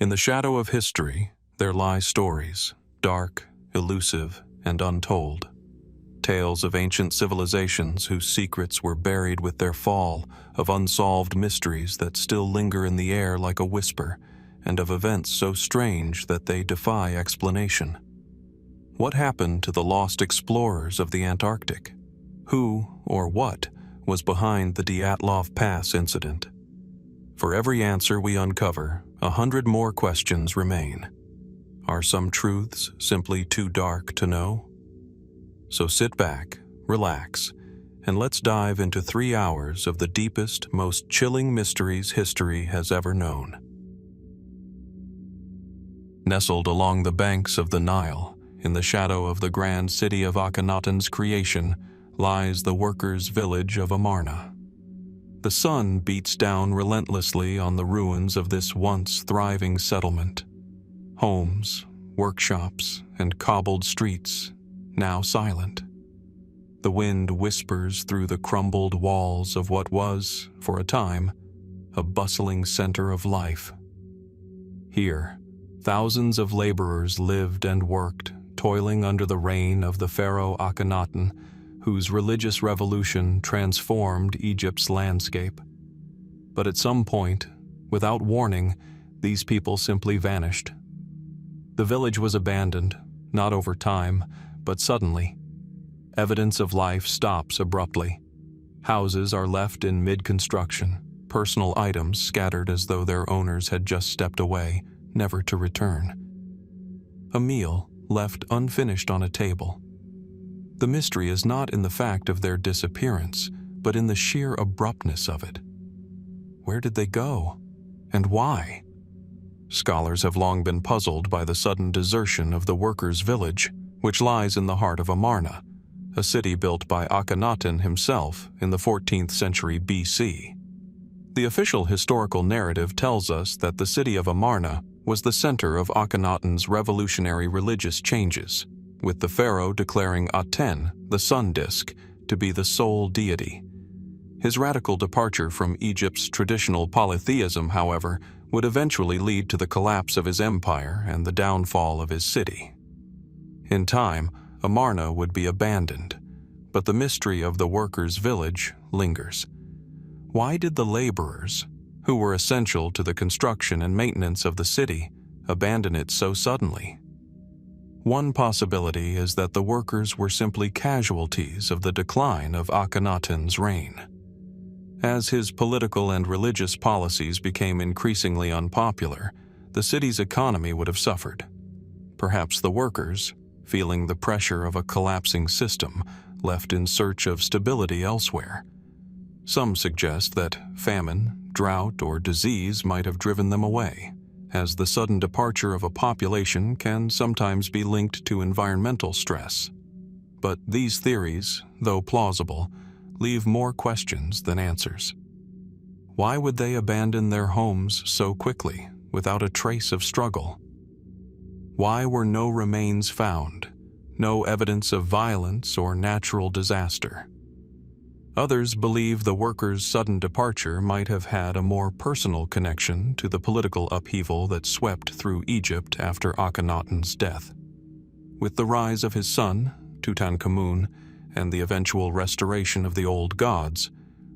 In the shadow of history, there lie stories, dark, elusive, and untold. Tales of ancient civilizations whose secrets were buried with their fall, of unsolved mysteries that still linger in the air like a whisper, and of events so strange that they defy explanation. What happened to the lost explorers of the Antarctic? Who, or what, was behind the Dyatlov Pass incident? For every answer we uncover, 100 more questions remain. Are some truths simply too dark to know? So sit back, relax, and let's dive into 3 hours of the deepest, most chilling mysteries history has ever known. Nestled along the banks of the Nile, in the shadow of the grand city of Akhenaten's creation, lies the workers' village of Amarna. The sun beats down relentlessly on the ruins of this once thriving settlement. Homes, workshops, and cobbled streets, now silent. The wind whispers through the crumbled walls of what was, for a time, a bustling center of life. Here, thousands of laborers lived and worked, toiling under the reign of the pharaoh Akhenaten, whose religious revolution transformed Egypt's landscape. But at some point, without warning, these people simply vanished. The village was abandoned, not over time, but suddenly. Evidence of life stops abruptly. Houses are left in mid-construction, personal items scattered as though their owners had just stepped away, never to return. A meal left unfinished on a table. The mystery is not in the fact of their disappearance, but in the sheer abruptness of it. Where did they go? And why? Scholars have long been puzzled by the sudden desertion of the workers' village, which lies in the heart of Amarna, a city built by Akhenaten himself in the 14th century BC. The official historical narrative tells us that the city of Amarna was the center of Akhenaten's revolutionary religious changes, with the pharaoh declaring Aten, the sun disk, to be the sole deity. His radical departure from Egypt's traditional polytheism, however, would eventually lead to the collapse of his empire and the downfall of his city. In time, Amarna would be abandoned, but the mystery of the workers' village lingers. Why did the laborers, who were essential to the construction and maintenance of the city, abandon it so suddenly? One possibility is that the workers were simply casualties of the decline of Akhenaten's reign. As his political and religious policies became increasingly unpopular, the city's economy would have suffered. Perhaps the workers, feeling the pressure of a collapsing system, left in search of stability elsewhere. Some suggest that famine, drought, or disease might have driven them away, as the sudden departure of a population can sometimes be linked to environmental stress. But these theories, though plausible, leave more questions than answers. Why would they abandon their homes so quickly, without a trace of struggle? Why were no remains found, no evidence of violence or natural disaster? Others believe the workers' sudden departure might have had a more personal connection to the political upheaval that swept through Egypt after Akhenaten's death. With the rise of his son, Tutankhamun, and the eventual restoration of the old gods,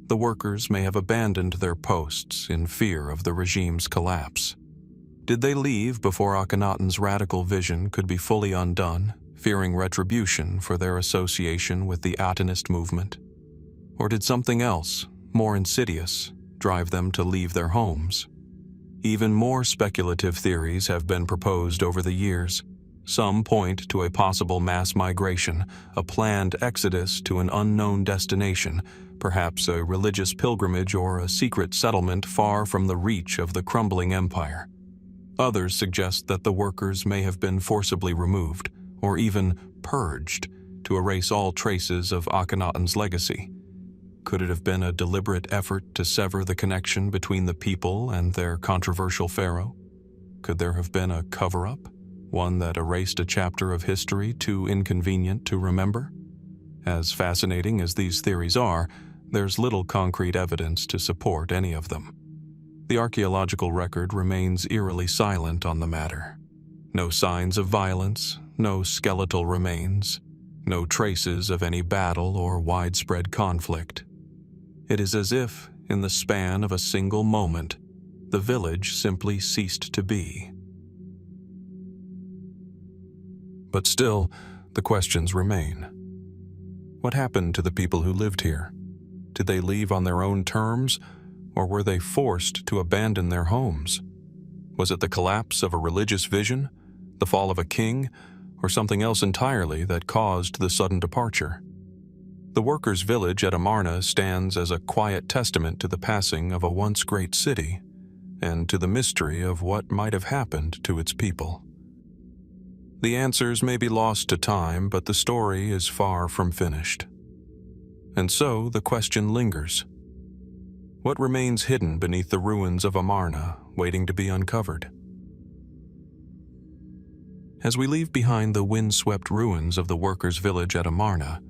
the workers may have abandoned their posts in fear of the regime's collapse. Did they leave before Akhenaten's radical vision could be fully undone, fearing retribution for their association with the Atenist movement? Or did something else, more insidious, drive them to leave their homes? Even more speculative theories have been proposed over the years. Some point to a possible mass migration, a planned exodus to an unknown destination, perhaps a religious pilgrimage or a secret settlement far from the reach of the crumbling empire. Others suggest that the workers may have been forcibly removed, or even purged, to erase all traces of Akhenaten's legacy. Could it have been a deliberate effort to sever the connection between the people and their controversial pharaoh? Could there have been a cover-up, one that erased a chapter of history too inconvenient to remember? As fascinating as these theories are, there's little concrete evidence to support any of them. The archaeological record remains eerily silent on the matter. No signs of violence, no skeletal remains, no traces of any battle or widespread conflict. It is as if, in the span of a single moment, the village simply ceased to be. But still, the questions remain. What happened to the people who lived here? Did they leave on their own terms, or were they forced to abandon their homes? Was it the collapse of a religious vision, the fall of a king, or something else entirely that caused the sudden departure? The workers' village at Amarna stands as a quiet testament to the passing of a once great city, and to the mystery of what might have happened to its people. The answers may be lost to time, but the story is far from finished. And so the question lingers. What remains hidden beneath the ruins of Amarna, waiting to be uncovered? As we leave behind the wind-swept ruins of the workers' village at Amarna,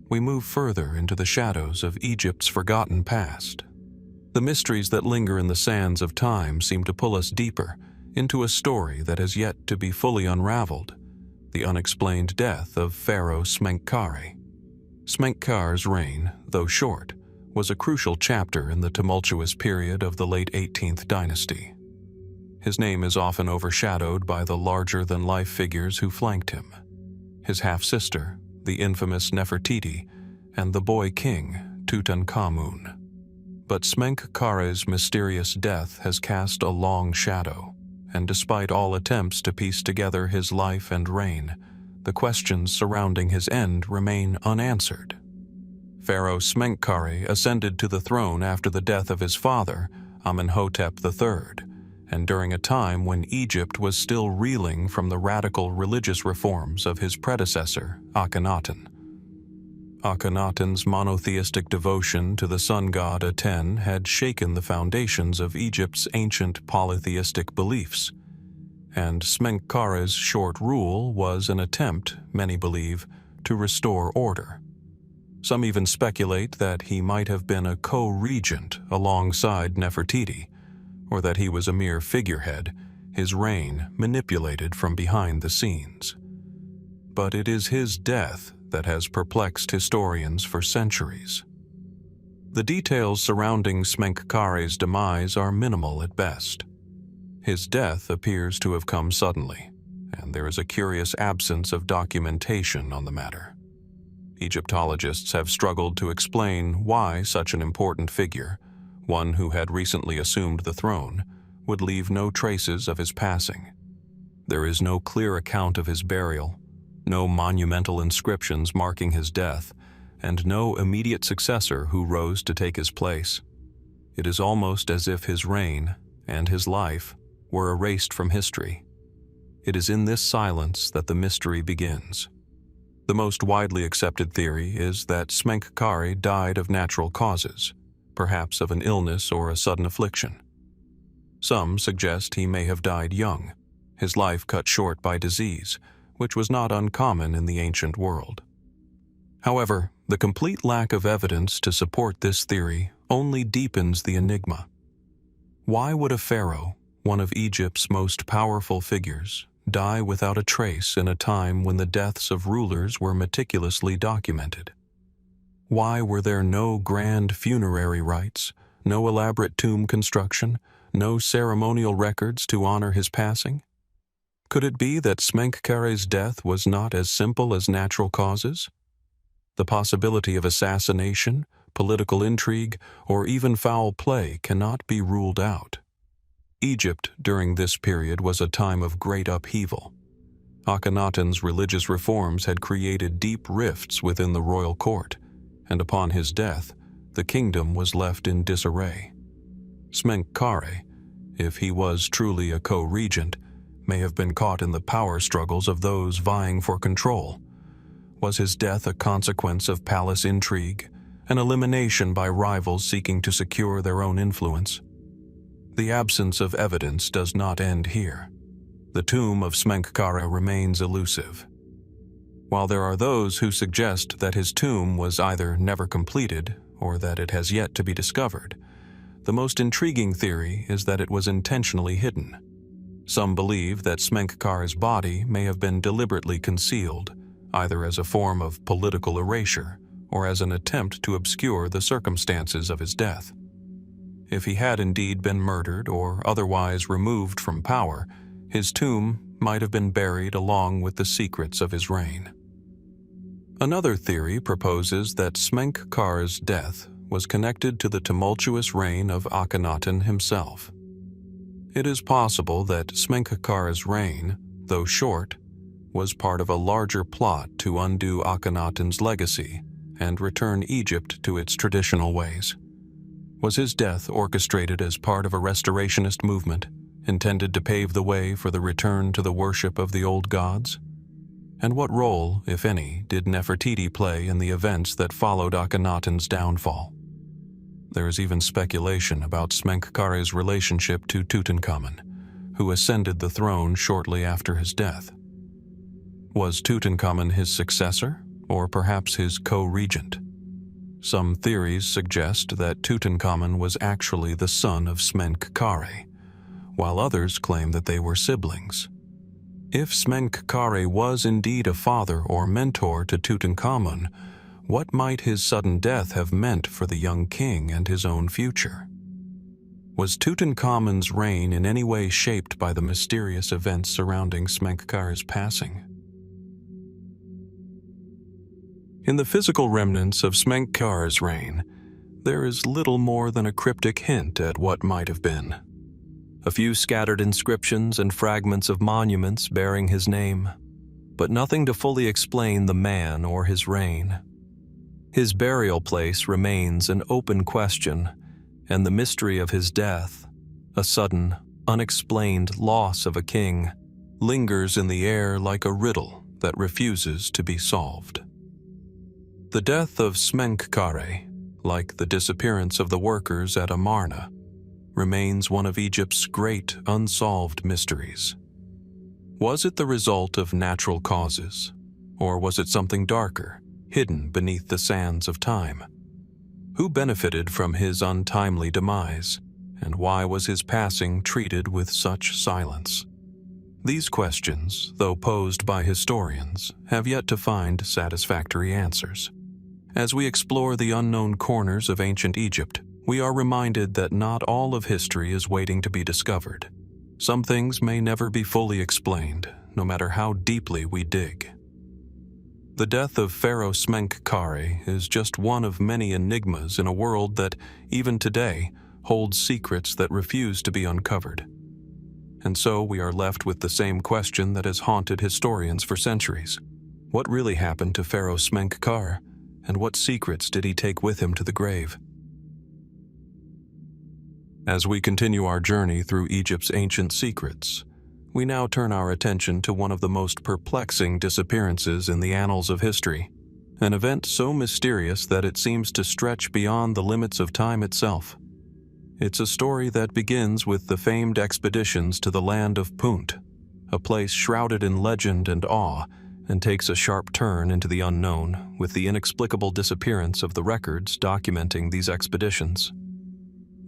we move further into the shadows of Egypt's forgotten past. The mysteries that linger in the sands of time seem to pull us deeper into a story that has yet to be fully unraveled, the unexplained death of Pharaoh Smenkhkare. Smenkhkare's reign, though short, was a crucial chapter in the tumultuous period of the late 18th dynasty. His name is often overshadowed by the larger-than-life figures who flanked him: his half-sister, the infamous Nefertiti, and the boy king, Tutankhamun. But Smenkkare's mysterious death has cast a long shadow, and despite all attempts to piece together his life and reign, the questions surrounding his end remain unanswered. Pharaoh Smenkhkare ascended to the throne after the death of his father, Amenhotep III, and during a time when Egypt was still reeling from the radical religious reforms of his predecessor, Akhenaten. Akhenaten's monotheistic devotion to the sun god Aten had shaken the foundations of Egypt's ancient polytheistic beliefs, and Smenkkare's short rule was an attempt, many believe, to restore order. Some even speculate that he might have been a co-regent alongside Nefertiti, or that he was a mere figurehead, his reign manipulated from behind the scenes. But it is his death that has perplexed historians for centuries. The details surrounding Smenkkare's demise are minimal at best. His death appears to have come suddenly, and there is a curious absence of documentation on the matter. Egyptologists have struggled to explain why such an important figure, one who had recently assumed the throne, would leave no traces of his passing. There is no clear account of his burial, no monumental inscriptions marking his death, and no immediate successor who rose to take his place. It is almost as if his reign and his life were erased from history. It is in this silence that the mystery begins. The most widely accepted theory is that Smenkhkare died of natural causes, perhaps of an illness or a sudden affliction. Some suggest he may have died young, his life cut short by disease, which was not uncommon in the ancient world. However, the complete lack of evidence to support this theory only deepens the enigma. Why would a pharaoh, one of Egypt's most powerful figures, die without a trace in a time when the deaths of rulers were meticulously documented? Why were there no grand funerary rites, no elaborate tomb construction, no ceremonial records to honor his passing? Could it be that Smenkkare's death was not as simple as natural causes? The possibility of assassination, political intrigue, or even foul play cannot be ruled out. Egypt during this period was a time of great upheaval. Akhenaten's religious reforms had created deep rifts within the royal court, and upon his death, the kingdom was left in disarray. Smenkhkare, if he was truly a co-regent, may have been caught in the power struggles of those vying for control. Was his death a consequence of palace intrigue, an elimination by rivals seeking to secure their own influence? The absence of evidence does not end here. The tomb of Smenkhkare remains elusive. While there are those who suggest that his tomb was either never completed or that it has yet to be discovered, The most intriguing theory is that it was intentionally hidden. Some believe that Smenkhkare's body may have been deliberately concealed, either as a form of political erasure or as an attempt to obscure the circumstances of his death. If he had indeed been murdered or otherwise removed from power, his tomb might have been buried along with the secrets of his reign. Another theory proposes that Smenkhkare's death was connected to the tumultuous reign of Akhenaten himself. It is possible that Smenkhkare's reign, though short, was part of a larger plot to undo Akhenaten's legacy and return Egypt to its traditional ways. Was his death orchestrated as part of a restorationist movement intended to pave the way for the return to the worship of the old gods? And what role, if any, did Nefertiti play in the events that followed Akhenaten's downfall? There is even speculation about Smenkhkare's relationship to Tutankhamun, who ascended the throne shortly after his death. Was Tutankhamun his successor, or perhaps his co-regent? Some theories suggest that Tutankhamun was actually the son of Smenkhkare, while others claim that they were siblings. If Smenkhkare was indeed a father or mentor to Tutankhamun, what might his sudden death have meant for the young king and his own future? Was Tutankhamun's reign in any way shaped by the mysterious events surrounding Smenkhkare's passing? In the physical remnants of Smenkhkare's reign, there is little more than a cryptic hint at what might have been. A few scattered inscriptions and fragments of monuments bearing his name, but nothing to fully explain the man or his reign. His burial place remains an open question, and the mystery of his death, a sudden, unexplained loss of a king, lingers in the air like a riddle that refuses to be solved. The death of Smenkhkare, like the disappearance of the workers at Amarna, remains one of Egypt's great unsolved mysteries. Was it the result of natural causes, or was it something darker, hidden beneath the sands of time? Who benefited from his untimely demise, and why was his passing treated with such silence? These questions, though posed by historians, have yet to find satisfactory answers. As we explore the unknown corners of ancient Egypt, we are reminded that not all of history is waiting to be discovered. Some things may never be fully explained, no matter how deeply we dig. The death of Pharaoh Smenkhkare is just one of many enigmas in a world that, even today, holds secrets that refuse to be uncovered. And so we are left with the same question that has haunted historians for centuries. What really happened to Pharaoh Smenkhkare, and what secrets did he take with him to the grave? As we continue our journey through Egypt's ancient secrets, we now turn our attention to one of the most perplexing disappearances in the annals of history, an event so mysterious that it seems to stretch beyond the limits of time itself. It's a story that begins with the famed expeditions to the land of Punt, a place shrouded in legend and awe, and takes a sharp turn into the unknown with the inexplicable disappearance of the records documenting these expeditions.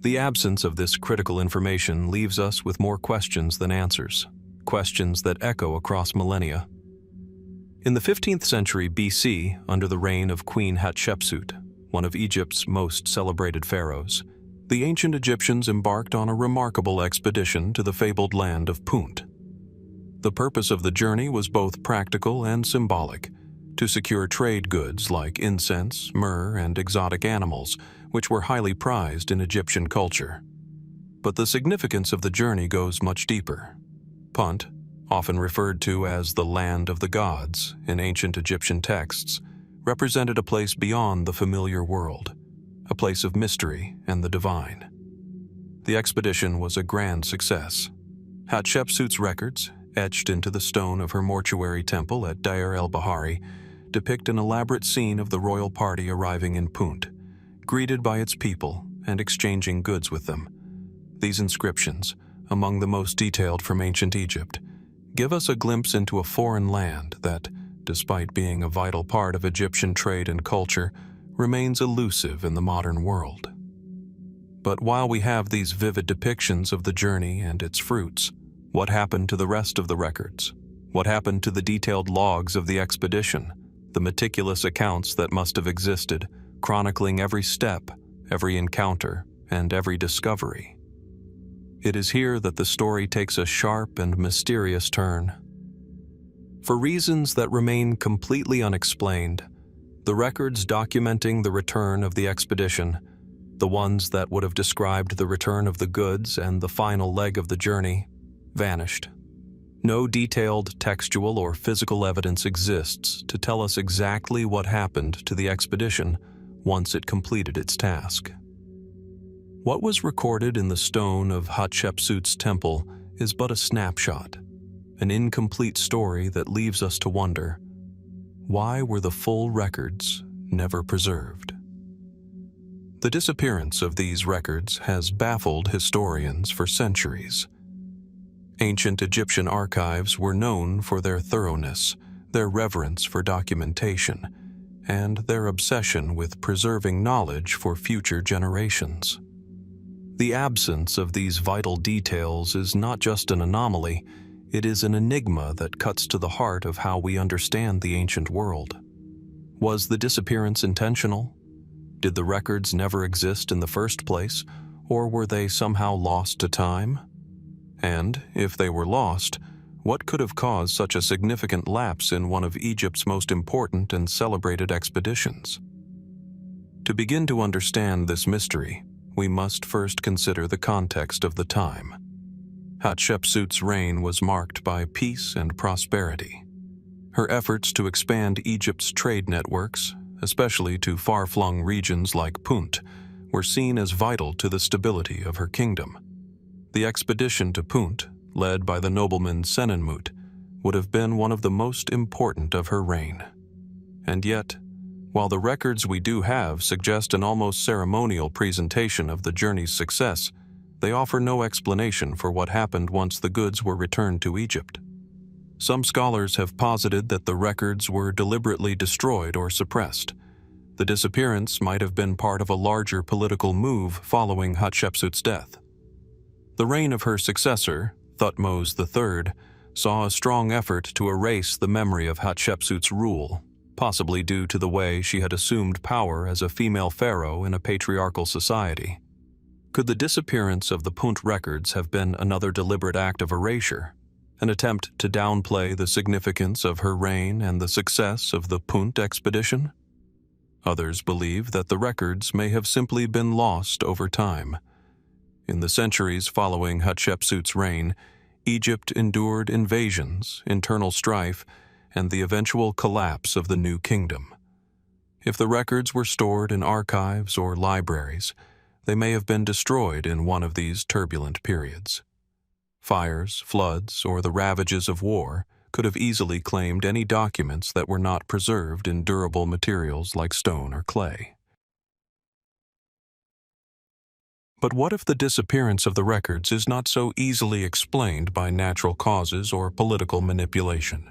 The absence of this critical information leaves us with more questions than answers, questions that echo across millennia. In the 15th century BC, under the reign of Queen Hatshepsut, one of Egypt's most celebrated pharaohs, the ancient Egyptians embarked on a remarkable expedition to the fabled land of Punt. The purpose of the journey was both practical and symbolic, to secure trade goods like incense, myrrh, and exotic animals, which were highly prized in Egyptian culture. But the significance of the journey goes much deeper. Punt, often referred to as the land of the gods in ancient Egyptian texts, represented a place beyond the familiar world, a place of mystery and the divine. The expedition was a grand success. Hatshepsut's records, etched into the stone of her mortuary temple at Deir el-Bahari, depict an elaborate scene of the royal party arriving in Punt, greeted by its people and exchanging goods with them. These inscriptions, among the most detailed from ancient Egypt, give us a glimpse into a foreign land that, despite being a vital part of Egyptian trade and culture, remains elusive in the modern world. But while we have these vivid depictions of the journey and its fruits, what happened to the rest of the records? What happened to the detailed logs of the expedition, the meticulous accounts that must have existed, chronicling every step, every encounter, and every discovery? It is here that the story takes a sharp and mysterious turn. For reasons that remain completely unexplained, the records documenting the return of the expedition, the ones that would have described the return of the goods and the final leg of the journey, vanished. No detailed textual or physical evidence exists to tell us exactly what happened to the expedition once it completed its task. What was recorded in the stone of Hatshepsut's temple is but a snapshot, an incomplete story that leaves us to wonder, why were the full records never preserved? The disappearance of these records has baffled historians for centuries. Ancient Egyptian archives were known for their thoroughness, their reverence for documentation, and their obsession with preserving knowledge for future generations. The absence of these vital details is not just an anomaly, it is an enigma that cuts to the heart of how we understand the ancient world. Was the disappearance intentional? Did the records never exist in the first place, or were they somehow lost to time? And, if they were lost, what could have caused such a significant lapse in one of Egypt's most important and celebrated expeditions? To begin to understand this mystery, we must first consider the context of the time. Hatshepsut's reign was marked by peace and prosperity. Her efforts to expand Egypt's trade networks, especially to far-flung regions like Punt, were seen as vital to the stability of her kingdom. The expedition to Punt, led by the nobleman Senenmut, would have been one of the most important of her reign. And yet, while the records we do have suggest an almost ceremonial presentation of the journey's success, they offer no explanation for what happened once the goods were returned to Egypt. Some scholars have posited that the records were deliberately destroyed or suppressed. The disappearance might have been part of a larger political move following Hatshepsut's death. The reign of her successor, Thutmose III, saw a strong effort to erase the memory of Hatshepsut's rule, possibly due to the way she had assumed power as a female pharaoh in a patriarchal society. Could the disappearance of the Punt records have been another deliberate act of erasure, an attempt to downplay the significance of her reign and the success of the Punt expedition? Others believe that the records may have simply been lost over time. In the centuries following Hatshepsut's reign, Egypt endured invasions, internal strife, and the eventual collapse of the new kingdom. If the records were stored in archives or libraries, they may have been destroyed in one of these turbulent periods. Fires, floods, or the ravages of war could have easily claimed any documents that were not preserved in durable materials like stone or clay. But what if the disappearance of the records is not so easily explained by natural causes or political manipulation?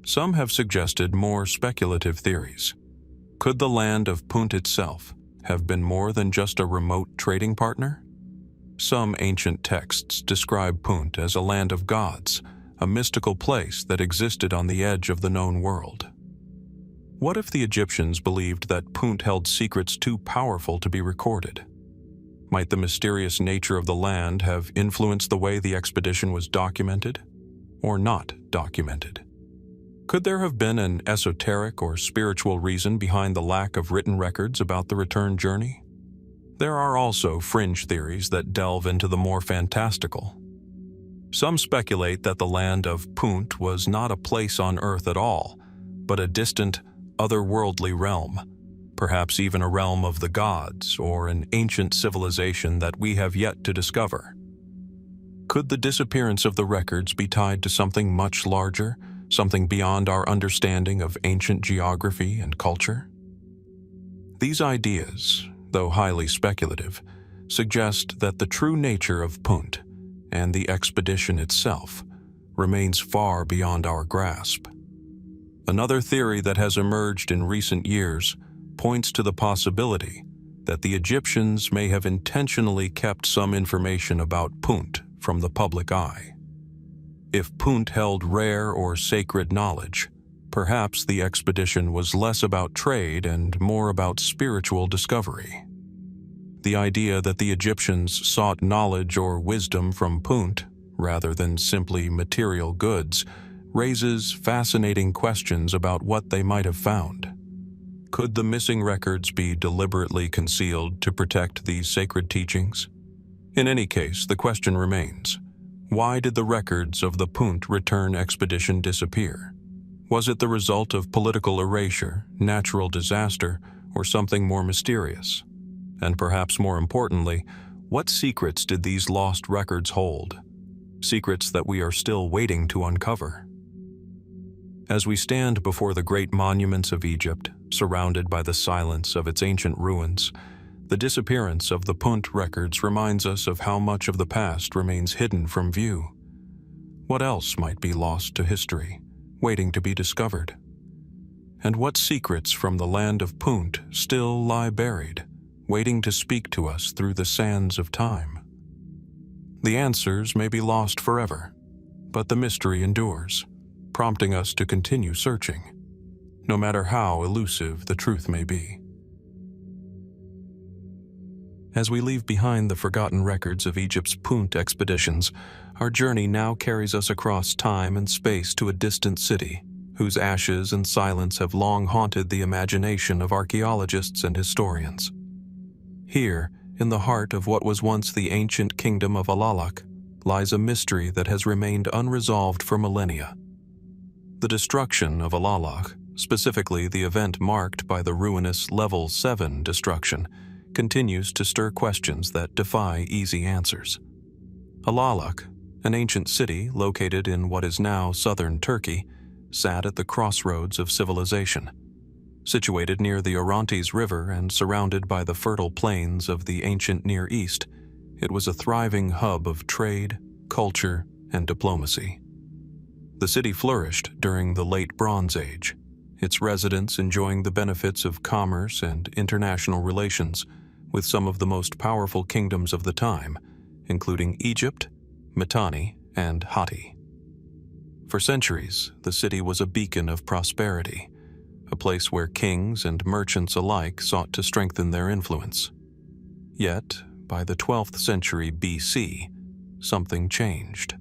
Some have suggested more speculative theories. Could the land of Punt itself have been more than just a remote trading partner? Some ancient texts describe Punt as a land of gods, a mystical place that existed on the edge of the known world. What if the Egyptians believed that Punt held secrets too powerful to be recorded? Might the mysterious nature of the land have influenced the way the expedition was documented, or not documented? Could there have been an esoteric or spiritual reason behind the lack of written records about the return journey? There are also fringe theories that delve into the more fantastical. Some speculate that the land of Punt was not a place on Earth at all, but a distant, otherworldly realm, perhaps even a realm of the gods or an ancient civilization that we have yet to discover. Could the disappearance of the records be tied to something much larger, something beyond our understanding of ancient geography and culture? These ideas, though highly speculative, suggest that the true nature of Punt and the expedition itself remains far beyond our grasp. Another theory that has emerged in recent years points to the possibility that the Egyptians may have intentionally kept some information about Punt from the public eye. If Punt held rare or sacred knowledge, perhaps the expedition was less about trade and more about spiritual discovery. The idea that the Egyptians sought knowledge or wisdom from Punt, rather than simply material goods, raises fascinating questions about what they might have found. Could the missing records be deliberately concealed to protect these sacred teachings? In any case, the question remains: why did the records of the Punt return expedition disappear? Was it the result of political erasure, natural disaster, or something more mysterious? And perhaps more importantly, what secrets did these lost records hold? Secrets that we are still waiting to uncover. As we stand before the great monuments of Egypt, surrounded by the silence of its ancient ruins, the disappearance of the Punt records reminds us of how much of the past remains hidden from view. What else might be lost to history, waiting to be discovered? And what secrets from the land of Punt still lie buried, waiting to speak to us through the sands of time? The answers may be lost forever, but the mystery endures, prompting us to continue searching, no matter how elusive the truth may be. As we leave behind the forgotten records of Egypt's Punt expeditions, our journey now carries us across time and space to a distant city, whose ashes and silence have long haunted the imagination of archaeologists and historians. Here, in the heart of what was once the ancient kingdom of Alalak, lies a mystery that has remained unresolved for millennia. The destruction of Alalak, specifically the event marked by the ruinous Level 7 destruction, continues to stir questions that defy easy answers. Alalak, an ancient city located in what is now southern Turkey, sat at the crossroads of civilization. Situated near the Orontes River and surrounded by the fertile plains of the ancient Near East, it was a thriving hub of trade, culture, and diplomacy. The city flourished during the Late Bronze Age, its residents enjoying the benefits of commerce and international relations with some of the most powerful kingdoms of the time, including Egypt, Mitanni, and Hatti. For centuries, the city was a beacon of prosperity, a place where kings and merchants alike sought to strengthen their influence. Yet, by the 12th century BC, something changed.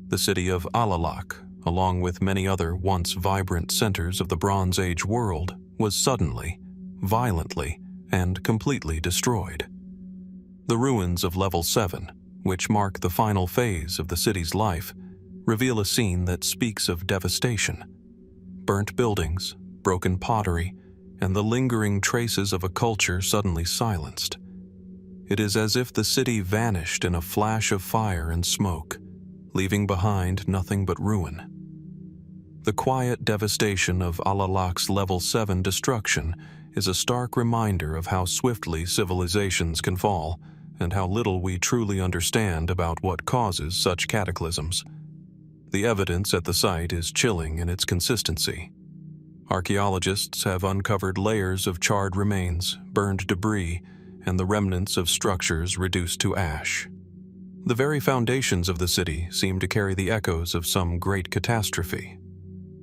The city of Alalak, along with many other once vibrant centers of the Bronze Age world, was suddenly, violently, and completely destroyed. The ruins of Level 7, which mark the final phase of the city's life, reveal a scene that speaks of devastation. Burnt buildings, broken pottery, and the lingering traces of a culture suddenly silenced. It is as if the city vanished in a flash of fire and smoke, leaving behind nothing but ruin. The quiet devastation of Alalak's Level 7 destruction is a stark reminder of how swiftly civilizations can fall and how little we truly understand about what causes such cataclysms. The evidence at the site is chilling in its consistency. Archaeologists have uncovered layers of charred remains, burned debris, and the remnants of structures reduced to ash. The very foundations of the city seem to carry the echoes of some great catastrophe.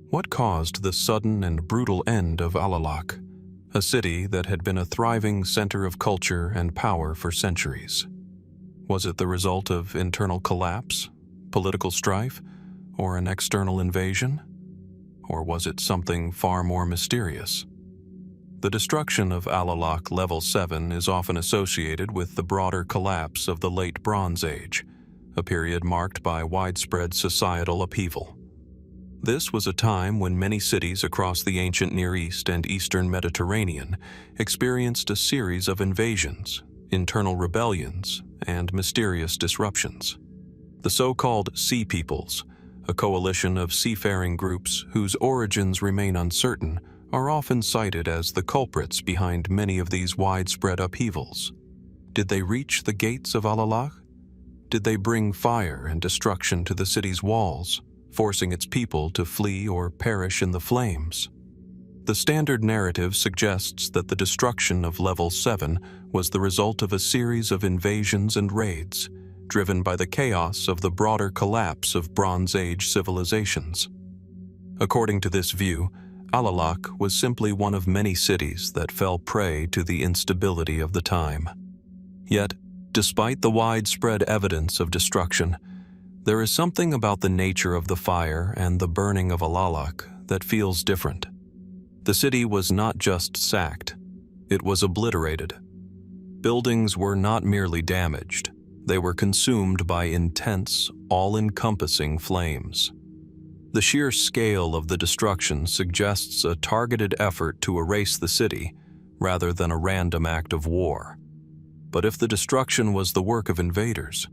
What caused the sudden and brutal end of Alalak, a city that had been a thriving center of culture and power for centuries? Was it the result of internal collapse, political strife, or an external invasion? Or was it something far more mysterious? The destruction of Alalak Level 7 is often associated with the broader collapse of the Late Bronze Age, a period marked by widespread societal upheaval. This was a time when many cities across the ancient Near East and Eastern Mediterranean experienced a series of invasions, internal rebellions, and mysterious disruptions. The so-called Sea Peoples, a coalition of seafaring groups whose origins remain uncertain, are often cited as the culprits behind many of these widespread upheavals. Did they reach the gates of Alalak? Did they bring fire and destruction to the city's walls, forcing its people to flee or perish in the flames? The standard narrative suggests that the destruction of Level 7 was the result of a series of invasions and raids, driven by the chaos of the broader collapse of Bronze Age civilizations. According to this view, Alalak was simply one of many cities that fell prey to the instability of the time. Yet, despite the widespread evidence of destruction, there is something about the nature of the fire and the burning of Alalak that feels different. The city was not just sacked, it was obliterated. Buildings were not merely damaged, they were consumed by intense, all-encompassing flames. The sheer scale of the destruction suggests a targeted effort to erase the city rather than a random act of war. But if the destruction was the work of invaders,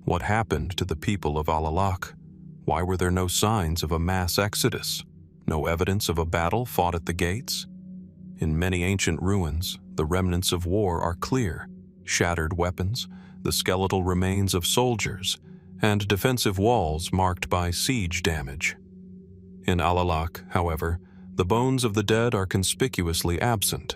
what happened to the people of Alalak? Why were there no signs of a mass exodus? No evidence of a battle fought at the gates? In many ancient ruins, the remnants of war are clear: shattered weapons, the skeletal remains of soldiers, and defensive walls marked by siege damage. In Alalak, however, the bones of the dead are conspicuously absent.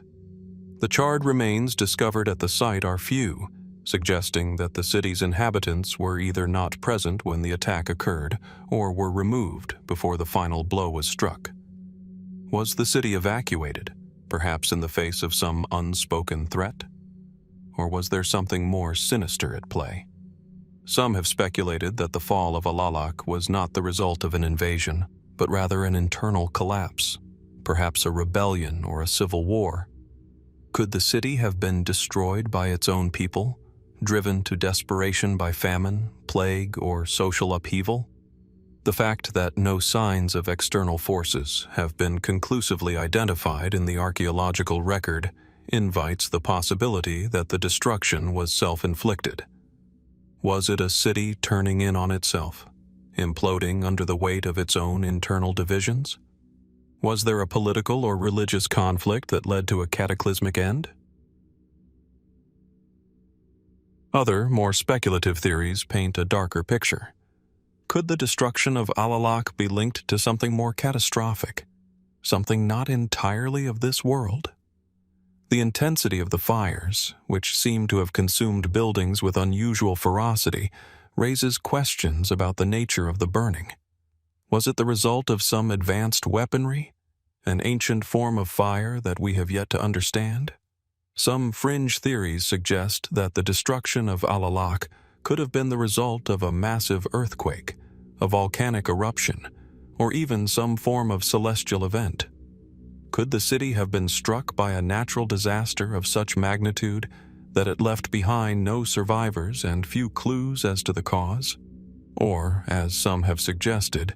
The charred remains discovered at the site are few, suggesting that the city's inhabitants were either not present when the attack occurred or were removed before the final blow was struck. Was the city evacuated, perhaps in the face of some unspoken threat? Or was there something more sinister at play? Some have speculated that the fall of Alalak was not the result of an invasion, but rather an internal collapse, perhaps a rebellion or a civil war. Could the city have been destroyed by its own people, driven to desperation by famine, plague, or social upheaval? The fact that no signs of external forces have been conclusively identified in the archaeological record invites the possibility that the destruction was self-inflicted. Was it a city turning in on itself, imploding under the weight of its own internal divisions? Was there a political or religious conflict that led to a cataclysmic end? Other, more speculative theories paint a darker picture. Could the destruction of Alalak be linked to something more catastrophic, something not entirely of this world? The intensity of the fires, which seem to have consumed buildings with unusual ferocity, raises questions about the nature of the burning. Was it the result of some advanced weaponry, an ancient form of fire that we have yet to understand? Some fringe theories suggest that the destruction of Alalak could have been the result of a massive earthquake, a volcanic eruption, or even some form of celestial event. Could the city have been struck by a natural disaster of such magnitude that it left behind no survivors and few clues as to the cause? Or, as some have suggested,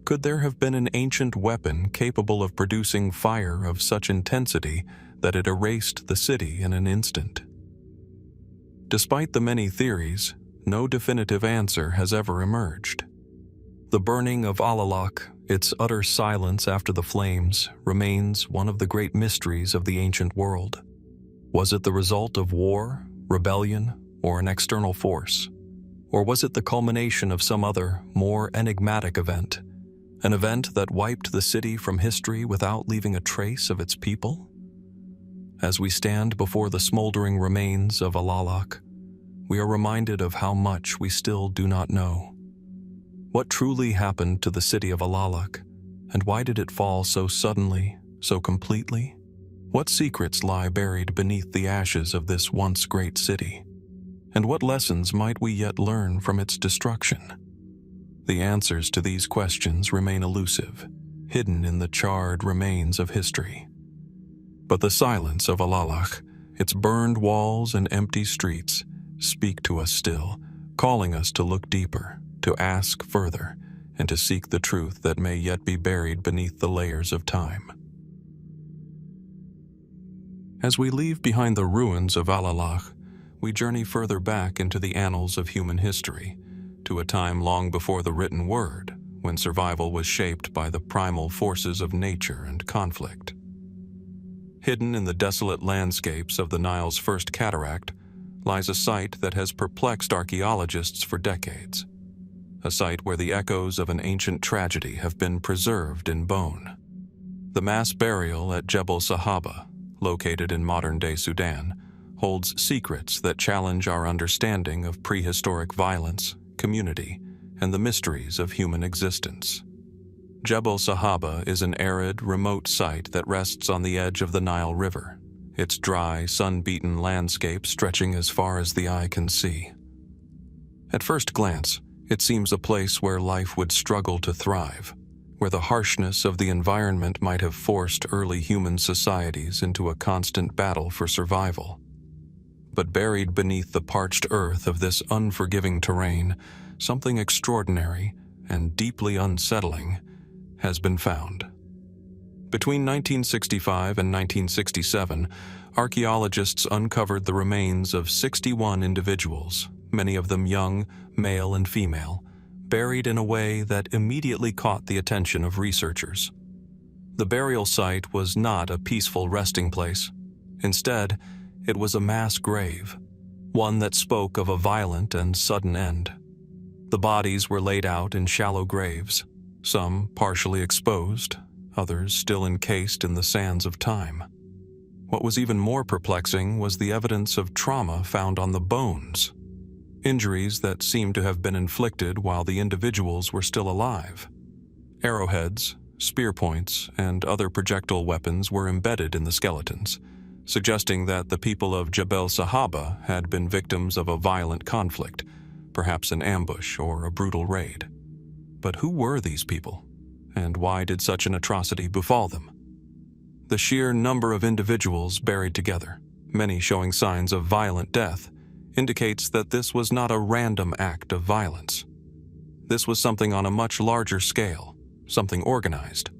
could there have been an ancient weapon capable of producing fire of such intensity that it erased the city in an instant? Despite the many theories, no definitive answer has ever emerged. The burning of Alalak, its utter silence after the flames, remains one of the great mysteries of the ancient world. Was it the result of war, rebellion, or an external force? Or was it the culmination of some other, more enigmatic event? An event that wiped the city from history without leaving a trace of its people? As we stand before the smoldering remains of Alalak, we are reminded of how much we still do not know. What truly happened to the city of Alalak, and why did it fall so suddenly, so completely? What secrets lie buried beneath the ashes of this once great city? And what lessons might we yet learn from its destruction? The answers to these questions remain elusive, hidden in the charred remains of history. But the silence of Alalak, its burned walls and empty streets, speak to us still, calling us to look deeper, to ask further, and to seek the truth that may yet be buried beneath the layers of time. As we leave behind the ruins of Alalak, we journey further back into the annals of human history, to a time long before the written word, when survival was shaped by the primal forces of nature and conflict. Hidden in the desolate landscapes of the Nile's first cataract lies a site that has perplexed archaeologists for decades. A site where the echoes of an ancient tragedy have been preserved in bone. The mass burial at Jebel Sahaba, located in modern-day Sudan, holds secrets that challenge our understanding of prehistoric violence, community, and the mysteries of human existence. Jebel Sahaba is an arid, remote site that rests on the edge of the Nile River, its dry, sun-beaten landscape stretching as far as the eye can see. At first glance, it seems a place where life would struggle to thrive, where the harshness of the environment might have forced early human societies into a constant battle for survival. But buried beneath the parched earth of this unforgiving terrain, something extraordinary and deeply unsettling has been found. Between 1965 and 1967, archaeologists uncovered the remains of 61 individuals, many of them young, male and female, buried in a way that immediately caught the attention of researchers. The burial site was not a peaceful resting place. Instead, it was a mass grave, one that spoke of a violent and sudden end. The bodies were laid out in shallow graves, some partially exposed, others still encased in the sands of time. What was even more perplexing was the evidence of trauma found on the bones, injuries that seemed to have been inflicted while the individuals were still alive. Arrowheads, spear points, and other projectile weapons were embedded in the skeletons, suggesting that the people of Jebel Sahaba had been victims of a violent conflict, perhaps an ambush or a brutal raid. But who were these people, and why did such an atrocity befall them? The sheer number of individuals buried together, many showing signs of violent death, indicates that this was not a random act of violence. This was something on a much larger scale, something organized.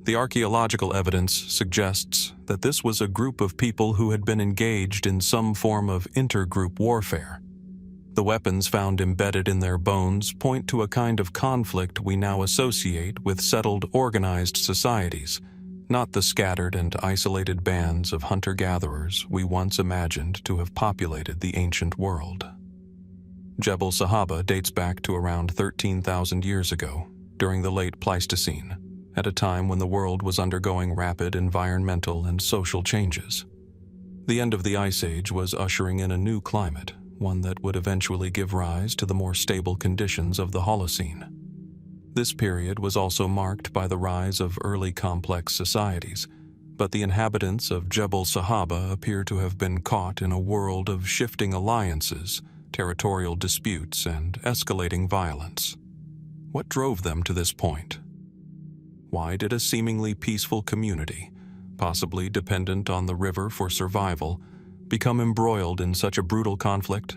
The archaeological evidence suggests that this was a group of people who had been engaged in some form of intergroup warfare. The weapons found embedded in their bones point to a kind of conflict we now associate with settled, organized societies, not the scattered and isolated bands of hunter-gatherers we once imagined to have populated the ancient world. Jebel Sahaba dates back to around 13,000 years ago, during the late Pleistocene, at a time when the world was undergoing rapid environmental and social changes. The end of the Ice Age was ushering in a new climate, one that would eventually give rise to the more stable conditions of the Holocene. This period was also marked by the rise of early complex societies, but the inhabitants of Jebel Sahaba appear to have been caught in a world of shifting alliances, territorial disputes, and escalating violence. What drove them to this point? Why did a seemingly peaceful community, possibly dependent on the river for survival, become embroiled in such a brutal conflict?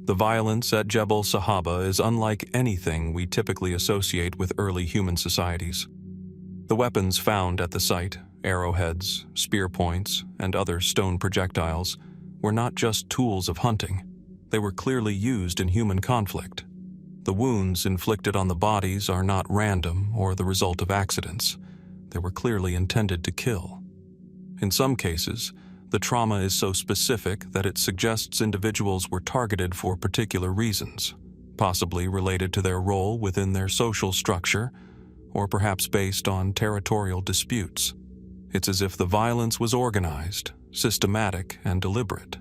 The violence at Jebel Sahaba is unlike anything we typically associate with early human societies. The weapons found at the site, arrowheads, spear points, and other stone projectiles, were not just tools of hunting. They were clearly used in human conflict. The wounds inflicted on the bodies are not random or the result of accidents. They were clearly intended to kill. In some cases, the trauma is so specific that it suggests individuals were targeted for particular reasons, possibly related to their role within their social structure, or perhaps based on territorial disputes. It's as if the violence was organized, systematic, and deliberate.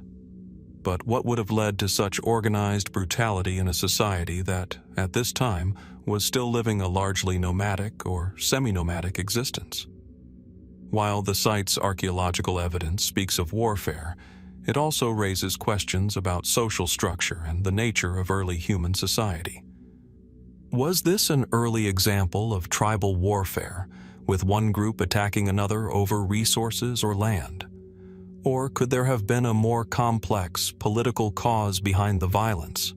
But what would have led to such organized brutality in a society that, at this time, was still living a largely nomadic or semi-nomadic existence? While the site's archaeological evidence speaks of warfare, it also raises questions about social structure and the nature of early human society. Was this an early example of tribal warfare, with one group attacking another over resources or land? Or could there have been a more complex political cause behind the violence,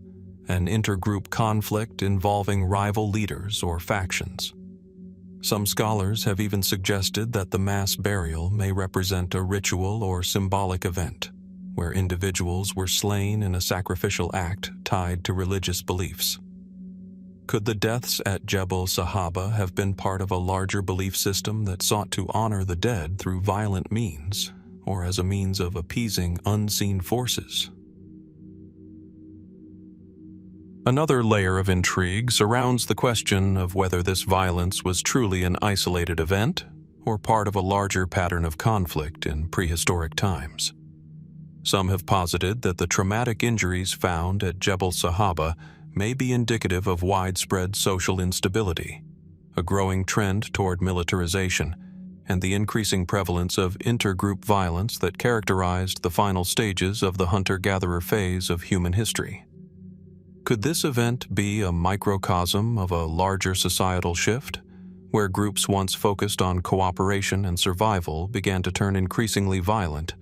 an intergroup conflict involving rival leaders or factions? Some scholars have even suggested that the mass burial may represent a ritual or symbolic event, where individuals were slain in a sacrificial act tied to religious beliefs. Could the deaths at Jebel Sahaba have been part of a larger belief system that sought to honor the dead through violent means, or as a means of appeasing unseen forces? Another layer of intrigue surrounds the question of whether this violence was truly an isolated event, or part of a larger pattern of conflict in prehistoric times. Some have posited that the traumatic injuries found at Jebel Sahaba may be indicative of widespread social instability, a growing trend toward militarization, and the increasing prevalence of intergroup violence that characterized the final stages of the hunter-gatherer phase of human history. Could this event be a microcosm of a larger societal shift, where groups once focused on cooperation and survival began to turn increasingly violent,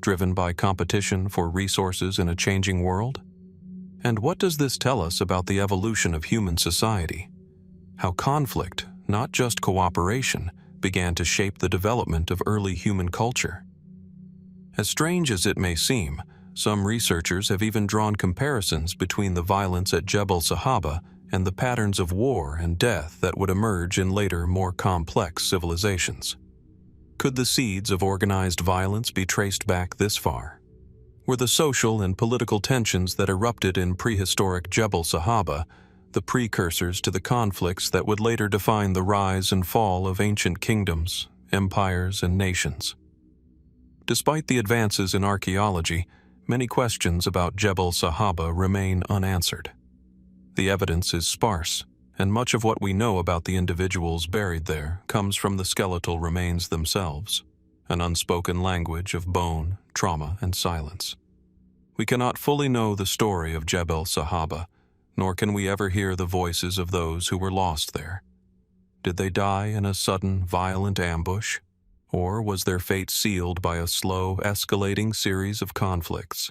driven by competition for resources in a changing world? And what does this tell us about the evolution of human society? How conflict, not just cooperation, began to shape the development of early human culture. As strange as it may seem, some researchers have even drawn comparisons between the violence at Jebel Sahaba and the patterns of war and death that would emerge in later, more complex civilizations. Could the seeds of organized violence be traced back this far? Were the social and political tensions that erupted in prehistoric Jebel Sahaba the precursors to the conflicts that would later define the rise and fall of ancient kingdoms, empires, and nations? Despite the advances in archaeology, many questions about Jebel Sahaba remain unanswered. The evidence is sparse, and much of what we know about the individuals buried there comes from the skeletal remains themselves, an unspoken language of bone, trauma, and silence. We cannot fully know the story of Jebel Sahaba, nor can we ever hear the voices of those who were lost there. Did they die in a sudden, violent ambush? Or was their fate sealed by a slow, escalating series of conflicts?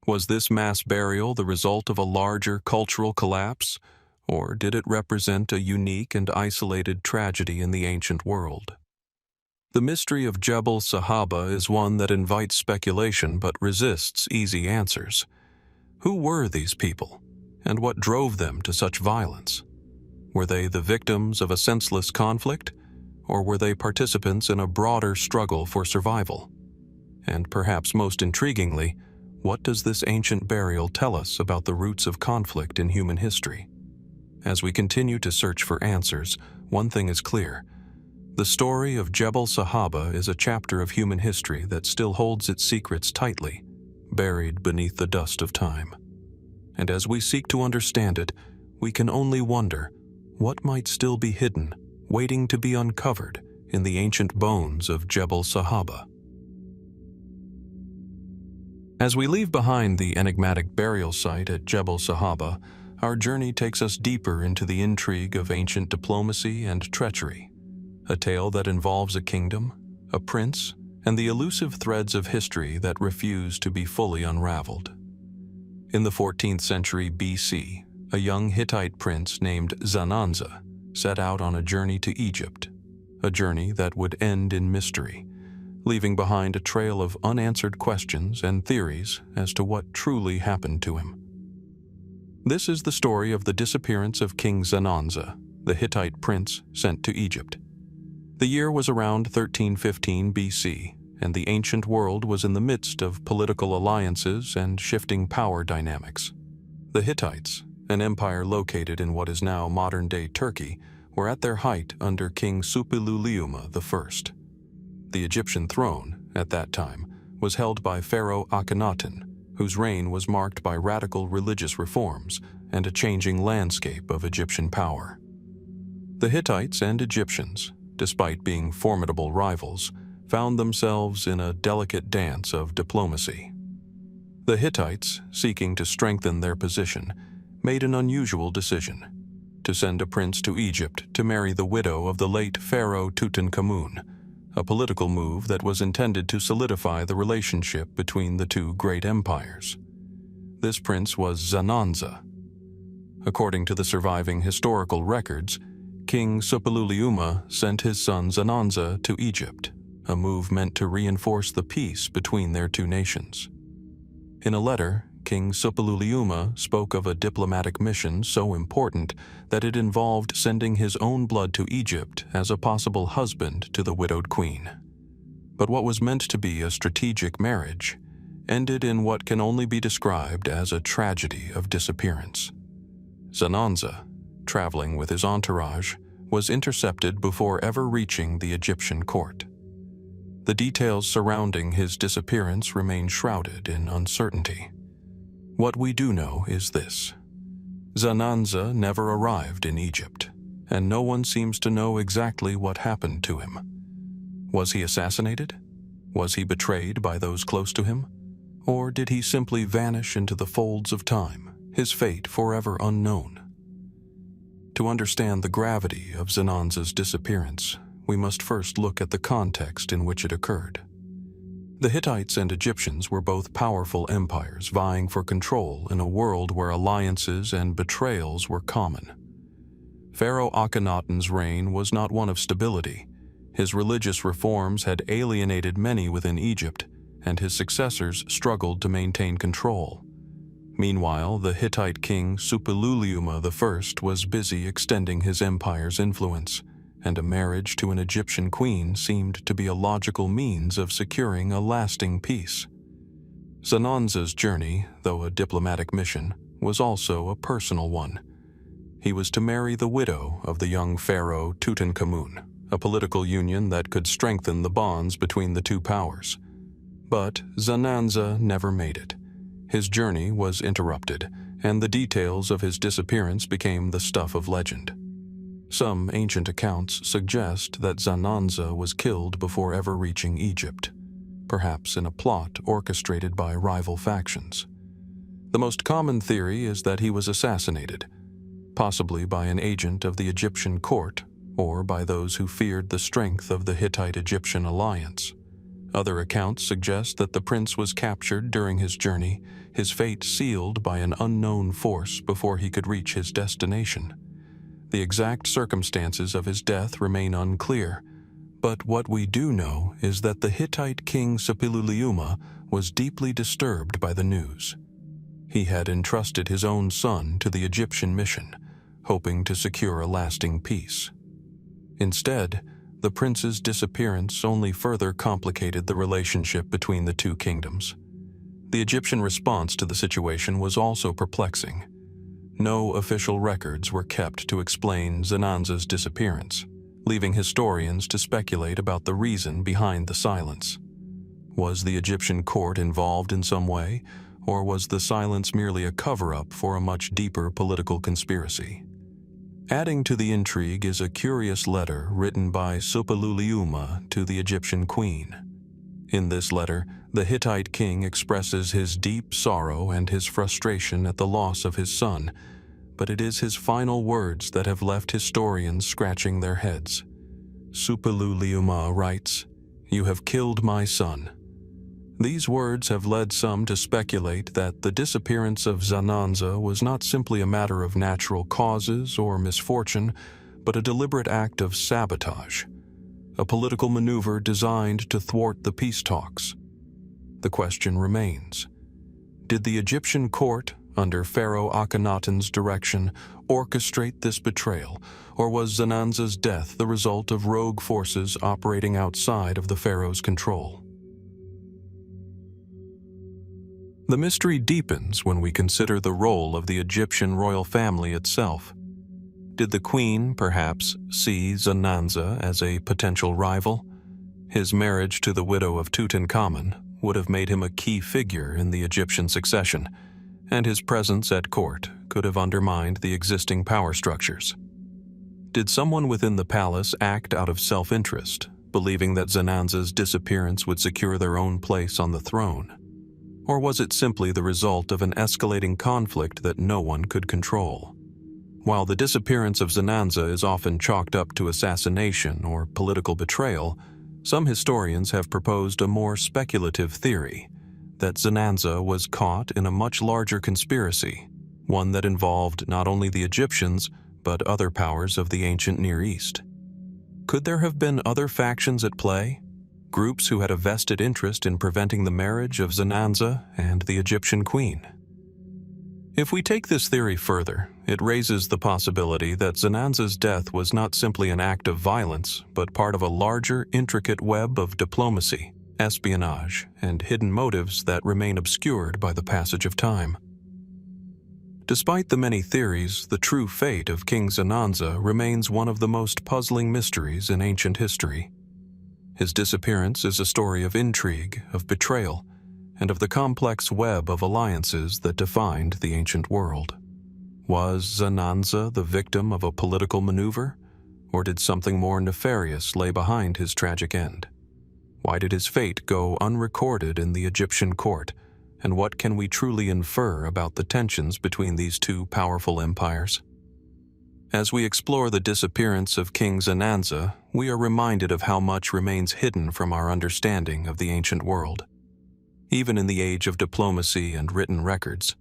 Was this mass burial the result of a larger cultural collapse, or did it represent a unique and isolated tragedy in the ancient world? The mystery of Jebel Sahaba is one that invites speculation but resists easy answers. Who were these people, and what drove them to such violence? Were they the victims of a senseless conflict, or were they participants in a broader struggle for survival? And perhaps most intriguingly, what does this ancient burial tell us about the roots of conflict in human history? As we continue to search for answers, one thing is clear. The story of Jebel Sahaba is a chapter of human history that still holds its secrets tightly, buried beneath the dust of time. And as we seek to understand it, we can only wonder what might still be hidden, waiting to be uncovered in the ancient bones of Jebel Sahaba. As we leave behind the enigmatic burial site at Jebel Sahaba, our journey takes us deeper into the intrigue of ancient diplomacy and treachery, a tale that involves a kingdom, a prince, and the elusive threads of history that refuse to be fully unraveled. In the 14th century BC, a young Hittite prince named Zananza set out on a journey to Egypt, a journey that would end in mystery, leaving behind a trail of unanswered questions and theories as to what truly happened to him. This is the story of the disappearance of King Zananza, the Hittite prince sent to Egypt. The year was around 1315 BC, and the ancient world was in the midst of political alliances and shifting power dynamics. The Hittites, an empire located in what is now modern-day Turkey, were at their height under King Suppiluliuma I. The Egyptian throne, at that time, was held by Pharaoh Akhenaten, whose reign was marked by radical religious reforms and a changing landscape of Egyptian power. The Hittites and Egyptians, despite being formidable rivals, found themselves in a delicate dance of diplomacy. The Hittites, seeking to strengthen their position, made an unusual decision: to send a prince to Egypt to marry the widow of the late Pharaoh Tutankhamun, a political move that was intended to solidify the relationship between the two great empires. This prince was Zananza. According to the surviving historical records, King Suppiluliuma sent his son Zananza to Egypt, a move meant to reinforce the peace between their two nations. In a letter, King Suppiluliuma spoke of a diplomatic mission so important that it involved sending his own blood to Egypt as a possible husband to the widowed queen. But what was meant to be a strategic marriage ended in what can only be described as a tragedy of disappearance. Zananza, traveling with his entourage, was intercepted before ever reaching the Egyptian court. The details surrounding his disappearance remain shrouded in uncertainty. What we do know is this: Zananza never arrived in Egypt, and no one seems to know exactly what happened to him. Was he assassinated? Was he betrayed by those close to him? Or did he simply vanish into the folds of time, his fate forever unknown? To understand the gravity of Zananza's disappearance, we must first look at the context in which it occurred. The Hittites and Egyptians were both powerful empires vying for control in a world where alliances and betrayals were common. Pharaoh Akhenaten's reign was not one of stability. His religious reforms had alienated many within Egypt, and his successors struggled to maintain control. Meanwhile, the Hittite king Suppiluliuma I was busy extending his empire's influence, and a marriage to an Egyptian queen seemed to be a logical means of securing a lasting peace. Zananza's journey, though a diplomatic mission, was also a personal one. He was to marry the widow of the young pharaoh Tutankhamun, a political union that could strengthen the bonds between the two powers. But Zananza never made it. His journey was interrupted, and the details of his disappearance became the stuff of legend. Some ancient accounts suggest that Zananza was killed before ever reaching Egypt, perhaps in a plot orchestrated by rival factions. The most common theory is that he was assassinated, possibly by an agent of the Egyptian court or by those who feared the strength of the Hittite-Egyptian alliance. Other accounts suggest that the prince was captured during his journey, his fate sealed by an unknown force before he could reach his destination. The exact circumstances of his death remain unclear, but what we do know is that the Hittite king Suppiluliuma was deeply disturbed by the news. He had entrusted his own son to the Egyptian mission, hoping to secure a lasting peace. Instead, the prince's disappearance only further complicated the relationship between the two kingdoms. The Egyptian response to the situation was also perplexing. No official records were kept to explain Zananza's disappearance, leaving historians to speculate about the reason behind the silence. Was the Egyptian court involved in some way, or was the silence merely a cover-up for a much deeper political conspiracy? Adding to the intrigue is a curious letter written by Suppiluliuma to the Egyptian queen. In this letter, the Hittite king expresses his deep sorrow and his frustration at the loss of his son, but it is his final words that have left historians scratching their heads. Suppiluliuma writes, "You have killed my son." These words have led some to speculate that the disappearance of Zananza was not simply a matter of natural causes or misfortune, but a deliberate act of sabotage, a political maneuver designed to thwart the peace talks. The question remains: did the Egyptian court, under Pharaoh Akhenaten's direction, orchestrate this betrayal, or was Zananza's death the result of rogue forces operating outside of the pharaoh's control? The mystery deepens when we consider the role of the Egyptian royal family itself. Did the queen, perhaps, see Zananza as a potential rival? His marriage to the widow of Tutankhamun would have made him a key figure in the Egyptian succession, and his presence at court could have undermined the existing power structures. Did someone within the palace act out of self-interest, believing that Zananza's disappearance would secure their own place on the throne? Or was it simply the result of an escalating conflict that no one could control? While the disappearance of Zananza is often chalked up to assassination or political betrayal, some historians have proposed a more speculative theory, that Zananza was caught in a much larger conspiracy, one that involved not only the Egyptians, but other powers of the ancient Near East. Could there have been other factions at play? Groups who had a vested interest in preventing the marriage of Zananza and the Egyptian queen? If we take this theory further, it raises the possibility that Zananza's death was not simply an act of violence, but part of a larger, intricate web of diplomacy, espionage, and hidden motives that remain obscured by the passage of time. Despite the many theories, the true fate of King Zananza remains one of the most puzzling mysteries in ancient history. His disappearance is a story of intrigue, of betrayal, and of the complex web of alliances that defined the ancient world. Was Zananza the victim of a political maneuver, or did something more nefarious lay behind his tragic end? Why did his fate go unrecorded in the Egyptian court, and what can we truly infer about the tensions between these two powerful empires? As we explore the disappearance of King Zananza, we are reminded of how much remains hidden from our understanding of the ancient world. Even in the age of diplomacy and written records,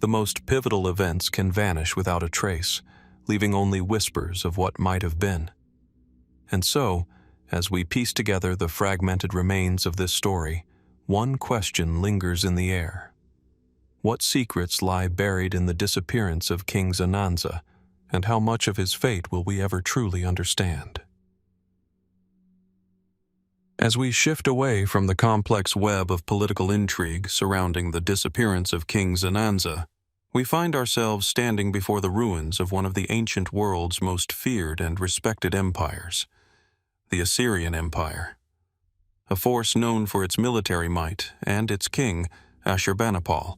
the most pivotal events can vanish without a trace, leaving only whispers of what might have been. And so, as we piece together the fragmented remains of this story, one question lingers in the air. What secrets lie buried in the disappearance of King Zananza, and how much of his fate will we ever truly understand? As we shift away from the complex web of political intrigue surrounding the disappearance of King Zananza, we find ourselves standing before the ruins of one of the ancient world's most feared and respected empires, the Assyrian Empire. A force known for its military might and its king, Ashurbanipal,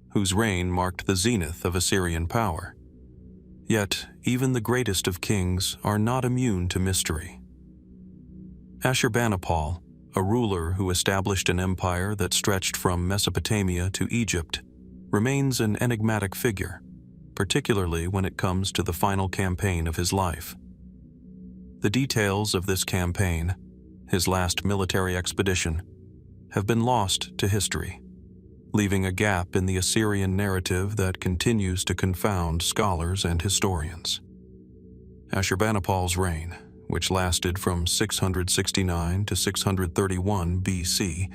whose reign marked the zenith of Assyrian power. Yet, even the greatest of kings are not immune to mystery. Ashurbanipal, a ruler who established an empire that stretched from Mesopotamia to Egypt, remains an enigmatic figure, particularly when it comes to the final campaign of his life. The details of this campaign, his last military expedition, have been lost to history, leaving a gap in the Assyrian narrative that continues to confound scholars and historians. Ashurbanipal's reign, which lasted from 669 to 631 BC,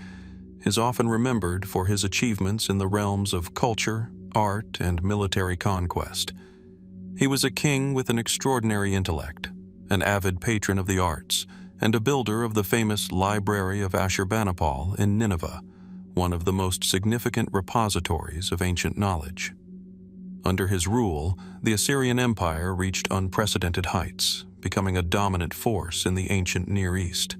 is often remembered for his achievements in the realms of culture, art, and military conquest. He was a king with an extraordinary intellect, an avid patron of the arts, and a builder of the famous Library of Ashurbanipal in Nineveh, one of the most significant repositories of ancient knowledge. Under his rule, the Assyrian Empire reached unprecedented heights, becoming a dominant force in the ancient Near East.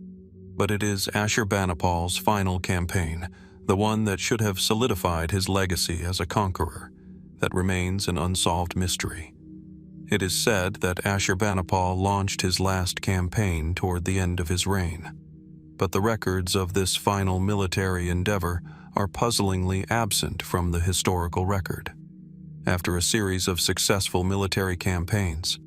But it is Ashurbanipal's final campaign, the one that should have solidified his legacy as a conqueror, that remains an unsolved mystery. It is said that Ashurbanipal launched his last campaign toward the end of his reign, but the records of this final military endeavor are puzzlingly absent from the historical record. After a series of successful military campaigns,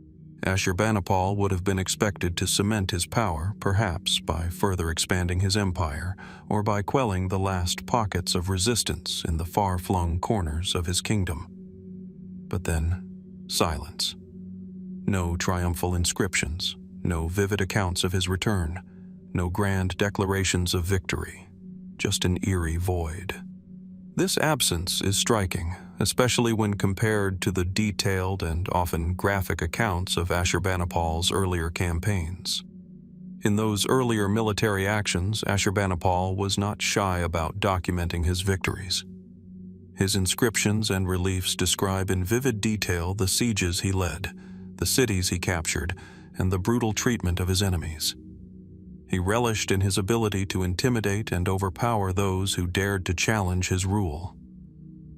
Ashurbanipal would have been expected to cement his power, perhaps by further expanding his empire or by quelling the last pockets of resistance in the far-flung corners of his kingdom. But then, silence. No triumphal inscriptions, no vivid accounts of his return, no grand declarations of victory, just an eerie void. This absence is striking, especially when compared to the detailed and often graphic accounts of Ashurbanipal's earlier campaigns. In those earlier military actions, Ashurbanipal was not shy about documenting his victories. His inscriptions and reliefs describe in vivid detail the sieges he led, the cities he captured, and the brutal treatment of his enemies. He relished in his ability to intimidate and overpower those who dared to challenge his rule.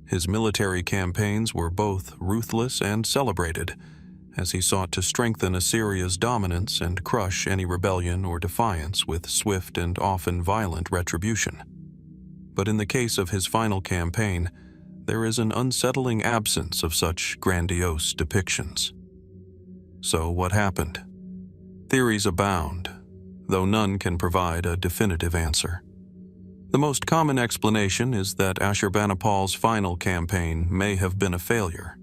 His military campaigns were both ruthless and celebrated, as he sought to strengthen Assyria's dominance and crush any rebellion or defiance with swift and often violent retribution. But in the case of his final campaign, there is an unsettling absence of such grandiose depictions. So what happened? Theories abound, though none can provide a definitive answer. The most common explanation is that Ashurbanipal's final campaign may have been a failure.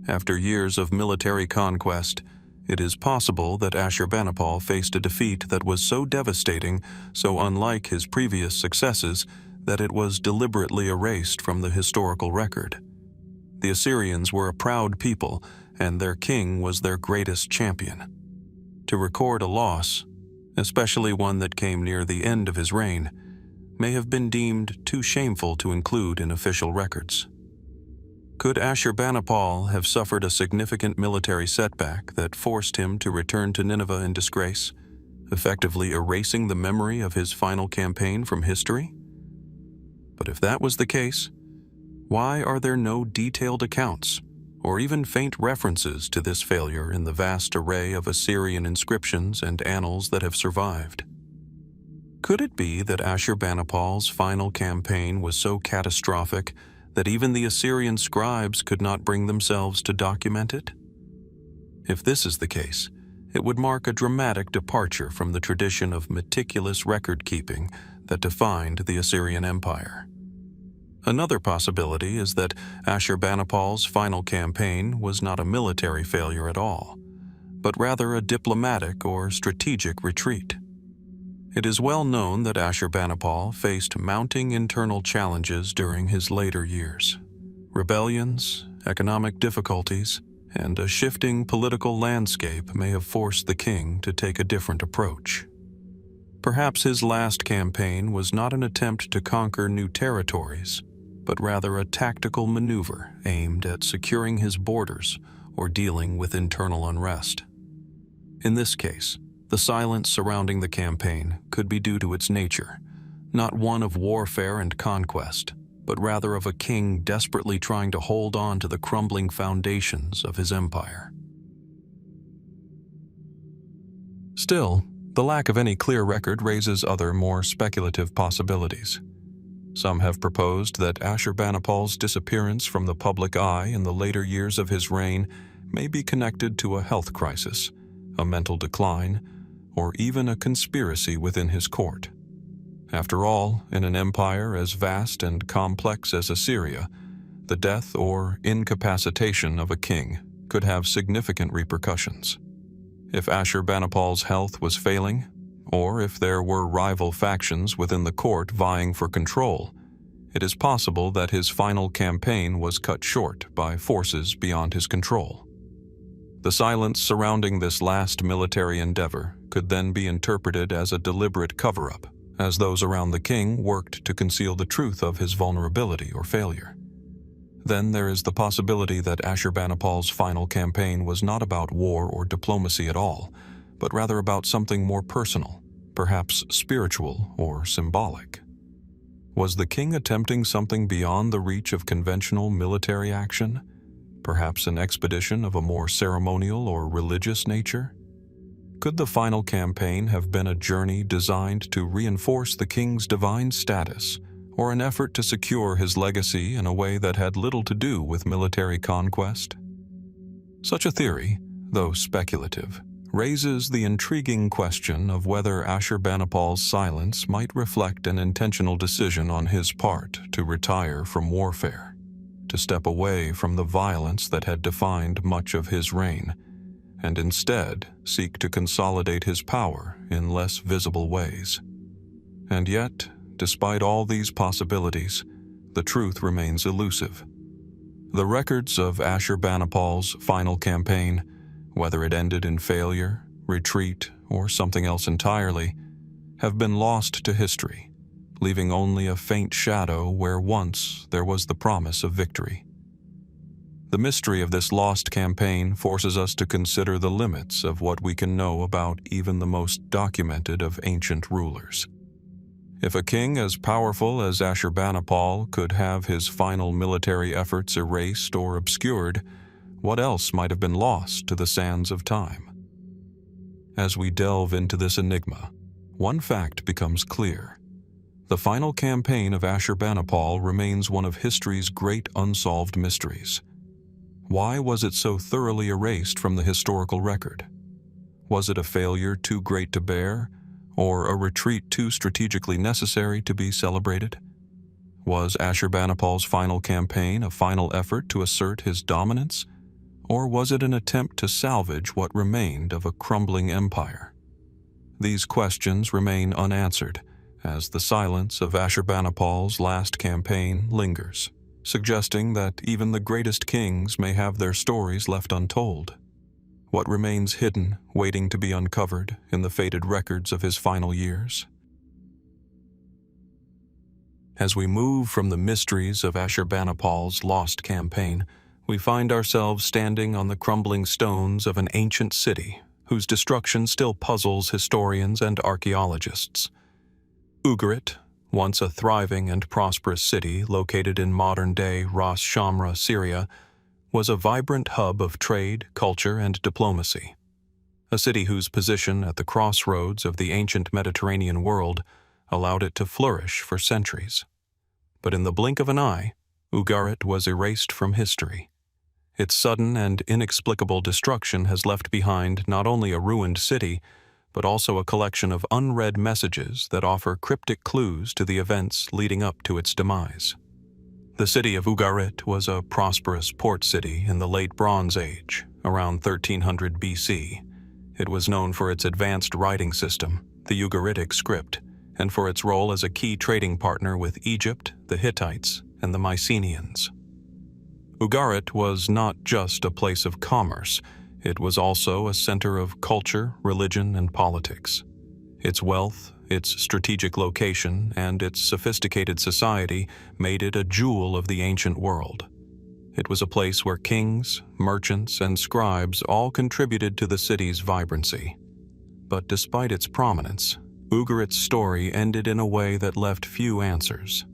After years of military conquest, it is possible that Ashurbanipal faced a defeat that was so devastating, so unlike his previous successes, that it was deliberately erased from the historical record. The Assyrians were a proud people, and their king was their greatest champion. To record a loss, especially one that came near the end of his reign, may have been deemed too shameful to include in official records. Could Ashurbanipal have suffered a significant military setback that forced him to return to Nineveh in disgrace, effectively erasing the memory of his final campaign from history? But if that was the case, why are there no detailed accounts or even faint references to this failure in the vast array of Assyrian inscriptions and annals that have survived? Could it be that Ashurbanipal's final campaign was so catastrophic that even the Assyrian scribes could not bring themselves to document it? If this is the case, it would mark a dramatic departure from the tradition of meticulous record-keeping that defined the Assyrian Empire. Another possibility is that Ashurbanipal's final campaign was not a military failure at all, but rather a diplomatic or strategic retreat. It is well known that Ashurbanipal faced mounting internal challenges during his later years. Rebellions, economic difficulties, and a shifting political landscape may have forced the king to take a different approach. Perhaps his last campaign was not an attempt to conquer new territories, but rather a tactical maneuver aimed at securing his borders or dealing with internal unrest. In this case, the silence surrounding the campaign could be due to its nature, not one of warfare and conquest, but rather of a king desperately trying to hold on to the crumbling foundations of his empire. Still, the lack of any clear record raises other, more speculative possibilities. Some have proposed that Ashurbanipal's disappearance from the public eye in the later years of his reign may be connected to a health crisis, a mental decline, or even a conspiracy within his court. After all, in an empire as vast and complex as Assyria, the death or incapacitation of a king could have significant repercussions. If Ashurbanipal's health was failing, or if there were rival factions within the court vying for control, it is possible that his final campaign was cut short by forces beyond his control. The silence surrounding this last military endeavor could then be interpreted as a deliberate cover-up, as those around the king worked to conceal the truth of his vulnerability or failure. Then there is the possibility that Ashurbanipal's final campaign was not about war or diplomacy at all, but rather about something more personal, perhaps spiritual or symbolic. Was the king attempting something beyond the reach of conventional military action? Perhaps an expedition of a more ceremonial or religious nature? Could the final campaign have been a journey designed to reinforce the king's divine status, or an effort to secure his legacy in a way that had little to do with military conquest? Such a theory, though speculative, raises the intriguing question of whether Ashurbanipal's silence might reflect an intentional decision on his part to retire from warfare, to step away from the violence that had defined much of his reign, and instead seek to consolidate his power in less visible ways. And yet, despite all these possibilities, the truth remains elusive. The records of Ashurbanipal's final campaign, whether it ended in failure, retreat, or something else entirely, have been lost to history, leaving only a faint shadow where once there was the promise of victory. The mystery of this lost campaign forces us to consider the limits of what we can know about even the most documented of ancient rulers. If a king as powerful as Ashurbanipal could have his final military efforts erased or obscured, what else might have been lost to the sands of time? As we delve into this enigma, one fact becomes clear. The final campaign of Ashurbanipal remains one of history's great unsolved mysteries. Why was it so thoroughly erased from the historical record? Was it a failure too great to bear, or a retreat too strategically necessary to be celebrated? Was Ashurbanipal's final campaign a final effort to assert his dominance, or was it an attempt to salvage what remained of a crumbling empire? These questions remain unanswered as the silence of Ashurbanipal's last campaign lingers, suggesting that even the greatest kings may have their stories left untold. What remains hidden, waiting to be uncovered in the faded records of his final years? As we move from the mysteries of Ashurbanipal's lost campaign, we find ourselves standing on the crumbling stones of an ancient city whose destruction still puzzles historians and archaeologists. Ugarit, once a thriving and prosperous city located in modern-day Ras Shamra, Syria, was a vibrant hub of trade, culture, and diplomacy. A city whose position at the crossroads of the ancient Mediterranean world allowed it to flourish for centuries. But in the blink of an eye, Ugarit was erased from history. Its sudden and inexplicable destruction has left behind not only a ruined city, but also a collection of unread messages that offer cryptic clues to the events leading up to its demise. The city of Ugarit was a prosperous port city in the late Bronze Age, around 1300 BC. It was known for its advanced writing system, the Ugaritic script, and for its role as a key trading partner with Egypt, the Hittites, and the Mycenaeans. Ugarit was not just a place of commerce, it was also a center of culture, religion, and politics. Its wealth, its strategic location, and its sophisticated society made it a jewel of the ancient world. It was a place where kings, merchants, and scribes all contributed to the city's vibrancy. But despite its prominence, Ugarit's story ended in a way that left few answers.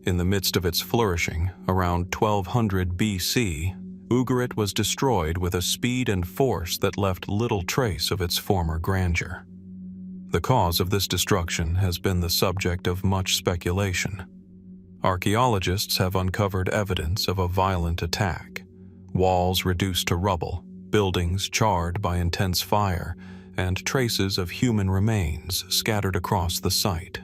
In the midst of its flourishing, around 1200 BC, Ugarit was destroyed with a speed and force that left little trace of its former grandeur. The cause of this destruction has been the subject of much speculation. Archaeologists have uncovered evidence of a violent attack, walls reduced to rubble, buildings charred by intense fire, and traces of human remains scattered across the site.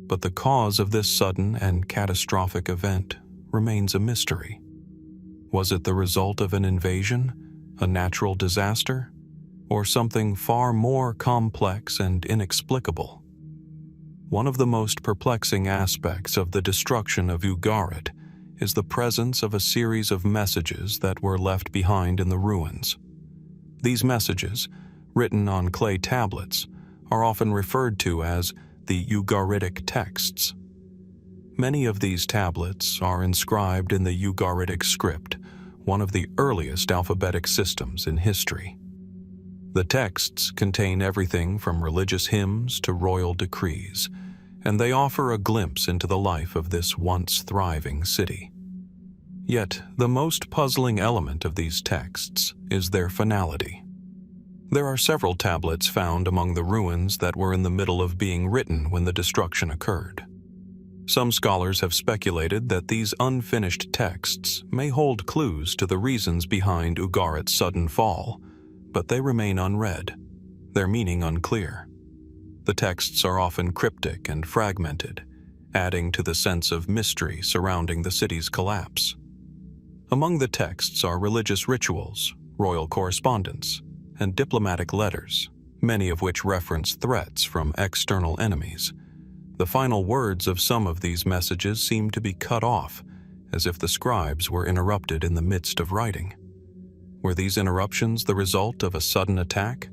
But the cause of this sudden and catastrophic event remains a mystery. Was it the result of an invasion, a natural disaster, or something far more complex and inexplicable? One of the most perplexing aspects of the destruction of Ugarit is the presence of a series of messages that were left behind in the ruins. These messages, written on clay tablets, are often referred to as the Ugaritic texts. Many of these tablets are inscribed in the Ugaritic script, one of the earliest alphabetic systems in history. The texts contain everything from religious hymns to royal decrees, and they offer a glimpse into the life of this once thriving city. Yet, the most puzzling element of these texts is their finality. There are several tablets found among the ruins that were in the middle of being written when the destruction occurred. Some scholars have speculated that these unfinished texts may hold clues to the reasons behind Ugarit's sudden fall, but they remain unread, their meaning unclear. The texts are often cryptic and fragmented, adding to the sense of mystery surrounding the city's collapse. Among the texts are religious rituals, royal correspondence, and diplomatic letters, many of which reference threats from external enemies. The final words of some of these messages seem to be cut off, as if the scribes were interrupted in the midst of writing. Were these interruptions the result of a sudden attack,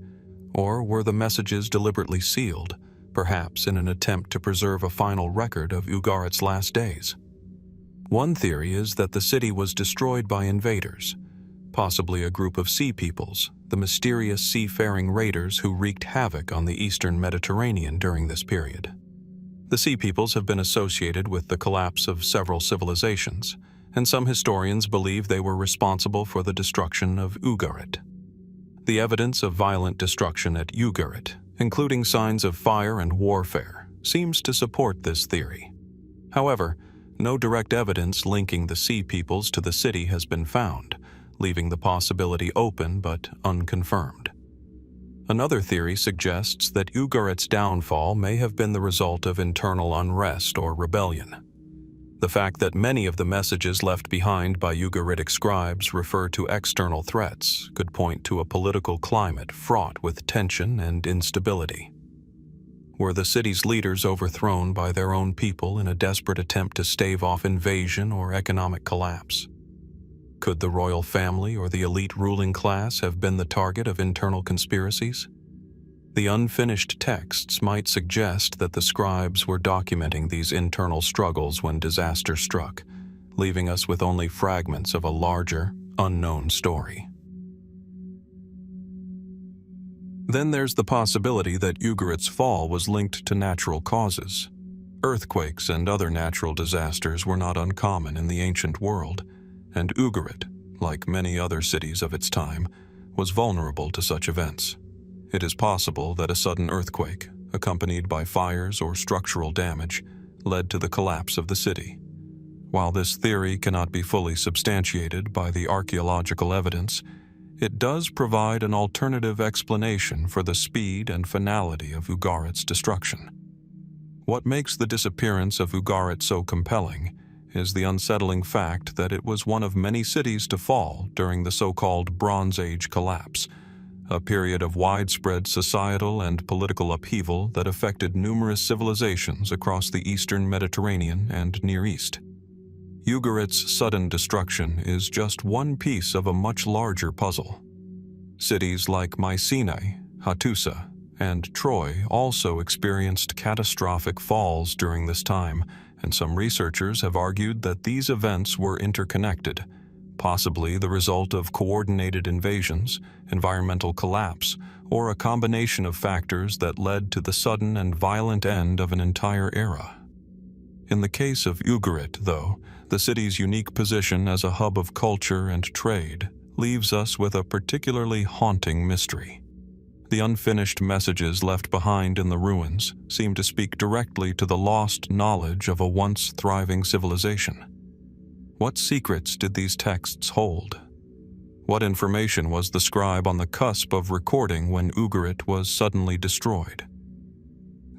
or were the messages deliberately sealed, perhaps in an attempt to preserve a final record of Ugarit's last days? One theory is that the city was destroyed by invaders, possibly a group of sea peoples, the mysterious seafaring raiders who wreaked havoc on the eastern Mediterranean during this period. The Sea Peoples have been associated with the collapse of several civilizations, and some historians believe they were responsible for the destruction of Ugarit. The evidence of violent destruction at Ugarit, including signs of fire and warfare, seems to support this theory. However, no direct evidence linking the Sea Peoples to the city has been found, leaving the possibility open but unconfirmed. Another theory suggests that Ugarit's downfall may have been the result of internal unrest or rebellion. The fact that many of the messages left behind by Ugaritic scribes refer to external threats could point to a political climate fraught with tension and instability. Were the city's leaders overthrown by their own people in a desperate attempt to stave off invasion or economic collapse? Could the royal family or the elite ruling class have been the target of internal conspiracies? The unfinished texts might suggest that the scribes were documenting these internal struggles when disaster struck, leaving us with only fragments of a larger, unknown story. Then there's the possibility that Ugarit's fall was linked to natural causes. Earthquakes and other natural disasters were not uncommon in the ancient world, and Ugarit, like many other cities of its time, was vulnerable to such events. It is possible that a sudden earthquake, accompanied by fires or structural damage, led to the collapse of the city. While this theory cannot be fully substantiated by the archaeological evidence, it does provide an alternative explanation for the speed and finality of Ugarit's destruction. What makes the disappearance of Ugarit so compelling is the unsettling fact that it was one of many cities to fall during the so-called Bronze Age collapse, a period of widespread societal and political upheaval that affected numerous civilizations across the eastern Mediterranean and Near East. Ugarit's sudden destruction is just one piece of a much larger puzzle. Cities like Mycenae, Hattusa, and Troy also experienced catastrophic falls during this time, and some researchers have argued that these events were interconnected, possibly the result of coordinated invasions, environmental collapse, or a combination of factors that led to the sudden and violent end of an entire era. In the case of Ugarit, though, the city's unique position as a hub of culture and trade leaves us with a particularly haunting mystery. The unfinished messages left behind in the ruins seem to speak directly to the lost knowledge of a once thriving civilization. What secrets did these texts hold? What information was the scribe on the cusp of recording when Ugarit was suddenly destroyed?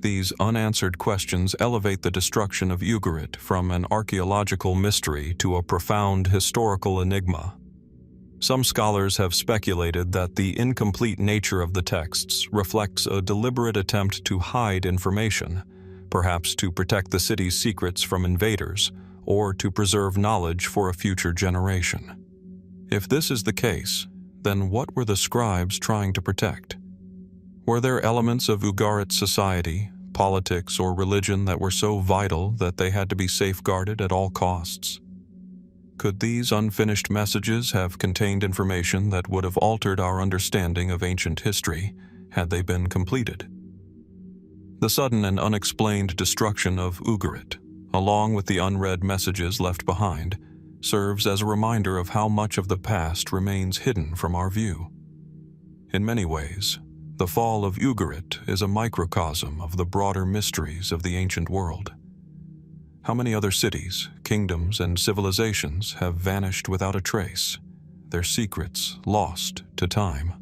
These unanswered questions elevate the destruction of Ugarit from an archaeological mystery to a profound historical enigma. Some scholars have speculated that the incomplete nature of the texts reflects a deliberate attempt to hide information, perhaps to protect the city's secrets from invaders, or to preserve knowledge for a future generation. If this is the case, then what were the scribes trying to protect? Were there elements of Ugarit society, politics, or religion that were so vital that they had to be safeguarded at all costs? Could these unfinished messages have contained information that would have altered our understanding of ancient history had they been completed? The sudden and unexplained destruction of Ugarit, along with the unread messages left behind, serves as a reminder of how much of the past remains hidden from our view. In many ways, the fall of Ugarit is a microcosm of the broader mysteries of the ancient world. How many other cities, kingdoms, and civilizations have vanished without a trace, their secrets lost to time?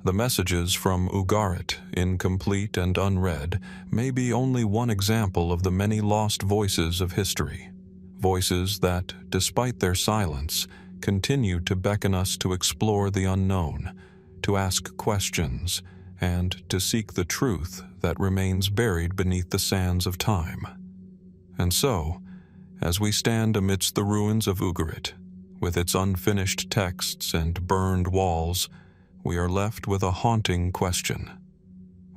The messages from Ugarit, incomplete and unread, may be only one example of the many lost voices of history, voices that, despite their silence, continue to beckon us to explore the unknown, to ask questions, and to seek the truth that remains buried beneath the sands of time. And so, as we stand amidst the ruins of Ugarit, with its unfinished texts and burned walls, we are left with a haunting question.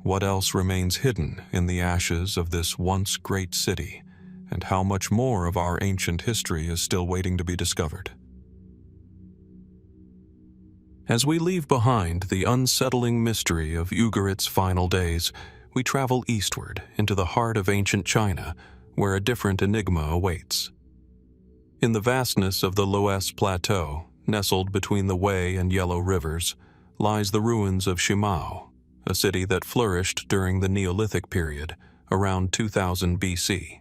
What else remains hidden in the ashes of this once great city, and how much more of our ancient history is still waiting to be discovered? As we leave behind the unsettling mystery of Ugarit's final days, we travel eastward into the heart of ancient China, where a different enigma awaits. In the vastness of the Loess Plateau, nestled between the Wei and Yellow Rivers, lies the ruins of Shimao, a city that flourished during the Neolithic period, around 2000 BC.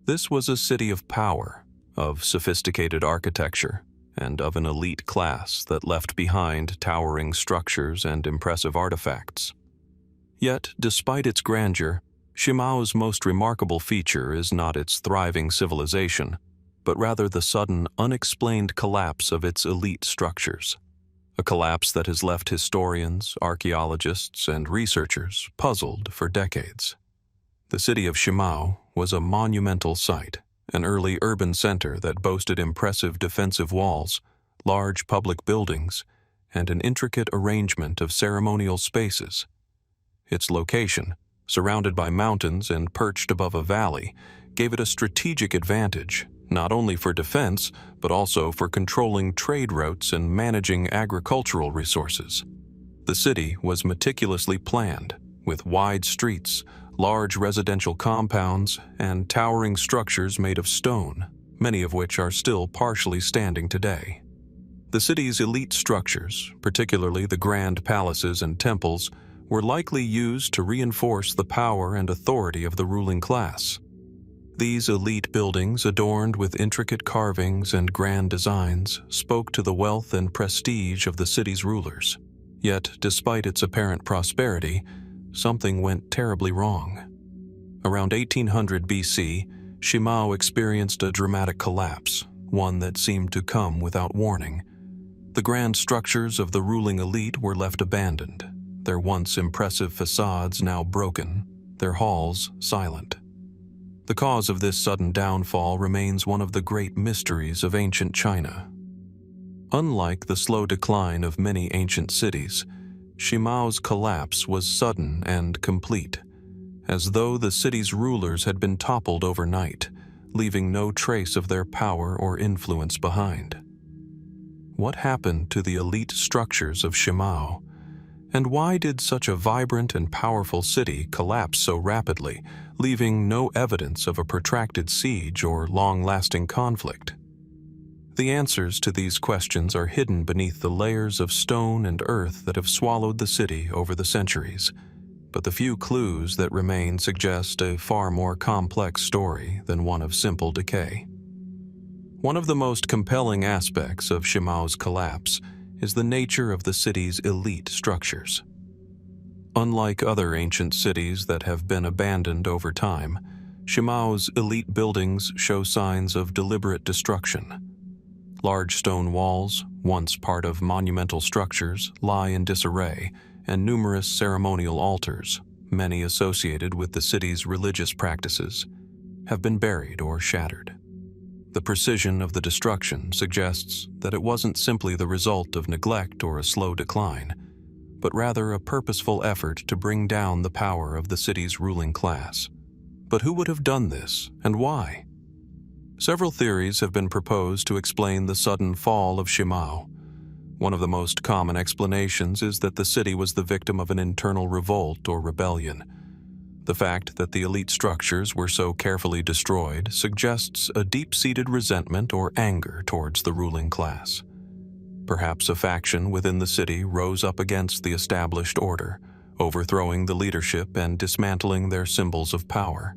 This was a city of power, of sophisticated architecture, and of an elite class that left behind towering structures and impressive artifacts. Yet, despite its grandeur, Shimao's most remarkable feature is not its thriving civilization, but rather the sudden, unexplained collapse of its elite structures. A collapse that has left historians, archaeologists, and researchers puzzled for decades. The city of Shimao was a monumental site, an early urban center that boasted impressive defensive walls, large public buildings, and an intricate arrangement of ceremonial spaces. Its location, surrounded by mountains and perched above a valley, gave it a strategic advantage, not only for defense, but also for controlling trade routes and managing agricultural resources. The city was meticulously planned, with wide streets, large residential compounds, and towering structures made of stone, many of which are still partially standing today. The city's elite structures, particularly the grand palaces and temples, were likely used to reinforce the power and authority of the ruling class. These elite buildings, adorned with intricate carvings and grand designs, spoke to the wealth and prestige of the city's rulers. Yet, despite its apparent prosperity, something went terribly wrong. Around 1800 BC, Shimao experienced a dramatic collapse, one that seemed to come without warning. The grand structures of the ruling elite were left abandoned, their once impressive facades now broken, their halls silent. The cause of this sudden downfall remains one of the great mysteries of ancient China. Unlike the slow decline of many ancient cities, Shimao's collapse was sudden and complete, as though the city's rulers had been toppled overnight, leaving no trace of their power or influence behind. What happened to the elite structures of Shimao? And why did such a vibrant and powerful city collapse so rapidly, leaving no evidence of a protracted siege or long-lasting conflict? The answers to these questions are hidden beneath the layers of stone and earth that have swallowed the city over the centuries, but the few clues that remain suggest a far more complex story than one of simple decay. One of the most compelling aspects of Shimao's collapse is the nature of the city's elite structures. Unlike other ancient cities that have been abandoned over time, Shimao's elite buildings show signs of deliberate destruction. Large stone walls, once part of monumental structures, lie in disarray, and numerous ceremonial altars, many associated with the city's religious practices, have been buried or shattered. The precision of the destruction suggests that it wasn't simply the result of neglect or a slow decline, but rather a purposeful effort to bring down the power of the city's ruling class. But who would have done this, and why? Several theories have been proposed to explain the sudden fall of Shimao. One of the most common explanations is that the city was the victim of an internal revolt or rebellion. The fact that the elite structures were so carefully destroyed suggests a deep-seated resentment or anger towards the ruling class. Perhaps a faction within the city rose up against the established order, overthrowing the leadership and dismantling their symbols of power.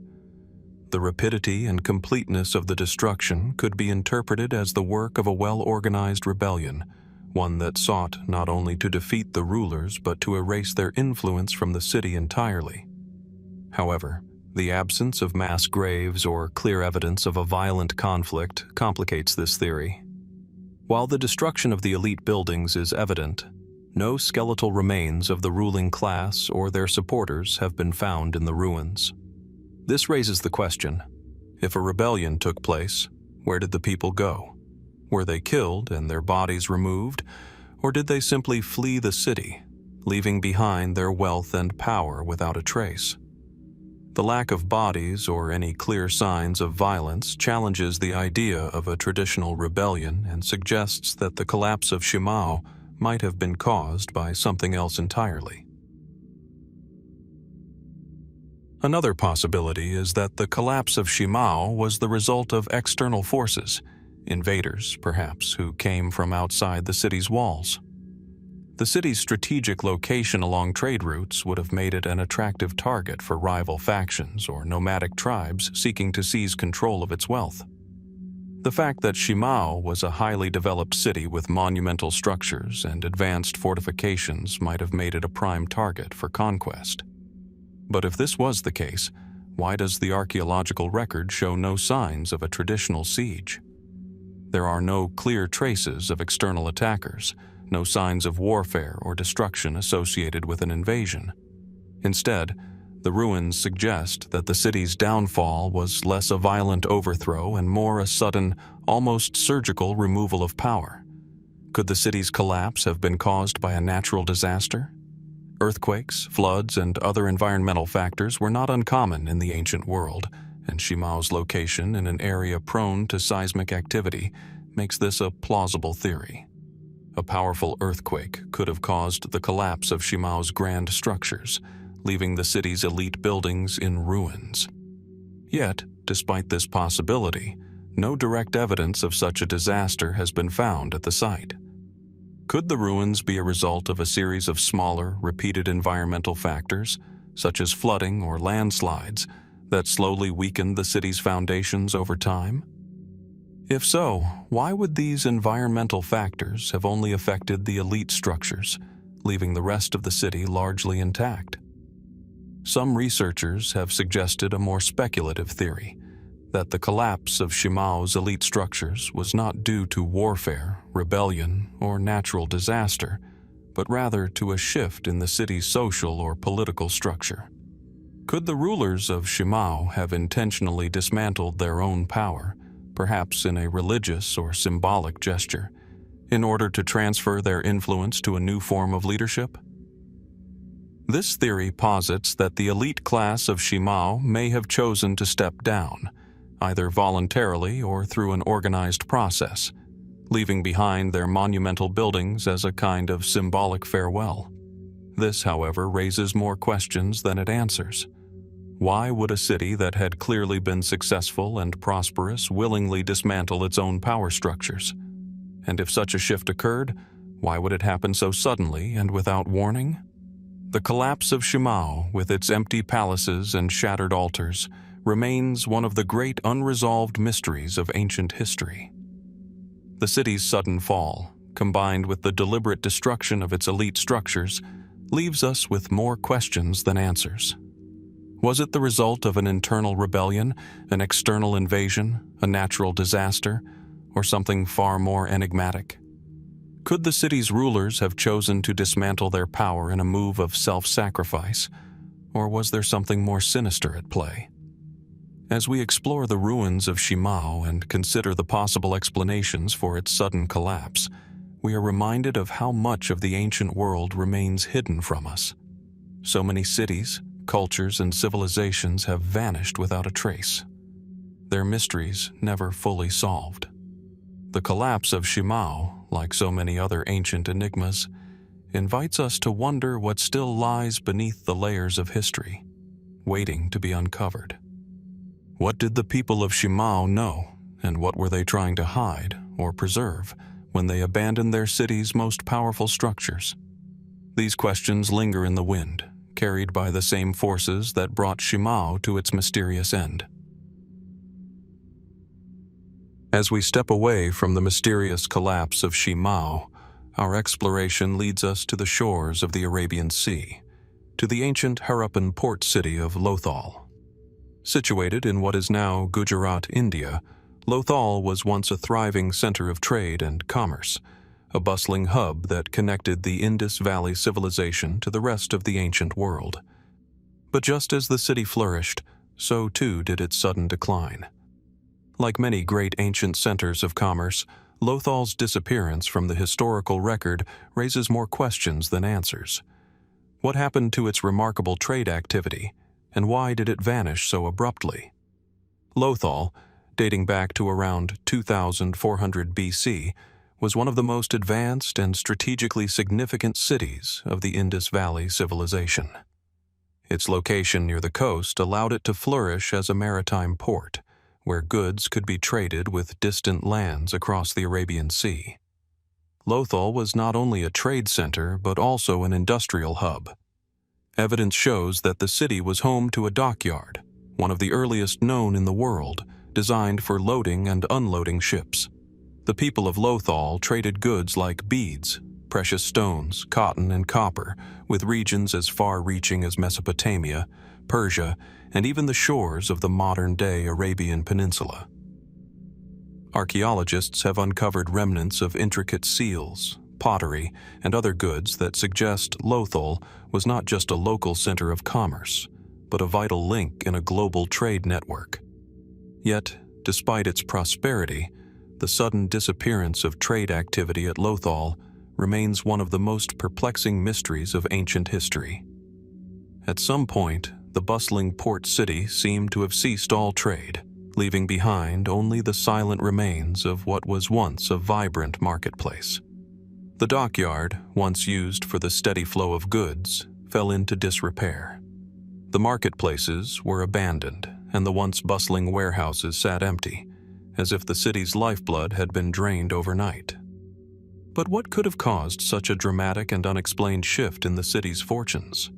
The rapidity and completeness of the destruction could be interpreted as the work of a well-organized rebellion, one that sought not only to defeat the rulers but to erase their influence from the city entirely. However, the absence of mass graves or clear evidence of a violent conflict complicates this theory. While the destruction of the elite buildings is evident, no skeletal remains of the ruling class or their supporters have been found in the ruins. This raises the question, if a rebellion took place, where did the people go? Were they killed and their bodies removed, or did they simply flee the city, leaving behind their wealth and power without a trace? The lack of bodies or any clear signs of violence challenges the idea of a traditional rebellion and suggests that the collapse of Shimao might have been caused by something else entirely. Another possibility is that the collapse of Shimao was the result of external forces, invaders, perhaps, who came from outside the city's walls. The city's strategic location along trade routes would have made it an attractive target for rival factions or nomadic tribes seeking to seize control of its wealth. The fact that Shimao was a highly developed city with monumental structures and advanced fortifications might have made it a prime target for conquest. But if this was the case, why does the archaeological record show no signs of a traditional siege? There are no clear traces of external attackers, no signs of warfare or destruction associated with an invasion. Instead, the ruins suggest that the city's downfall was less a violent overthrow and more a sudden, almost surgical removal of power. Could the city's collapse have been caused by a natural disaster? Earthquakes, floods, and other environmental factors were not uncommon in the ancient world, and Shimau's location in an area prone to seismic activity makes this a plausible theory. A powerful earthquake could have caused the collapse of Shimau's grand structures, leaving the city's elite buildings in ruins. Yet, despite this possibility, no direct evidence of such a disaster has been found at the site. Could the ruins be a result of a series of smaller, repeated environmental factors, such as flooding or landslides, that slowly weakened the city's foundations over time? If so, why would these environmental factors have only affected the elite structures, leaving the rest of the city largely intact? Some researchers have suggested a more speculative theory, that the collapse of Shimau's elite structures was not due to warfare, rebellion, or natural disaster, but rather to a shift in the city's social or political structure. Could the rulers of Shimau have intentionally dismantled their own power, perhaps in a religious or symbolic gesture, in order to transfer their influence to a new form of leadership? This theory posits that the elite class of Shimau may have chosen to step down, either voluntarily or through an organized process, leaving behind their monumental buildings as a kind of symbolic farewell. This, however, raises more questions than it answers. Why would a city that had clearly been successful and prosperous willingly dismantle its own power structures? And if such a shift occurred, why would it happen so suddenly and without warning? The collapse of Shimau, with its empty palaces and shattered altars, remains one of the great unresolved mysteries of ancient history. The city's sudden fall, combined with the deliberate destruction of its elite structures, leaves us with more questions than answers. Was it the result of an internal rebellion, an external invasion, a natural disaster, or something far more enigmatic? Could the city's rulers have chosen to dismantle their power in a move of self-sacrifice, or was there something more sinister at play? As we explore the ruins of Shimau and consider the possible explanations for its sudden collapse, we are reminded of how much of the ancient world remains hidden from us. So many cities, cultures, and civilizations have vanished without a trace, their mysteries never fully solved. The collapse of Shimau, like so many other ancient enigmas, invites us to wonder what still lies beneath the layers of history, waiting to be uncovered. What did the people of Shimau know, and what were they trying to hide or preserve when they abandoned their city's most powerful structures? These questions linger in the wind, carried by the same forces that brought Shimau to its mysterious end. As we step away from the mysterious collapse of Shimau, our exploration leads us to the shores of the Arabian Sea, to the ancient Harappan port city of Lothal. Situated in what is now Gujarat, India, Lothal was once a thriving center of trade and commerce, a bustling hub that connected the Indus Valley civilization to the rest of the ancient world. But just as the city flourished, so too did its sudden decline. Like many great ancient centers of commerce, Lothal's disappearance from the historical record raises more questions than answers. What happened to its remarkable trade activity, and why did it vanish so abruptly? Lothal, dating back to around 2400 BC, was one of the most advanced and strategically significant cities of the Indus Valley civilization. Its location near the coast allowed it to flourish as a maritime port, where goods could be traded with distant lands across the Arabian Sea. Lothal was not only a trade center but also an industrial hub. Evidence shows that the city was home to a dockyard, one of the earliest known in the world, designed for loading and unloading ships. The people of Lothal traded goods like beads, precious stones, cotton, and copper with regions as far-reaching as Mesopotamia, Persia, and even the shores of the modern-day Arabian Peninsula. Archaeologists have uncovered remnants of intricate seals, pottery, and other goods that suggest Lothal was not just a local center of commerce, but a vital link in a global trade network. Yet, despite its prosperity, the sudden disappearance of trade activity at Lothal remains one of the most perplexing mysteries of ancient history. At some point, the bustling port city seemed to have ceased all trade, leaving behind only the silent remains of what was once a vibrant marketplace. The dockyard, once used for the steady flow of goods, fell into disrepair. The marketplaces were abandoned, and the once bustling warehouses sat empty, as if the city's lifeblood had been drained overnight. But what could have caused such a dramatic and unexplained shift in the city's fortunes?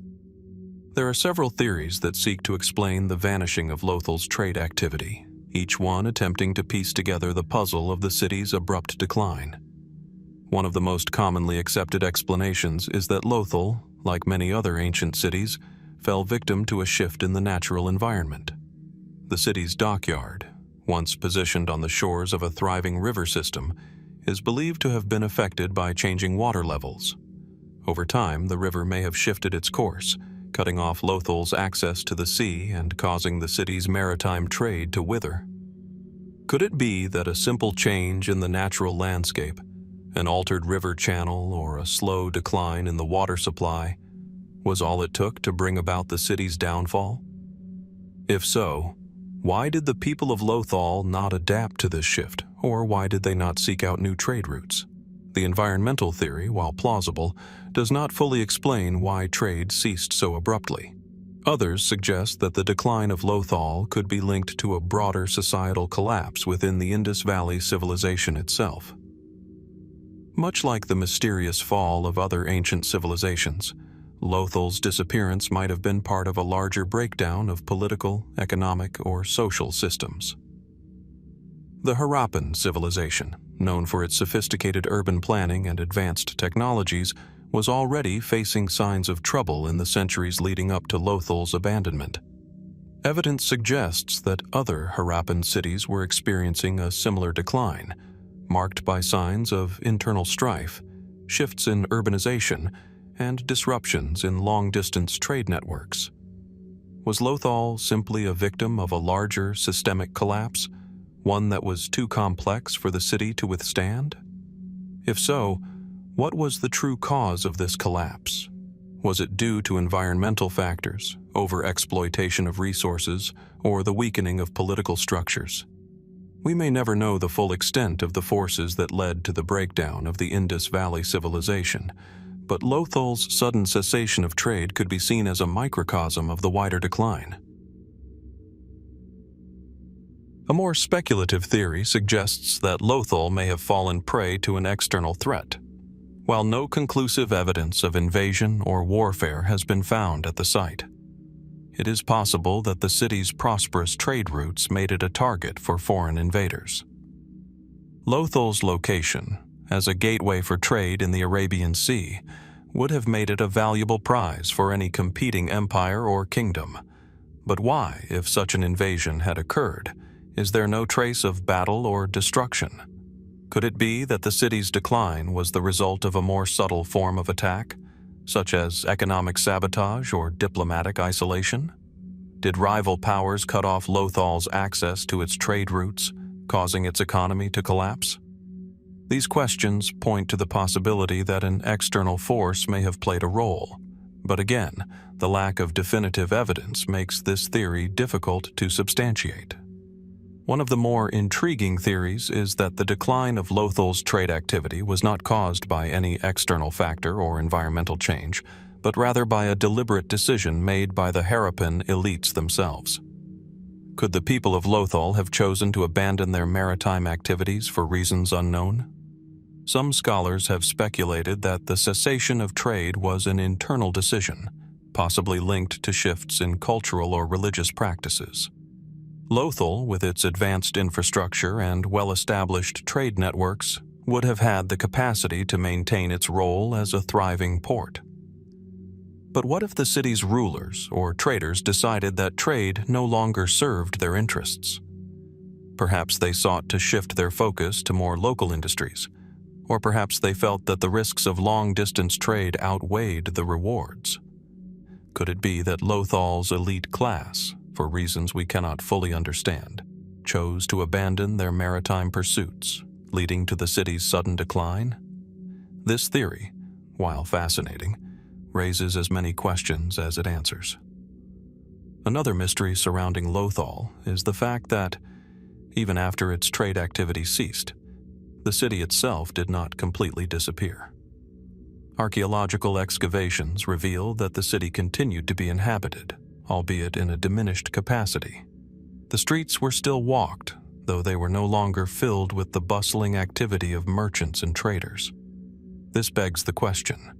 There are several theories that seek to explain the vanishing of Lothal's trade activity, each one attempting to piece together the puzzle of the city's abrupt decline. One of the most commonly accepted explanations is that Lothal, like many other ancient cities, fell victim to a shift in the natural environment. The city's dockyard, once positioned on the shores of a thriving river system, is believed to have been affected by changing water levels. Over time, the river may have shifted its course, cutting off Lothal's access to the sea and causing the city's maritime trade to wither. Could it be that a simple change in the natural landscape, an altered river channel, or a slow decline in the water supply, was all it took to bring about the city's downfall? If so, why did the people of Lothal not adapt to this shift, or why did they not seek out new trade routes? The environmental theory, while plausible, does not fully explain why trade ceased so abruptly. Others suggest that the decline of Lothal could be linked to a broader societal collapse within the Indus Valley civilization itself. Much like the mysterious fall of other ancient civilizations, Lothal's disappearance might have been part of a larger breakdown of political, economic, or social systems. The Harappan civilization, known for its sophisticated urban planning and advanced technologies, was already facing signs of trouble in the centuries leading up to Lothal's abandonment. Evidence suggests that other Harappan cities were experiencing a similar decline, marked by signs of internal strife, shifts in urbanization, and disruptions in long-distance trade networks. Was Lothal simply a victim of a larger systemic collapse, one that was too complex for the city to withstand? If so, what was the true cause of this collapse? Was it due to environmental factors, over-exploitation of resources, or the weakening of political structures? We may never know the full extent of the forces that led to the breakdown of the Indus Valley civilization, but Lothal's sudden cessation of trade could be seen as a microcosm of the wider decline. A more speculative theory suggests that Lothal may have fallen prey to an external threat. While no conclusive evidence of invasion or warfare has been found at the site, it is possible that the city's prosperous trade routes made it a target for foreign invaders. Lothal's location, as a gateway for trade in the Arabian Sea, would have made it a valuable prize for any competing empire or kingdom. But why, if such an invasion had occurred, is there no trace of battle or destruction? Could it be that the city's decline was the result of a more subtle form of attack, such as economic sabotage or diplomatic isolation? Did rival powers cut off Lothal's access to its trade routes, causing its economy to collapse? These questions point to the possibility that an external force may have played a role, but again, the lack of definitive evidence makes this theory difficult to substantiate. One of the more intriguing theories is that the decline of Lothal's trade activity was not caused by any external factor or environmental change, but rather by a deliberate decision made by the Harappan elites themselves. Could the people of Lothal have chosen to abandon their maritime activities for reasons unknown? Some scholars have speculated that the cessation of trade was an internal decision, possibly linked to shifts in cultural or religious practices. Lothal, with its advanced infrastructure and well-established trade networks, would have had the capacity to maintain its role as a thriving port. But what if the city's rulers or traders decided that trade no longer served their interests? Perhaps they sought to shift their focus to more local industries, or perhaps they felt that the risks of long-distance trade outweighed the rewards. Could it be that Lothal's elite class, for reasons we cannot fully understand, chose to abandon their maritime pursuits, leading to the city's sudden decline? This theory, while fascinating, raises as many questions as it answers. Another mystery surrounding Lothal is the fact that, even after its trade activity ceased, the city itself did not completely disappear. Archaeological excavations reveal that the city continued to be inhabited, albeit in a diminished capacity. The streets were still walked, though they were no longer filled with the bustling activity of merchants and traders. This begs the question: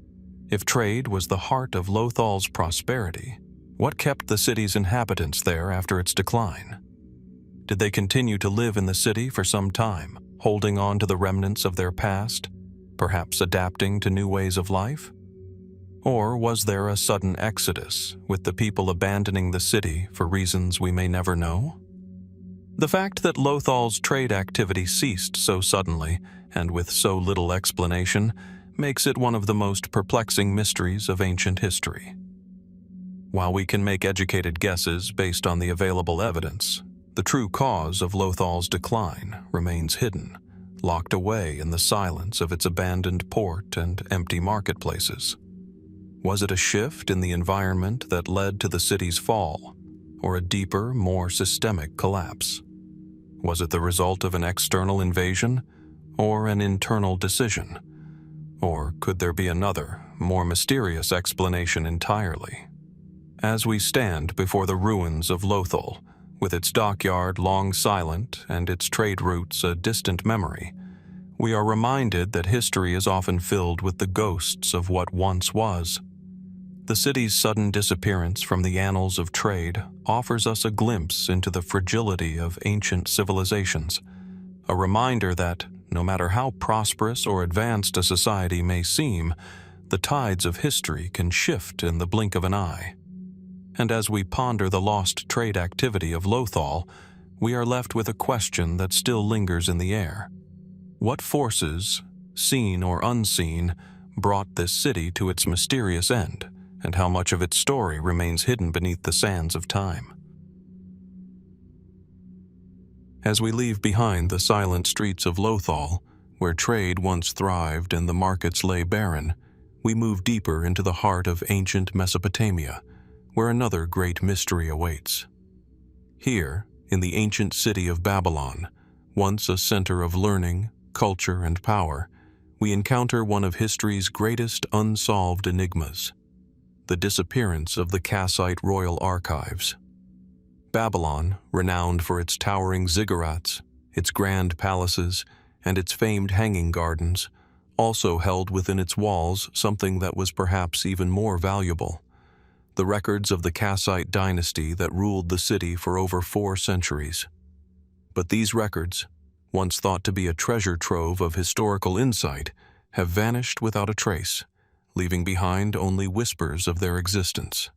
if trade was the heart of Lothal's prosperity, what kept the city's inhabitants there after its decline? Did they continue to live in the city for some time, holding on to the remnants of their past, perhaps adapting to new ways of life? Or was there a sudden exodus, with the people abandoning the city for reasons we may never know? The fact that Lothal's trade activity ceased so suddenly and with so little explanation makes it one of the most perplexing mysteries of ancient history. While we can make educated guesses based on the available evidence, the true cause of Lothal's decline remains hidden, locked away in the silence of its abandoned port and empty marketplaces. Was it a shift in the environment that led to the city's fall, or a deeper, more systemic collapse? Was it the result of an external invasion, or an internal decision? Or could there be another, more mysterious explanation entirely? As we stand before the ruins of Lothal, with its dockyard long silent and its trade routes a distant memory, we are reminded that history is often filled with the ghosts of what once was. The city's sudden disappearance from the annals of trade offers us a glimpse into the fragility of ancient civilizations, a reminder that, no matter how prosperous or advanced a society may seem, the tides of history can shift in the blink of an eye. And as we ponder the lost trade activity of Lothal, we are left with a question that still lingers in the air. What forces, seen or unseen, brought this city to its mysterious end, and how much of its story remains hidden beneath the sands of time? As we leave behind the silent streets of Lothal, where trade once thrived and the markets lay barren, we move deeper into the heart of ancient Mesopotamia, where another great mystery awaits. Here, in the ancient city of Babylon, once a center of learning, culture, and power, we encounter one of history's greatest unsolved enigmas: the disappearance of the Kassite royal archives. Babylon, renowned for its towering ziggurats, its grand palaces, and its famed hanging gardens, also held within its walls something that was perhaps even more valuable: the records of the Kassite dynasty that ruled the city for over 4 centuries. But these records, once thought to be a treasure trove of historical insight, have vanished without a trace, leaving behind only whispers of their existence.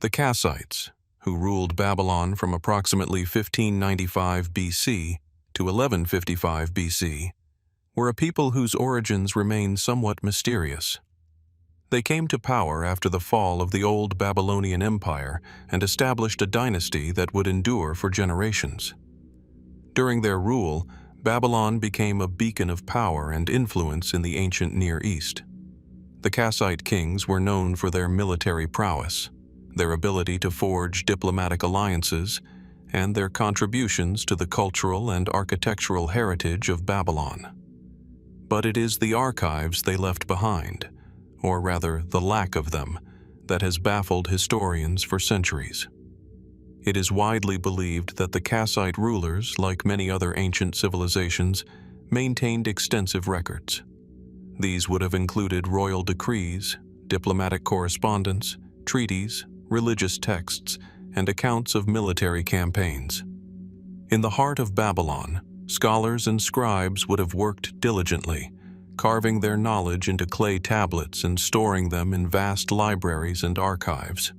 The Kassites, who ruled Babylon from approximately 1595 BC to 1155 BC, were a people whose origins remain somewhat mysterious. They came to power after the fall of the old Babylonian Empire and established a dynasty that would endure for generations. During their rule, Babylon became a beacon of power and influence in the ancient Near East. The Kassite kings were known for their military prowess, their ability to forge diplomatic alliances, and their contributions to the cultural and architectural heritage of Babylon. But it is the archives they left behind, or rather the lack of them, that has baffled historians for centuries. It is widely believed that the Kassite rulers, like many other ancient civilizations, maintained extensive records. These would have included royal decrees, diplomatic correspondence, treaties, religious texts, and accounts of military campaigns. In the heart of Babylon, scholars and scribes would have worked diligently, carving their knowledge into clay tablets and storing them in vast libraries and archives.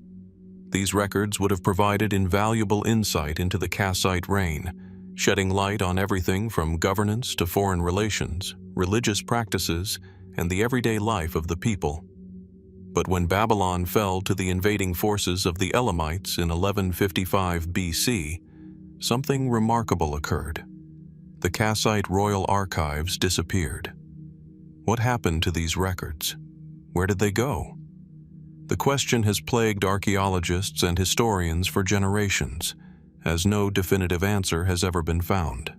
These records would have provided invaluable insight into the Kassite reign, shedding light on everything from governance to foreign relations, religious practices, and the everyday life of the people. But when Babylon fell to the invading forces of the Elamites in 1155 BC, something remarkable occurred. The Kassite royal archives disappeared. What happened to these records? Where did they go? The question has plagued archaeologists and historians for generations, as no definitive answer has ever been found.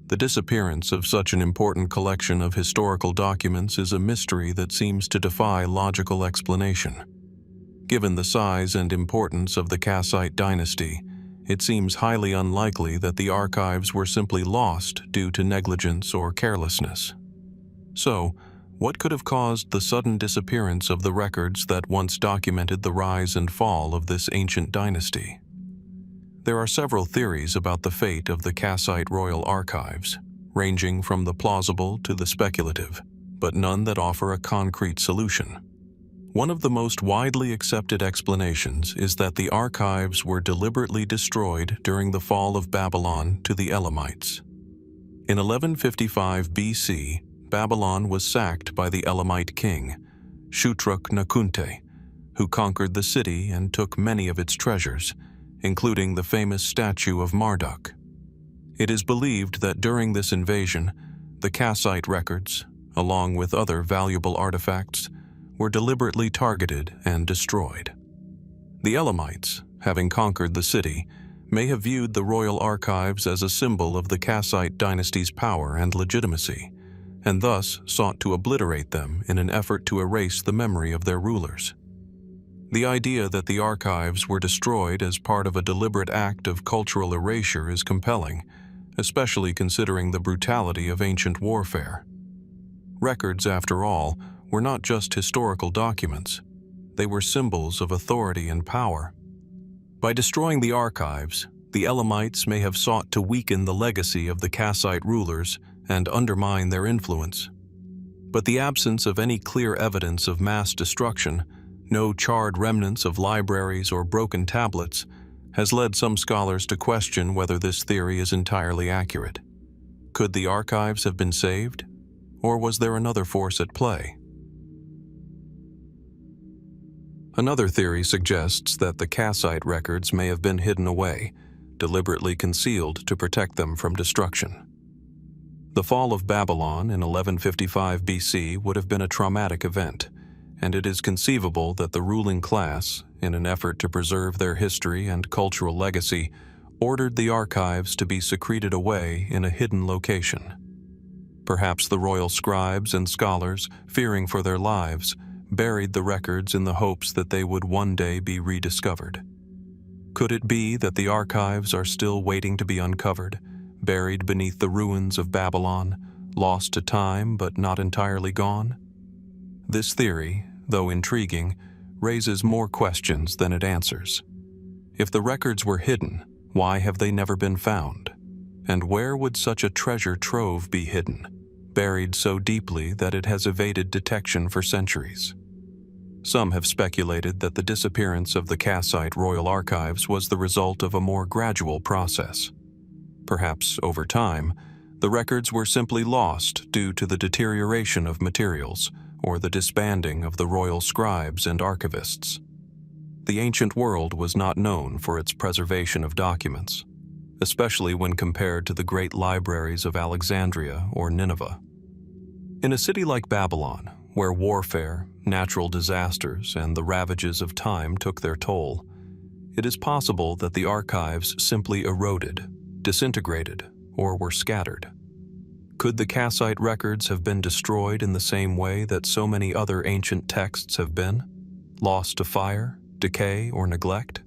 The disappearance of such an important collection of historical documents is a mystery that seems to defy logical explanation. Given the size and importance of the Kassite dynasty, it seems highly unlikely that the archives were simply lost due to negligence or carelessness. So, what could have caused the sudden disappearance of the records that once documented the rise and fall of this ancient dynasty? There are several theories about the fate of the Kassite royal archives, ranging from the plausible to the speculative, but none that offer a concrete solution. One of the most widely accepted explanations is that the archives were deliberately destroyed during the fall of Babylon to the Elamites. In 1155 BC, Babylon was sacked by the Elamite king, Shutruk-Nakhunte, who conquered the city and took many of its treasures, including the famous statue of Marduk. It is believed that during this invasion, the Kassite records, along with other valuable artifacts, were deliberately targeted and destroyed. The Elamites, having conquered the city, may have viewed the royal archives as a symbol of the Kassite dynasty's power and legitimacy, and thus sought to obliterate them in an effort to erase the memory of their rulers. The idea that the archives were destroyed as part of a deliberate act of cultural erasure is compelling, especially considering the brutality of ancient warfare. Records, after all, were not just historical documents. They were symbols of authority and power. By destroying the archives, the Elamites may have sought to weaken the legacy of the Kassite rulers and undermine their influence. But the absence of any clear evidence of mass destruction, no charred remnants of libraries or broken tablets, has led some scholars to question whether this theory is entirely accurate. Could the archives have been saved, or was there another force at play? Another theory suggests that the Kassite records may have been hidden away, deliberately concealed to protect them from destruction. The fall of Babylon in 1155 BC would have been a traumatic event, and it is conceivable that the ruling class, in an effort to preserve their history and cultural legacy, ordered the archives to be secreted away in a hidden location. Perhaps the royal scribes and scholars, fearing for their lives, buried the records in the hopes that they would one day be rediscovered. Could it be that the archives are still waiting to be uncovered, buried beneath the ruins of Babylon, lost to time but not entirely gone? This theory, though intriguing, raises more questions than it answers. If the records were hidden, why have they never been found? And where would such a treasure trove be hidden, buried so deeply that it has evaded detection for centuries? Some have speculated that the disappearance of the Kassite royal archives was the result of a more gradual process. Perhaps, over time, the records were simply lost due to the deterioration of materials or the disbanding of the royal scribes and archivists. The ancient world was not known for its preservation of documents, especially when compared to the great libraries of Alexandria or Nineveh. In a city like Babylon, where warfare, natural disasters, and the ravages of time took their toll, it is possible that the archives simply eroded, disintegrated, or were scattered. Could the Kassite records have been destroyed in the same way that so many other ancient texts have been, lost to fire, decay, or neglect?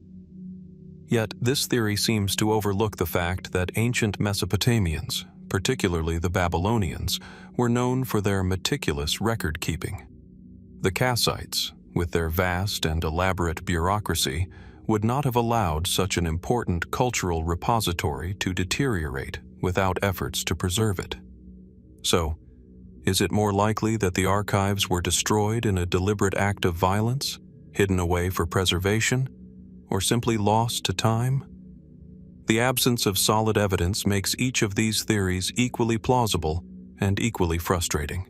Yet this theory seems to overlook the fact that ancient Mesopotamians, particularly the Babylonians, were known for their meticulous record-keeping. The Kassites, with their vast and elaborate bureaucracy, would not have allowed such an important cultural repository to deteriorate without efforts to preserve it. So, is it more likely that the archives were destroyed in a deliberate act of violence, hidden away for preservation, or simply lost to time? The absence of solid evidence makes each of these theories equally plausible and equally frustrating.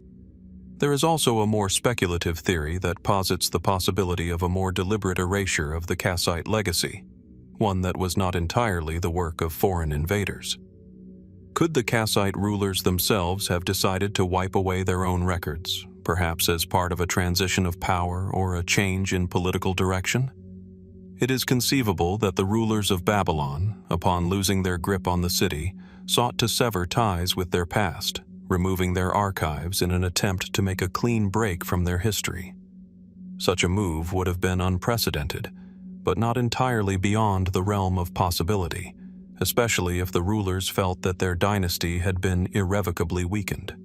There is also a more speculative theory that posits the possibility of a more deliberate erasure of the Kassite legacy, one that was not entirely the work of foreign invaders. Could the Kassite rulers themselves have decided to wipe away their own records, perhaps as part of a transition of power or a change in political direction? It is conceivable that the rulers of Babylon, upon losing their grip on the city, sought to sever ties with their past, removing their archives in an attempt to make a clean break from their history. Such a move would have been unprecedented, but not entirely beyond the realm of possibility, especially if the rulers felt that their dynasty had been irrevocably weakened.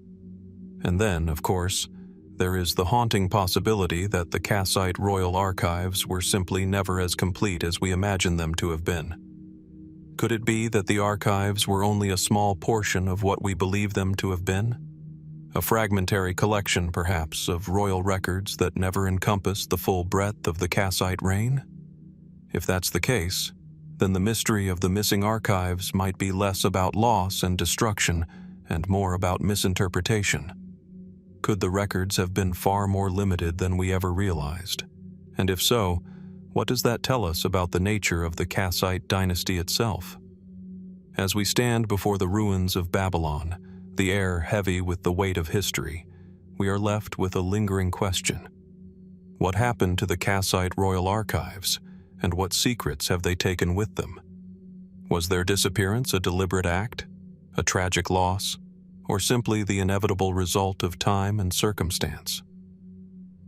And then, of course, there is the haunting possibility that the Kassite royal archives were simply never as complete as we imagine them to have been. Could it be that the archives were only a small portion of what we believe them to have been? A fragmentary collection, perhaps, of royal records that never encompassed the full breadth of the Kassite reign? If that's the case, then the mystery of the missing archives might be less about loss and destruction and more about misinterpretation. Could the records have been far more limited than we ever realized? And if so, what does that tell us about the nature of the Kassite dynasty itself? As we stand before the ruins of Babylon, the air heavy with the weight of history, we are left with a lingering question. What happened to the Kassite royal archives, and what secrets have they taken with them? Was their disappearance a deliberate act, a tragic loss, or simply the inevitable result of time and circumstance?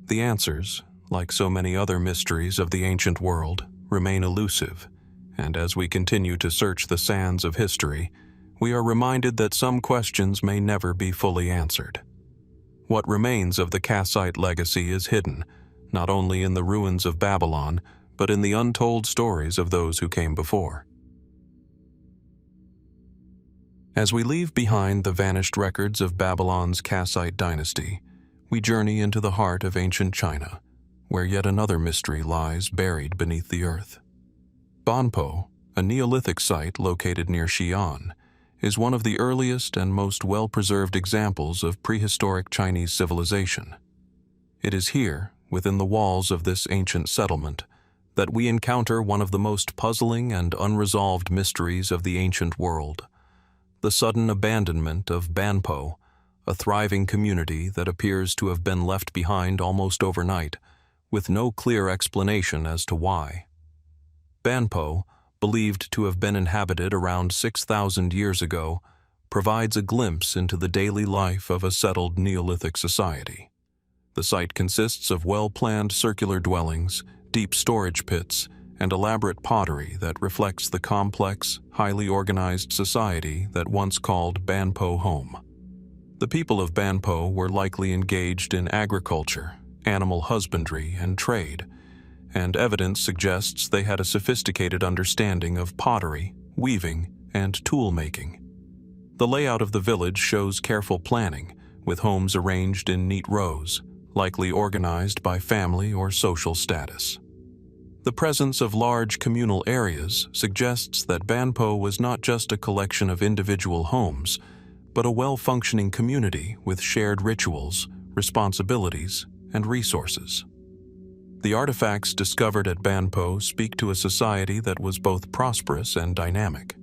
The answers, like so many other mysteries of the ancient world, remain elusive, and as we continue to search the sands of history, we are reminded that some questions may never be fully answered. What remains of the Kassite legacy is hidden, not only in the ruins of Babylon, but in the untold stories of those who came before. As we leave behind the vanished records of Babylon's Kassite dynasty, we journey into the heart of ancient China, where yet another mystery lies buried beneath the earth. Banpo, a Neolithic site located near Xi'an, is one of the earliest and most well-preserved examples of prehistoric Chinese civilization. It is here, within the walls of this ancient settlement, that we encounter one of the most puzzling and unresolved mysteries of the ancient world: the sudden abandonment of Banpo, a thriving community that appears to have been left behind almost overnight, with no clear explanation as to why. Banpo, believed to have been inhabited around 6,000 years ago, provides a glimpse into the daily life of a settled Neolithic society. The site consists of well-planned circular dwellings, deep storage pits, and elaborate pottery that reflects the complex, highly organized society that once called Banpo home. The people of Banpo were likely engaged in agriculture, animal husbandry, and trade, and evidence suggests they had a sophisticated understanding of pottery, weaving, and tool-making. The layout of the village shows careful planning, with homes arranged in neat rows, likely organized by family or social status. The presence of large communal areas suggests that Banpo was not just a collection of individual homes, but a well-functioning community with shared rituals, responsibilities, and resources. The artifacts discovered at Banpo speak to a society that was both prosperous and dynamic.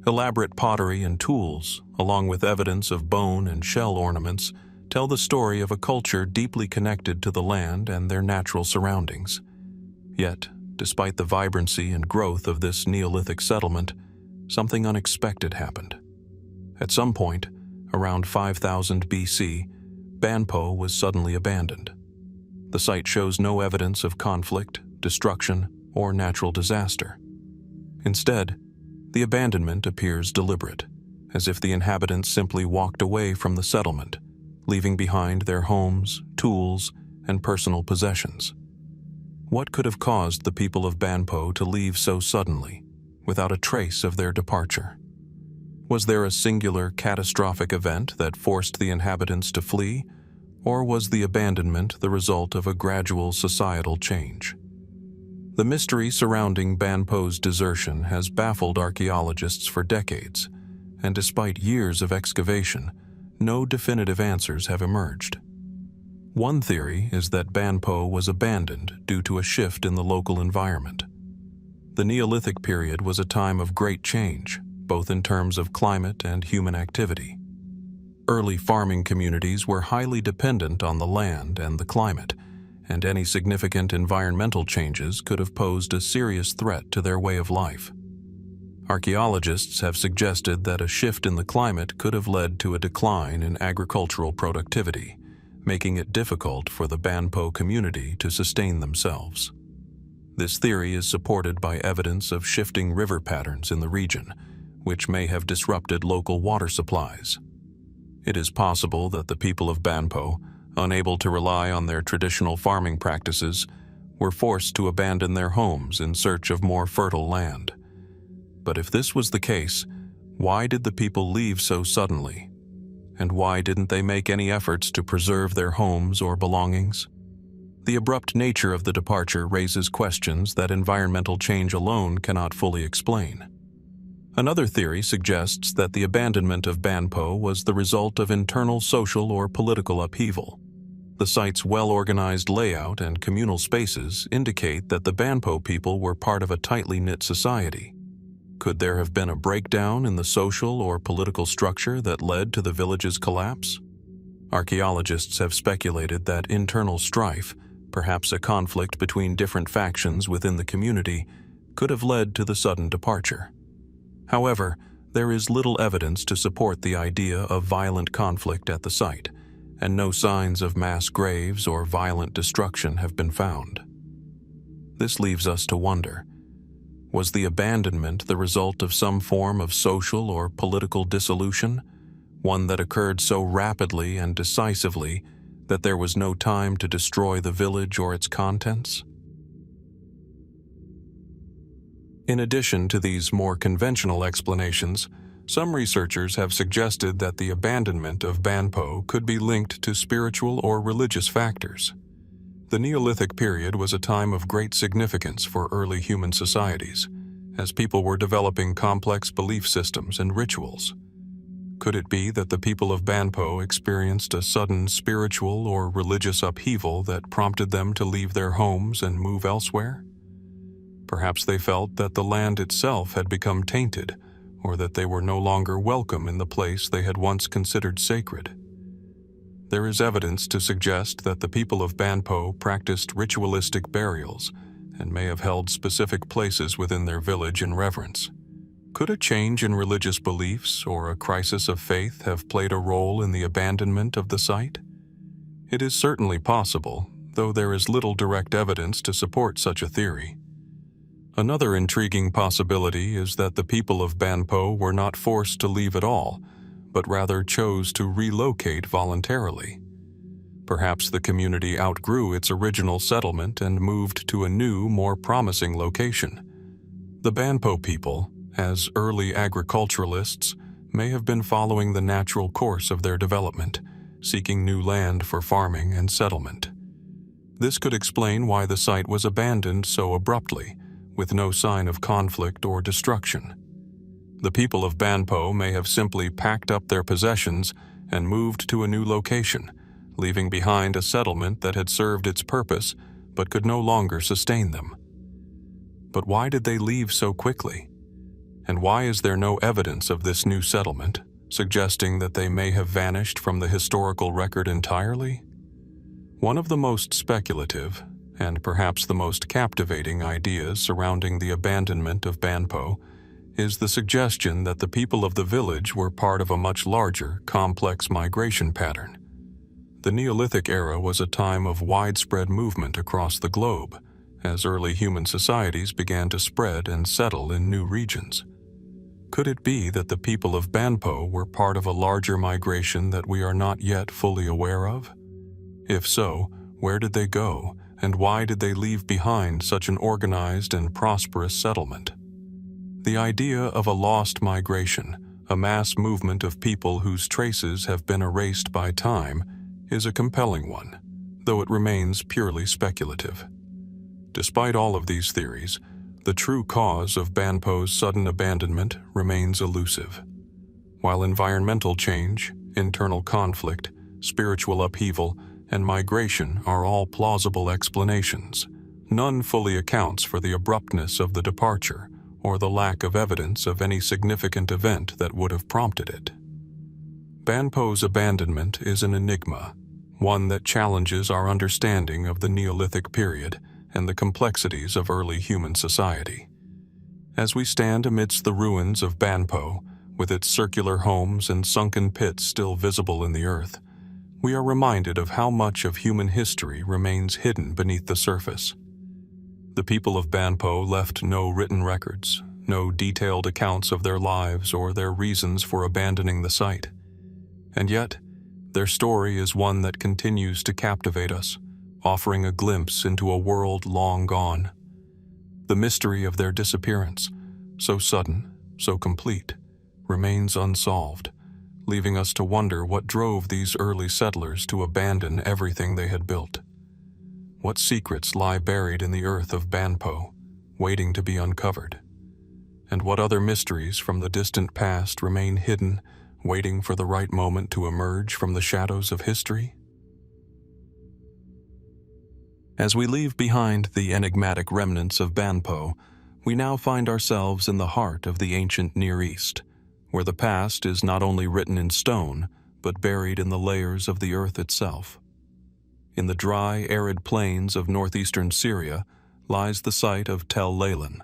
Elaborate pottery and tools, along with evidence of bone and shell ornaments, tell the story of a culture deeply connected to the land and their natural surroundings. Yet, despite the vibrancy and growth of this Neolithic settlement, something unexpected happened. At some point, around 5000 BC, Banpo was suddenly abandoned. The site shows no evidence of conflict, destruction, or natural disaster. Instead, the abandonment appears deliberate, as if the inhabitants simply walked away from the settlement, leaving behind their homes, tools, and personal possessions. What could have caused the people of Banpo to leave so suddenly, without a trace of their departure? Was there a singular catastrophic event that forced the inhabitants to flee, or was the abandonment the result of a gradual societal change? The mystery surrounding Banpo's desertion has baffled archaeologists for decades, and despite years of excavation, no definitive answers have emerged. One theory is that Banpo was abandoned due to a shift in the local environment. The Neolithic period was a time of great change, both in terms of climate and human activity. Early farming communities were highly dependent on the land and the climate, and any significant environmental changes could have posed a serious threat to their way of life. Archaeologists have suggested that a shift in the climate could have led to a decline in agricultural productivity, making it difficult for the Banpo community to sustain themselves. This theory is supported by evidence of shifting river patterns in the region, which may have disrupted local water supplies. It is possible that the people of Banpo, unable to rely on their traditional farming practices, were forced to abandon their homes in search of more fertile land. But if this was the case, why did the people leave so suddenly? And why didn't they make any efforts to preserve their homes or belongings? The abrupt nature of the departure raises questions that environmental change alone cannot fully explain. Another theory suggests that the abandonment of Banpo was the result of internal social or political upheaval. The site's well-organized layout and communal spaces indicate that the Banpo people were part of a tightly knit society. Could there have been a breakdown in the social or political structure that led to the village's collapse? Archaeologists have speculated that internal strife, perhaps a conflict between different factions within the community, could have led to the sudden departure. However, there is little evidence to support the idea of violent conflict at the site, and no signs of mass graves or violent destruction have been found. This leaves us to wonder, was the abandonment the result of some form of social or political dissolution, one that occurred so rapidly and decisively that there was no time to destroy the village or its contents? In addition to these more conventional explanations, some researchers have suggested that the abandonment of Banpo could be linked to spiritual or religious factors. The Neolithic period was a time of great significance for early human societies, as people were developing complex belief systems and rituals. Could it be that the people of Banpo experienced a sudden spiritual or religious upheaval that prompted them to leave their homes and move elsewhere? Perhaps they felt that the land itself had become tainted, or that they were no longer welcome in the place they had once considered sacred. There is evidence to suggest that the people of Banpo practiced ritualistic burials and may have held specific places within their village in reverence. Could a change in religious beliefs or a crisis of faith have played a role in the abandonment of the site? It is certainly possible, though there is little direct evidence to support such a theory. Another intriguing possibility is that the people of Banpo were not forced to leave at all, but rather chose to relocate voluntarily. Perhaps the community outgrew its original settlement and moved to a new, more promising location. The Banpo people, as early agriculturalists, may have been following the natural course of their development, seeking new land for farming and settlement. This could explain why the site was abandoned so abruptly, with no sign of conflict or destruction. The people of Banpo may have simply packed up their possessions and moved to a new location, leaving behind a settlement that had served its purpose but could no longer sustain them. But why did they leave so quickly? And why is there no evidence of this new settlement, suggesting that they may have vanished from the historical record entirely? One of the most speculative, and perhaps the most captivating ideas surrounding the abandonment of Banpo is the suggestion that the people of the village were part of a much larger, complex migration pattern. The Neolithic era was a time of widespread movement across the globe, as early human societies began to spread and settle in new regions. Could it be that the people of Banpo were part of a larger migration that we are not yet fully aware of? If so, where did they go, and why did they leave behind such an organized and prosperous settlement? The idea of a lost migration, a mass movement of people whose traces have been erased by time, is a compelling one, though it remains purely speculative. Despite all of these theories, the true cause of Banpo's sudden abandonment remains elusive. While environmental change, internal conflict, spiritual upheaval, and migration are all plausible explanations, none fully accounts for the abruptness of the departure or the lack of evidence of any significant event that would have prompted it. Banpo's abandonment is an enigma, one that challenges our understanding of the Neolithic period and the complexities of early human society. As we stand amidst the ruins of Banpo, with its circular homes and sunken pits still visible in the earth, we are reminded of how much of human history remains hidden beneath the surface. The people of Banpo left no written records, no detailed accounts of their lives or their reasons for abandoning the site. And yet, their story is one that continues to captivate us, offering a glimpse into a world long gone. The mystery of their disappearance, so sudden, so complete, remains unsolved, leaving us to wonder what drove these early settlers to abandon everything they had built. What secrets lie buried in the earth of Banpo, waiting to be uncovered? And what other mysteries from the distant past remain hidden, waiting for the right moment to emerge from the shadows of history? As we leave behind the enigmatic remnants of Banpo, we now find ourselves in the heart of the ancient Near East, where the past is not only written in stone, but buried in the layers of the earth itself. In the dry, arid plains of northeastern Syria lies the site of Tel Leilan,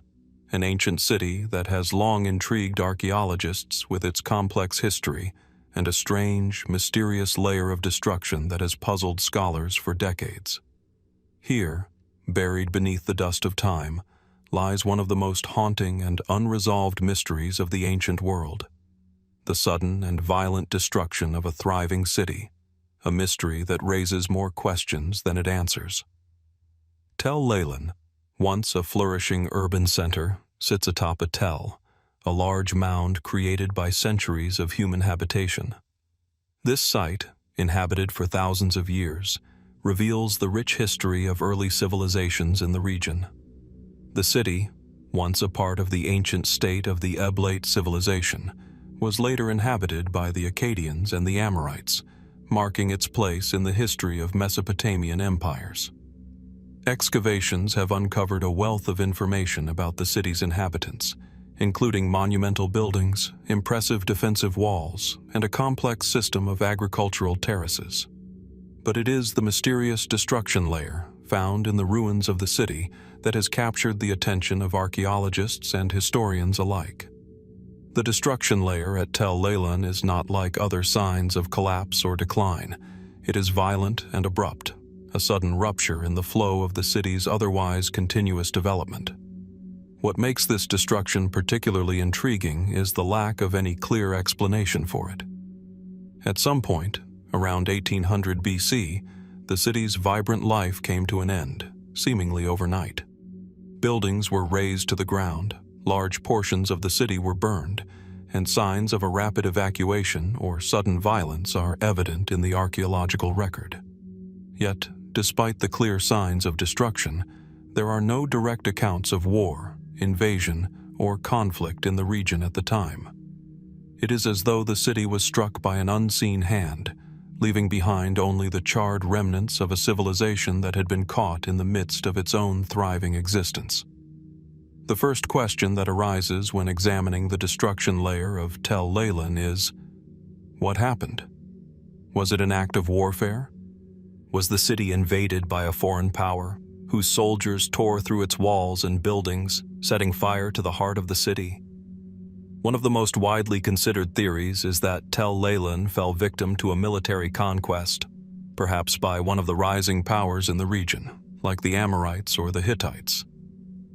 an ancient city that has long intrigued archaeologists with its complex history and a strange, mysterious layer of destruction that has puzzled scholars for decades. Here, buried beneath the dust of time, lies one of the most haunting and unresolved mysteries of the ancient world: the sudden and violent destruction of a thriving city, a mystery that raises more questions than it answers. Tel Leilan, once a flourishing urban center, sits atop a tell, a large mound created by centuries of human habitation. This site, inhabited for thousands of years, reveals the rich history of early civilizations in the region. The city, once a part of the ancient state of the Eblate civilization, was later inhabited by the Akkadians and the Amorites, marking its place in the history of Mesopotamian empires. Excavations have uncovered a wealth of information about the city's inhabitants, including monumental buildings, impressive defensive walls, and a complex system of agricultural terraces. But it is the mysterious destruction layer found in the ruins of the city that has captured the attention of archaeologists and historians alike. The destruction layer at Tel Leilan is not like other signs of collapse or decline. It is violent and abrupt, a sudden rupture in the flow of the city's otherwise continuous development. What makes this destruction particularly intriguing is the lack of any clear explanation for it. At some point, around 1800 BC, the city's vibrant life came to an end, seemingly overnight. Buildings were razed to the ground, large portions of the city were burned, and signs of a rapid evacuation or sudden violence are evident in the archaeological record. Yet, despite the clear signs of destruction, there are no direct accounts of war, invasion, or conflict in the region at the time. It is as though the city was struck by an unseen hand, leaving behind only the charred remnants of a civilization that had been caught in the midst of its own thriving existence. The first question that arises when examining the destruction layer of Tel Leilan is, what happened? Was it an act of warfare? Was the city invaded by a foreign power, whose soldiers tore through its walls and buildings, setting fire to the heart of the city? One of the most widely considered theories is that Tel Leilan fell victim to a military conquest, perhaps by one of the rising powers in the region, like the Amorites or the Hittites.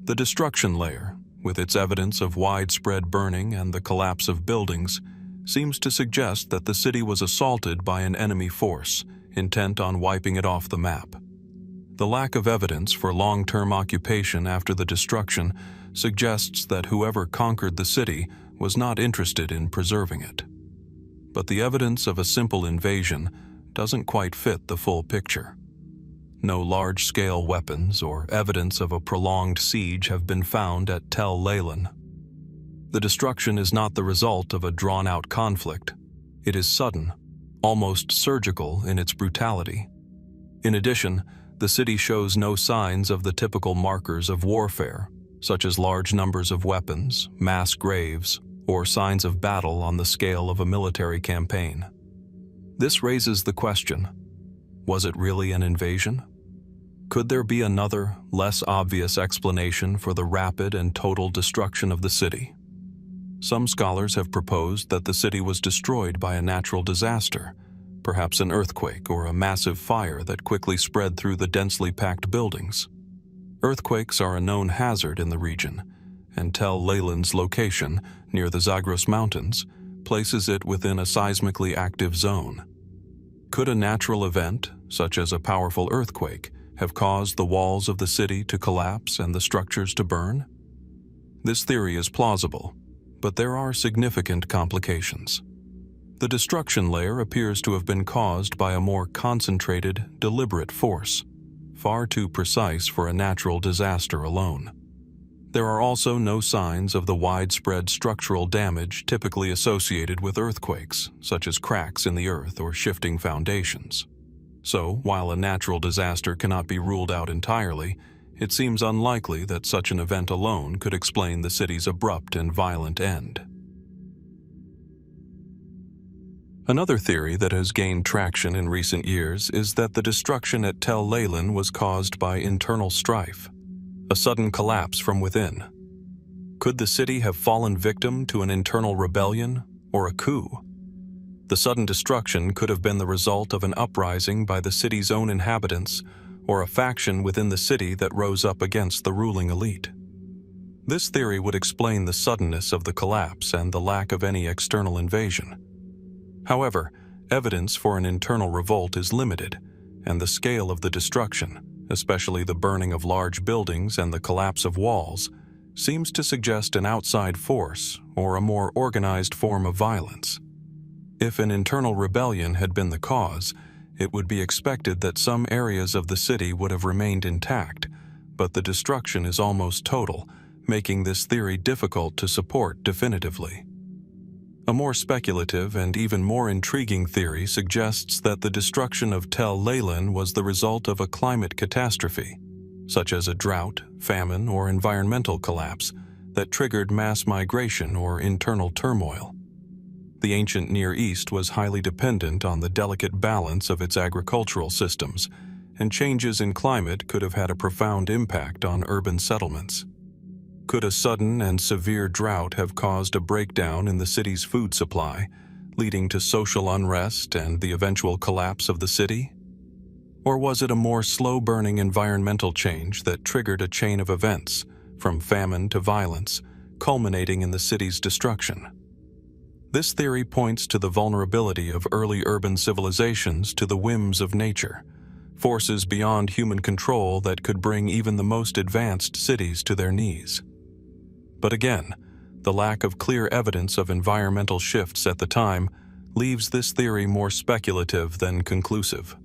The destruction layer, with its evidence of widespread burning and the collapse of buildings, seems to suggest that the city was assaulted by an enemy force, intent on wiping it off the map. The lack of evidence for long-term occupation after the destruction suggests that whoever conquered the city was not interested in preserving it. But the evidence of a simple invasion doesn't quite fit the full picture. No large-scale weapons or evidence of a prolonged siege have been found at Tel Leilan. The destruction is not the result of a drawn-out conflict. It is sudden, almost surgical in its brutality. In addition, the city shows no signs of the typical markers of warfare, such as large numbers of weapons, mass graves, or signs of battle on the scale of a military campaign. This raises the question, was it really an invasion? Could there be another, less obvious explanation for the rapid and total destruction of the city? Some scholars have proposed that the city was destroyed by a natural disaster, perhaps an earthquake or a massive fire that quickly spread through the densely packed buildings. Earthquakes are a known hazard in the region, and Tel Leilan's location, near the Zagros Mountains, places it within a seismically active zone. Could a natural event, such as a powerful earthquake, have caused the walls of the city to collapse and the structures to burn? This theory is plausible, but there are significant complications. The destruction layer appears to have been caused by a more concentrated, deliberate force, far too precise for a natural disaster alone. There are also no signs of the widespread structural damage typically associated with earthquakes, such as cracks in the earth or shifting foundations. So, while a natural disaster cannot be ruled out entirely, it seems unlikely that such an event alone could explain the city's abrupt and violent end. Another theory that has gained traction in recent years is that the destruction at Tel Leilan was caused by internal strife, a sudden collapse from within. Could the city have fallen victim to an internal rebellion or a coup? The sudden destruction could have been the result of an uprising by the city's own inhabitants or a faction within the city that rose up against the ruling elite. This theory would explain the suddenness of the collapse and the lack of any external invasion. However, evidence for an internal revolt is limited, and the scale of the destruction, especially the burning of large buildings and the collapse of walls, seems to suggest an outside force or a more organized form of violence. If an internal rebellion had been the cause, it would be expected that some areas of the city would have remained intact, but the destruction is almost total, making this theory difficult to support definitively. A more speculative and even more intriguing theory suggests that the destruction of Tel Leilan was the result of a climate catastrophe, such as a drought, famine, or environmental collapse that triggered mass migration or internal turmoil. The ancient Near East was highly dependent on the delicate balance of its agricultural systems, and changes in climate could have had a profound impact on urban settlements. Could a sudden and severe drought have caused a breakdown in the city's food supply, leading to social unrest and the eventual collapse of the city? Or was it a more slow-burning environmental change that triggered a chain of events, from famine to violence, culminating in the city's destruction? This theory points to the vulnerability of early urban civilizations to the whims of nature, forces beyond human control that could bring even the most advanced cities to their knees. But again, the lack of clear evidence of environmental shifts at the time leaves this theory more speculative than conclusive.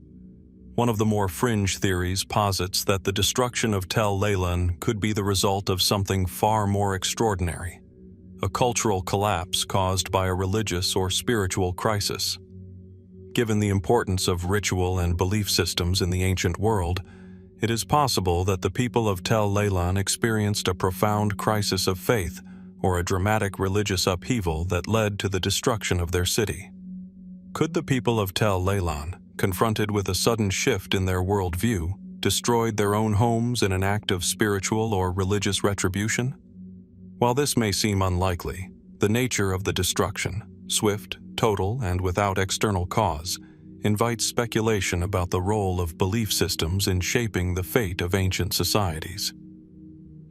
One of the more fringe theories posits that the destruction of Tel Leilan could be the result of something far more extraordinary, a cultural collapse caused by a religious or spiritual crisis. Given the importance of ritual and belief systems in the ancient world, it is possible that the people of Tel Leilan experienced a profound crisis of faith or a dramatic religious upheaval that led to the destruction of their city. Could the people of Tel Leilan, confronted with a sudden shift in their worldview, destroyed their own homes in an act of spiritual or religious retribution? While this may seem unlikely, the nature of the destruction, swift, total, and without external cause, invites speculation about the role of belief systems in shaping the fate of ancient societies.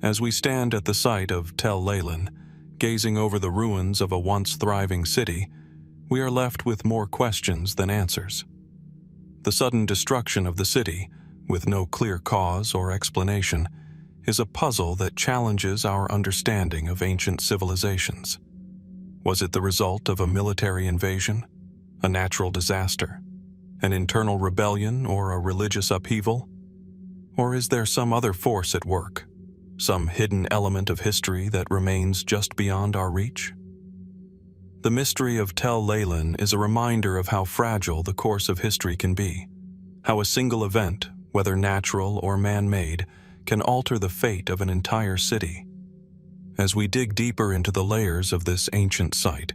As we stand at the site of Tel Leilan, gazing over the ruins of a once thriving city, we are left with more questions than answers. The sudden destruction of the city, with no clear cause or explanation, is a puzzle that challenges our understanding of ancient civilizations. Was it the result of a military invasion, a natural disaster, an internal rebellion, or a religious upheaval? Or is there some other force at work, some hidden element of history that remains just beyond our reach? The mystery of Tel Leilan is a reminder of how fragile the course of history can be, how a single event, whether natural or man-made, can alter the fate of an entire city. As we dig deeper into the layers of this ancient site,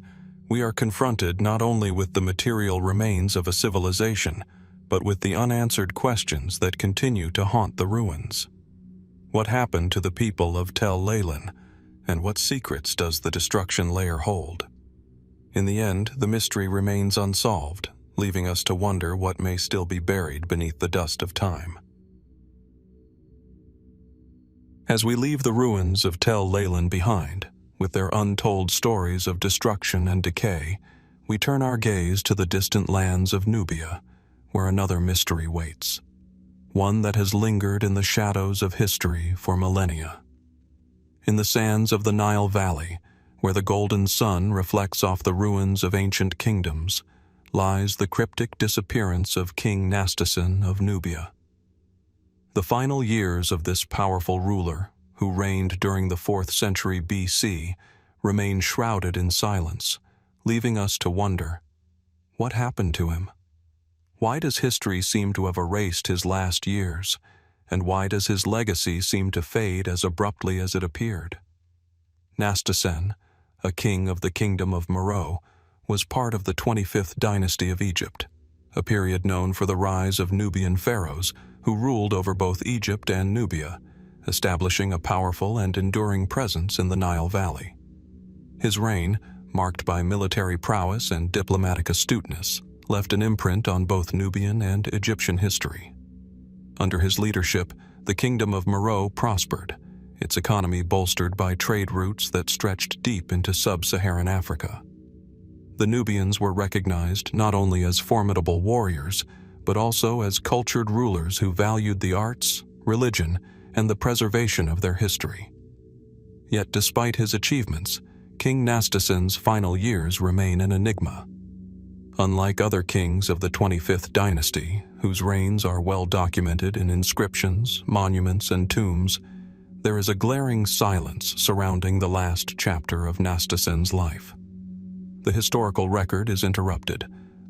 we are confronted not only with the material remains of a civilization, but with the unanswered questions that continue to haunt the ruins. What happened to the people of Tel Leilan, and what secrets does the destruction layer hold? In the end, the mystery remains unsolved, leaving us to wonder what may still be buried beneath the dust of time. As we leave the ruins of Tel Leilan behind, with their untold stories of destruction and decay, we turn our gaze to the distant lands of Nubia, where another mystery waits, one that has lingered in the shadows of history for millennia. In the sands of the Nile Valley, where the golden sun reflects off the ruins of ancient kingdoms, lies the cryptic disappearance of King Nastasen of Nubia. The final years of this powerful ruler, who reigned during the 4th century BC, remain shrouded in silence, leaving us to wonder, what happened to him? Why does history seem to have erased his last years, and why does his legacy seem to fade as abruptly as it appeared? Nastasen, a king of the Kingdom of Meroe, was part of the 25th dynasty of Egypt, a period known for the rise of Nubian pharaohs who ruled over both Egypt and Nubia, establishing a powerful and enduring presence in the Nile Valley. His reign, marked by military prowess and diplomatic astuteness, left an imprint on both Nubian and Egyptian history. Under his leadership, the Kingdom of Meroe prospered, its economy bolstered by trade routes that stretched deep into sub-Saharan Africa. The Nubians were recognized not only as formidable warriors, but also as cultured rulers who valued the arts, religion, and the preservation of their history. Yet despite his achievements, King Nastasen's final years remain an enigma. Unlike other kings of the 25th dynasty, whose reigns are well documented in inscriptions, monuments, and tombs, there is a glaring silence surrounding the last chapter of Nastasen's life. The historical record is interrupted,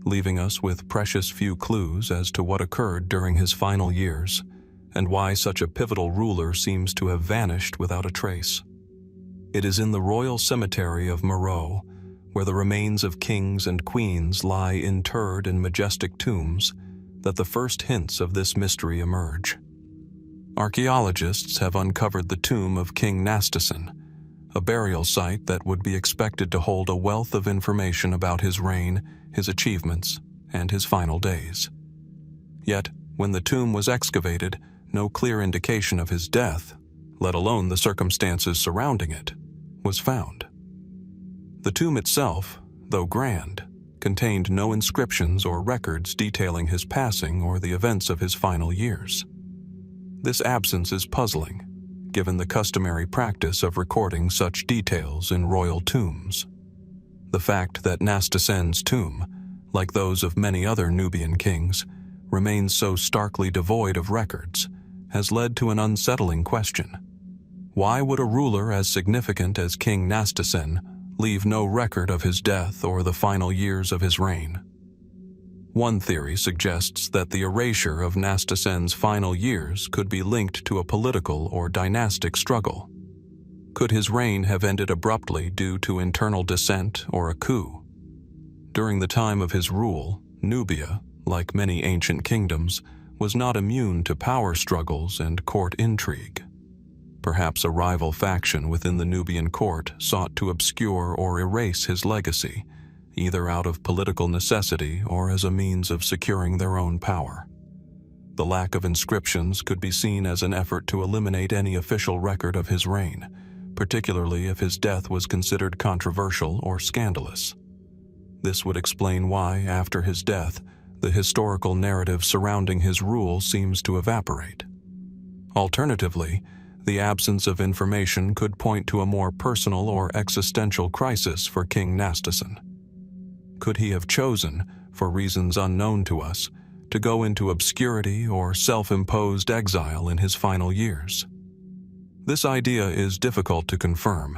leaving us with precious few clues as to what occurred during his final years, and why such a pivotal ruler seems to have vanished without a trace. It is in the royal cemetery of Meroe, where the remains of kings and queens lie interred in majestic tombs, that the first hints of this mystery emerge. Archaeologists have uncovered the tomb of King Nastasen, a burial site that would be expected to hold a wealth of information about his reign, his achievements, and his final days. Yet, when the tomb was excavated, no clear indication of his death, let alone the circumstances surrounding it, was found. The tomb itself, though grand, contained no inscriptions or records detailing his passing or the events of his final years. This absence is puzzling, given the customary practice of recording such details in royal tombs. The fact that Nastasen's tomb, like those of many other Nubian kings, remains so starkly devoid of records, has led to an unsettling question. Why would a ruler as significant as King Nastasen leave no record of his death or the final years of his reign? One theory suggests that the erasure of Nastasen's final years could be linked to a political or dynastic struggle. Could his reign have ended abruptly due to internal dissent or a coup? During the time of his rule, Nubia, like many ancient kingdoms, was not immune to power struggles and court intrigue. Perhaps a rival faction within the Nubian court sought to obscure or erase his legacy, either out of political necessity or as a means of securing their own power. The lack of inscriptions could be seen as an effort to eliminate any official record of his reign, particularly if his death was considered controversial or scandalous. This would explain why, after his death, the historical narrative surrounding his rule seems to evaporate. Alternatively, the absence of information could point to a more personal or existential crisis for King Nastasen. Could he have chosen, for reasons unknown to us, to go into obscurity or self-imposed exile in his final years? This idea is difficult to confirm,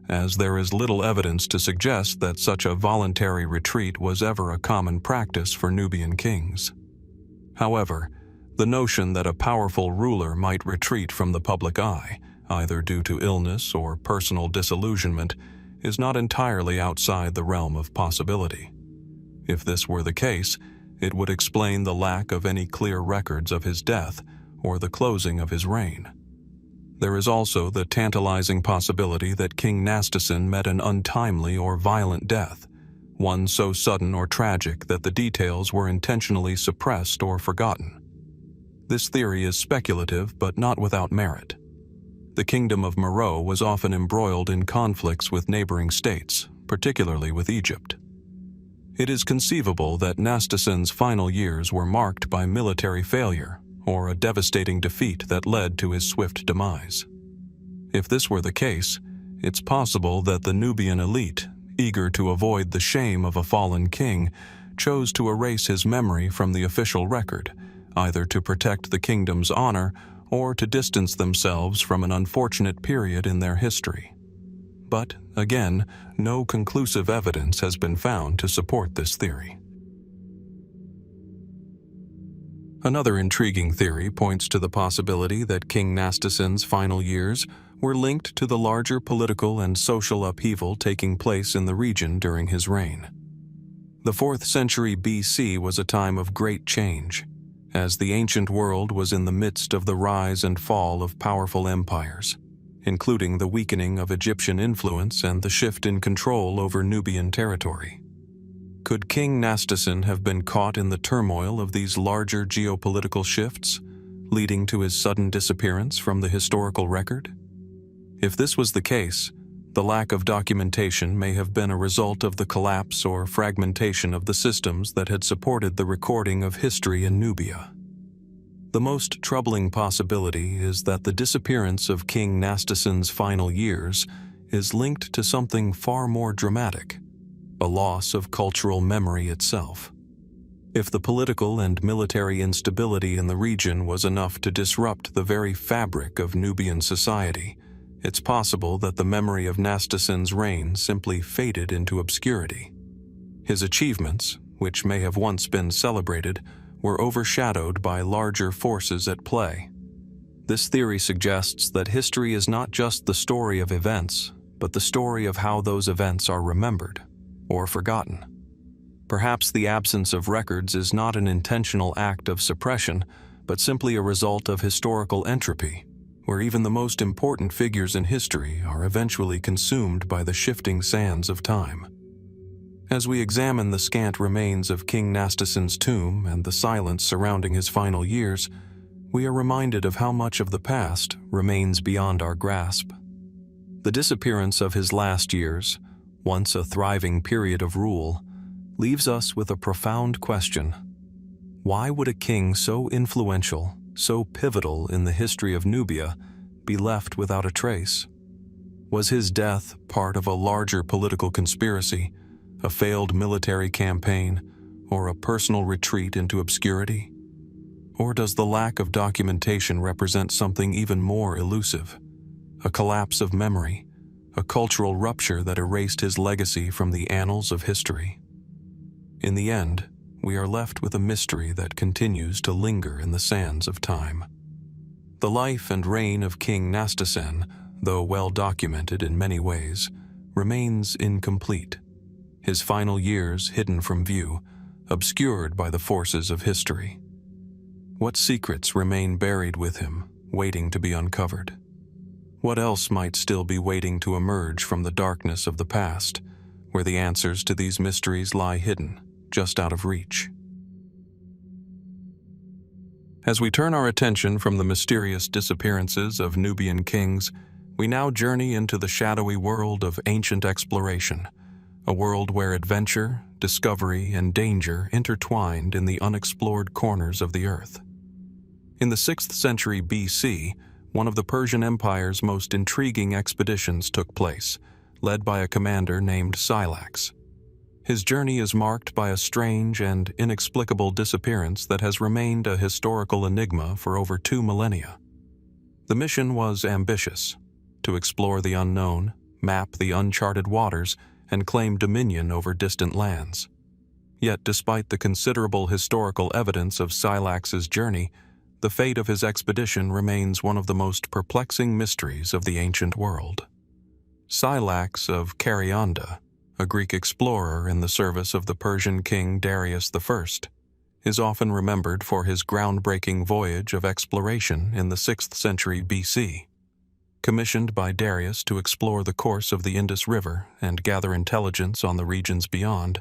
as there is little evidence to suggest that such a voluntary retreat was ever a common practice for Nubian kings. However, the notion that a powerful ruler might retreat from the public eye either due to illness or personal disillusionment, is not entirely outside the realm of possibility. If this were the case, it would explain the lack of any clear records of his death or the closing of his reign. There is also the tantalizing possibility that King Nastasin met an untimely or violent death, one so sudden or tragic that the details were intentionally suppressed or forgotten. This theory is speculative but not without merit. The Kingdom of Meroe was often embroiled in conflicts with neighboring states, particularly with Egypt. It is conceivable that Nastasin's final years were marked by military failure or a devastating defeat that led to his swift demise. If this were the case, it's possible that the Nubian elite, eager to avoid the shame of a fallen king, chose to erase his memory from the official record, either to protect the kingdom's honor or to distance themselves from an unfortunate period in their history. But, again, no conclusive evidence has been found to support this theory. Another intriguing theory points to the possibility that King Nastasin's final years were linked to the larger political and social upheaval taking place in the region during his reign. The 4th century BC was a time of great change, as the ancient world was in the midst of the rise and fall of powerful empires, including the weakening of Egyptian influence and the shift in control over Nubian territory. Could King Nastasin have been caught in the turmoil of these larger geopolitical shifts, leading to his sudden disappearance from the historical record? If this was the case, the lack of documentation may have been a result of the collapse or fragmentation of the systems that had supported the recording of history in Nubia. The most troubling possibility is that the disappearance of King Nastasin's final years is linked to something far more dramatic: a loss of cultural memory itself. If the political and military instability in the region was enough to disrupt the very fabric of Nubian society, it's possible that the memory of Nastasin's reign simply faded into obscurity. His achievements, which may have once been celebrated, were overshadowed by larger forces at play. This theory suggests that history is not just the story of events, but the story of how those events are remembered or forgotten. Perhaps the absence of records is not an intentional act of suppression, but simply a result of historical entropy, where even the most important figures in history are eventually consumed by the shifting sands of time. As we examine the scant remains of King Nastasin's tomb and the silence surrounding his final years, we are reminded of how much of the past remains beyond our grasp. The disappearance of his last years, once a thriving period of rule, leaves us with a profound question. Why would a king so influential, so pivotal in the history of Nubia, be left without a trace? Was his death part of a larger political conspiracy, a failed military campaign, or a personal retreat into obscurity? Or does the lack of documentation represent something even more elusive? A collapse of memory, a cultural rupture that erased his legacy from the annals of history? In the end, we are left with a mystery that continues to linger in the sands of time. The life and reign of King Nastasin, though well documented in many ways, remains incomplete. His final years hidden from view, obscured by the forces of history. What secrets remain buried with him, waiting to be uncovered? What else might still be waiting to emerge from the darkness of the past, where the answers to these mysteries lie hidden, just out of reach? As we turn our attention from the mysterious disappearances of Nubian kings, we now journey into the shadowy world of ancient exploration, a world where adventure, discovery, and danger intertwined in the unexplored corners of the earth. In the 6th century BC, one of the Persian Empire's most intriguing expeditions took place, led by a commander named Scylax. His journey is marked by a strange and inexplicable disappearance that has remained a historical enigma for over 2 millennia. The mission was ambitious: to explore the unknown, map the uncharted waters, and claim dominion over distant lands. Yet despite the considerable historical evidence of Scylax's journey, the fate of his expedition remains one of the most perplexing mysteries of the ancient world. Scylax of Karionda, a Greek explorer in the service of the Persian king Darius I, is often remembered for his groundbreaking voyage of exploration in the 6th century BC. Commissioned by Darius to explore the course of the Indus River and gather intelligence on the regions beyond,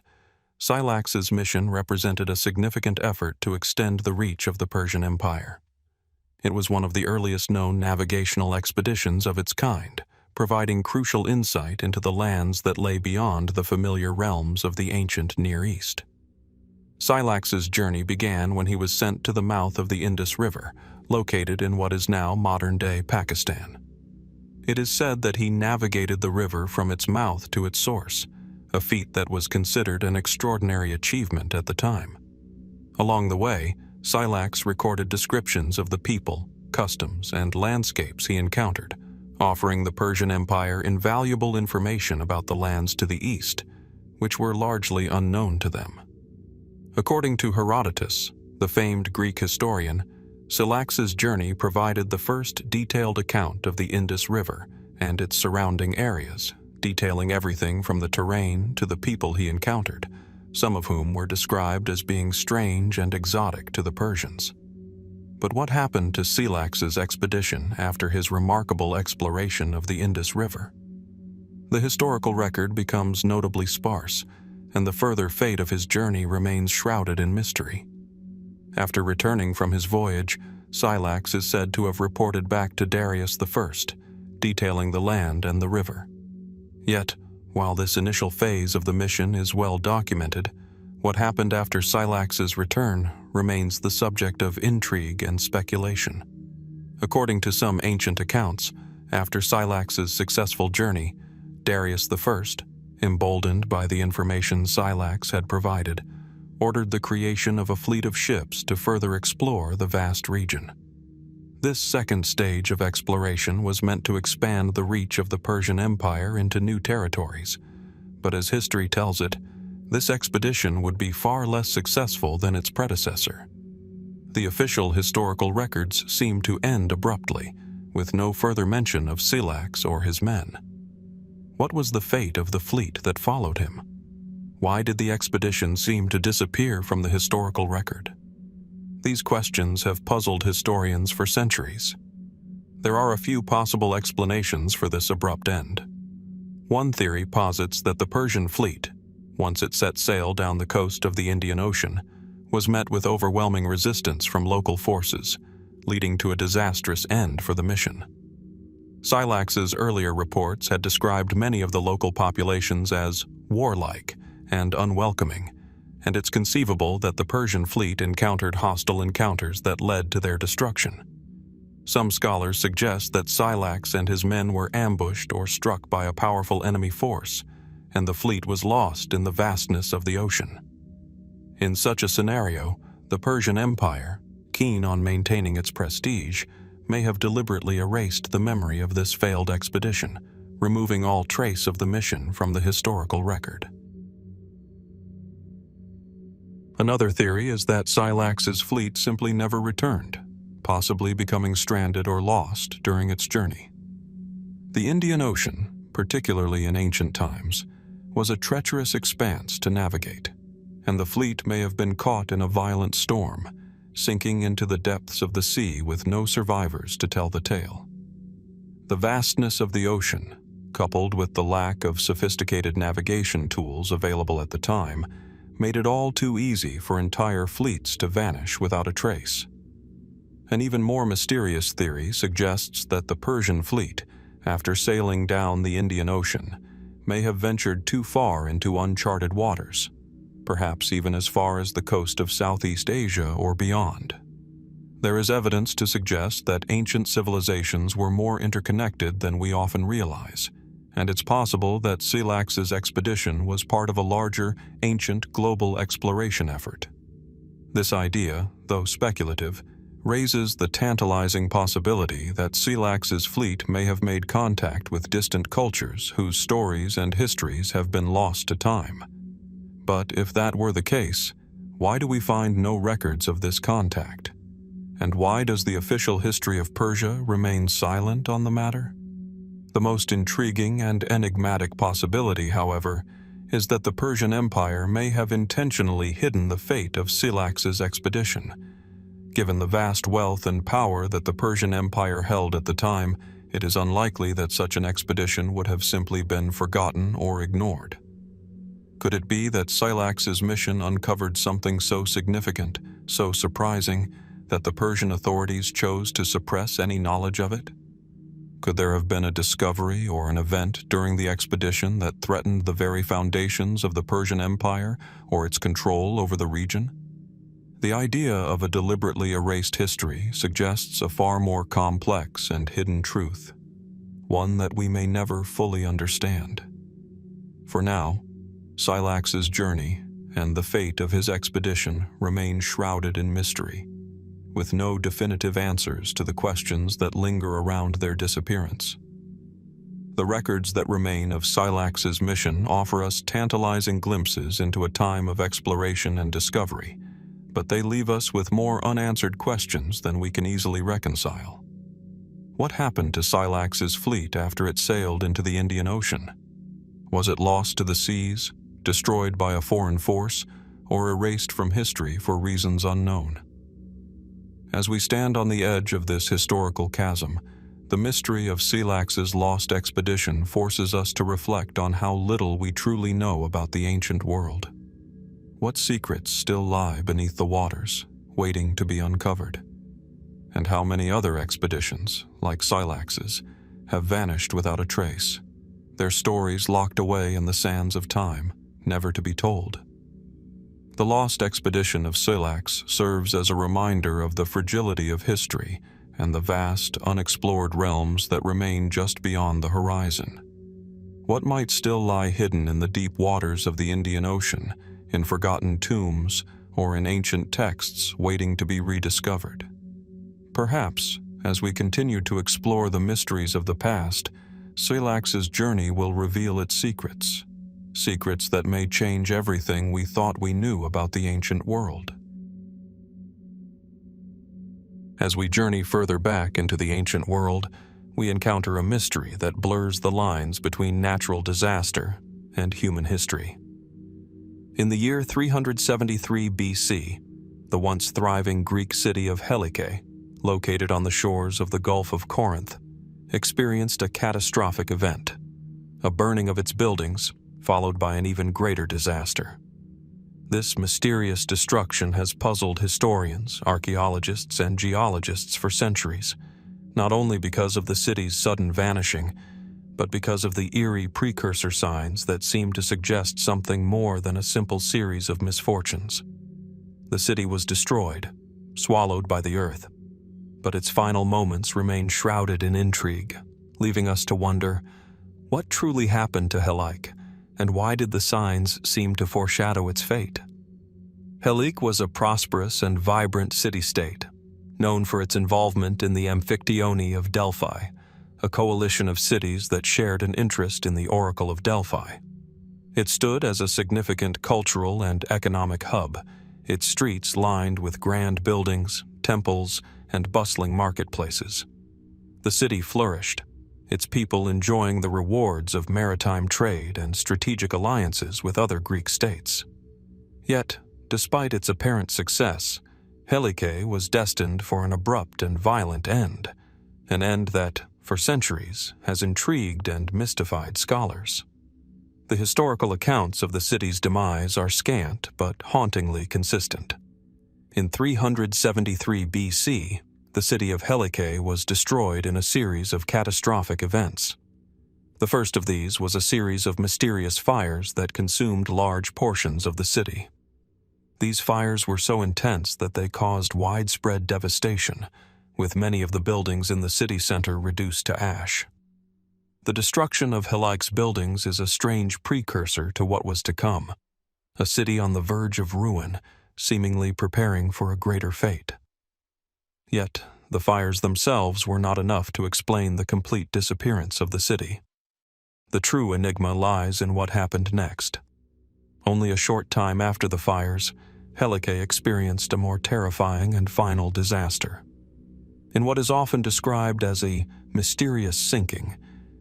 Scylax's mission represented a significant effort to extend the reach of the Persian Empire. It was one of the earliest known navigational expeditions of its kind, providing crucial insight into the lands that lay beyond the familiar realms of the ancient Near East. Scylax's journey began when he was sent to the mouth of the Indus River, located in what is now modern-day Pakistan. It is said that he navigated the river from its mouth to its source, a feat that was considered an extraordinary achievement at the time. Along the way, Scylax recorded descriptions of the people, customs, and landscapes he encountered, offering the Persian Empire invaluable information about the lands to the east, which were largely unknown to them. According to Herodotus, the famed Greek historian, Scylax's journey provided the first detailed account of the Indus River and its surrounding areas, detailing everything from the terrain to the people he encountered, some of whom were described as being strange and exotic to the Persians. But what happened to Scylax's expedition after his remarkable exploration of the Indus River? The historical record becomes notably sparse, and the further fate of his journey remains shrouded in mystery. After returning from his voyage, Scylax is said to have reported back to Darius I, detailing the land and the river. Yet, while this initial phase of the mission is well documented, what happened after Scylax's return remains the subject of intrigue and speculation. According to some ancient accounts, after Scylax's successful journey, Darius I, emboldened by the information Scylax had provided, ordered the creation of a fleet of ships to further explore the vast region. This second stage of exploration was meant to expand the reach of the Persian Empire into new territories, but as history tells it, this expedition would be far less successful than its predecessor. The official historical records seem to end abruptly, with no further mention of Scylax or his men. What was the fate of the fleet that followed him? Why did the expedition seem to disappear from the historical record? These questions have puzzled historians for centuries. There are a few possible explanations for this abrupt end. One theory posits that the Persian fleet, once it set sail down the coast of the Indian Ocean, was met with overwhelming resistance from local forces, leading to a disastrous end for the mission. Scylax's earlier reports had described many of the local populations as warlike and unwelcoming, and it's conceivable that the Persian fleet encountered hostile encounters that led to their destruction. Some scholars suggest that Scylax and his men were ambushed or struck by a powerful enemy force, and the fleet was lost in the vastness of the ocean. In such a scenario, the Persian Empire, keen on maintaining its prestige, may have deliberately erased the memory of this failed expedition, removing all trace of the mission from the historical record. Another theory is that Scylax's fleet simply never returned, possibly becoming stranded or lost during its journey. The Indian Ocean, particularly in ancient times, was a treacherous expanse to navigate, and the fleet may have been caught in a violent storm, sinking into the depths of the sea with no survivors to tell the tale. The vastness of the ocean, coupled with the lack of sophisticated navigation tools available at the time, made it all too easy for entire fleets to vanish without a trace. An even more mysterious theory suggests that the Persian fleet, after sailing down the Indian Ocean, may have ventured too far into uncharted waters, perhaps even as far as the coast of Southeast Asia or beyond. There is evidence to suggest that ancient civilizations were more interconnected than we often realize, and it's possible that Scylax's expedition was part of a larger, ancient global exploration effort. This idea, though speculative, raises the tantalizing possibility that Scylax's fleet may have made contact with distant cultures whose stories and histories have been lost to time. But if that were the case, why do we find no records of this contact? And why does the official history of Persia remain silent on the matter? The most intriguing and enigmatic possibility, however, is that the Persian Empire may have intentionally hidden the fate of Scylax's expedition. Given the vast wealth and power that the Persian Empire held at the time, it is unlikely that such an expedition would have simply been forgotten or ignored. Could it be that Scylax's mission uncovered something so significant, so surprising, that the Persian authorities chose to suppress any knowledge of it? Could there have been a discovery or an event during the expedition that threatened the very foundations of the Persian Empire or its control over the region? The idea of a deliberately erased history suggests a far more complex and hidden truth, one that we may never fully understand. For now, Scylax's journey and the fate of his expedition remain shrouded in mystery, with no definitive answers to the questions that linger around their disappearance. The records that remain of Scylax's mission offer us tantalizing glimpses into a time of exploration and discovery, but they leave us with more unanswered questions than we can easily reconcile. What happened to Scylax's fleet after it sailed into the Indian Ocean? Was it lost to the seas, destroyed by a foreign force, or erased from history for reasons unknown? As we stand on the edge of this historical chasm, the mystery of Scylax's lost expedition forces us to reflect on how little we truly know about the ancient world. What secrets still lie beneath the waters, waiting to be uncovered? And how many other expeditions, like Scylax's, have vanished without a trace, their stories locked away in the sands of time, never to be told? The lost expedition of Scylax serves as a reminder of the fragility of history and the vast, unexplored realms that remain just beyond the horizon. What might still lie hidden in the deep waters of the Indian Ocean, in forgotten tombs, or in ancient texts waiting to be rediscovered? Perhaps, as we continue to explore the mysteries of the past, Scylax's journey will reveal its secrets that may change everything we thought we knew about the ancient world. As we journey further back into the ancient world, we encounter a mystery that blurs the lines between natural disaster and human history. In the year 373 BC, the once thriving Greek city of Helike, located on the shores of the Gulf of Corinth, experienced a catastrophic event, a burning of its buildings, followed by an even greater disaster. This mysterious destruction has puzzled historians, archaeologists, and geologists for centuries, not only because of the city's sudden vanishing, but because of the eerie precursor signs that seem to suggest something more than a simple series of misfortunes. The city was destroyed, swallowed by the earth, but its final moments remain shrouded in intrigue, leaving us to wonder, what truly happened to Helike, and why did the signs seem to foreshadow its fate? Helike was a prosperous and vibrant city-state, known for its involvement in the Amphictyony of Delphi, a coalition of cities that shared an interest in the Oracle of Delphi. It stood as a significant cultural and economic hub, its streets lined with grand buildings, temples, and bustling marketplaces. The city flourished, its people enjoying the rewards of maritime trade and strategic alliances with other Greek states. Yet, despite its apparent success, Helike was destined for an abrupt and violent end, an end that, for centuries, has intrigued and mystified scholars. The historical accounts of the city's demise are scant but hauntingly consistent. In 373 BC, the city of Helike was destroyed in a series of catastrophic events. The first of these was a series of mysterious fires that consumed large portions of the city. These fires were so intense that they caused widespread devastation, with many of the buildings in the city center reduced to ash. The destruction of Helike's buildings is a strange precursor to what was to come, a city on the verge of ruin, seemingly preparing for a greater fate. Yet, the fires themselves were not enough to explain the complete disappearance of the city. The true enigma lies in what happened next. Only a short time after the fires, Helike experienced a more terrifying and final disaster. In what is often described as a mysterious sinking,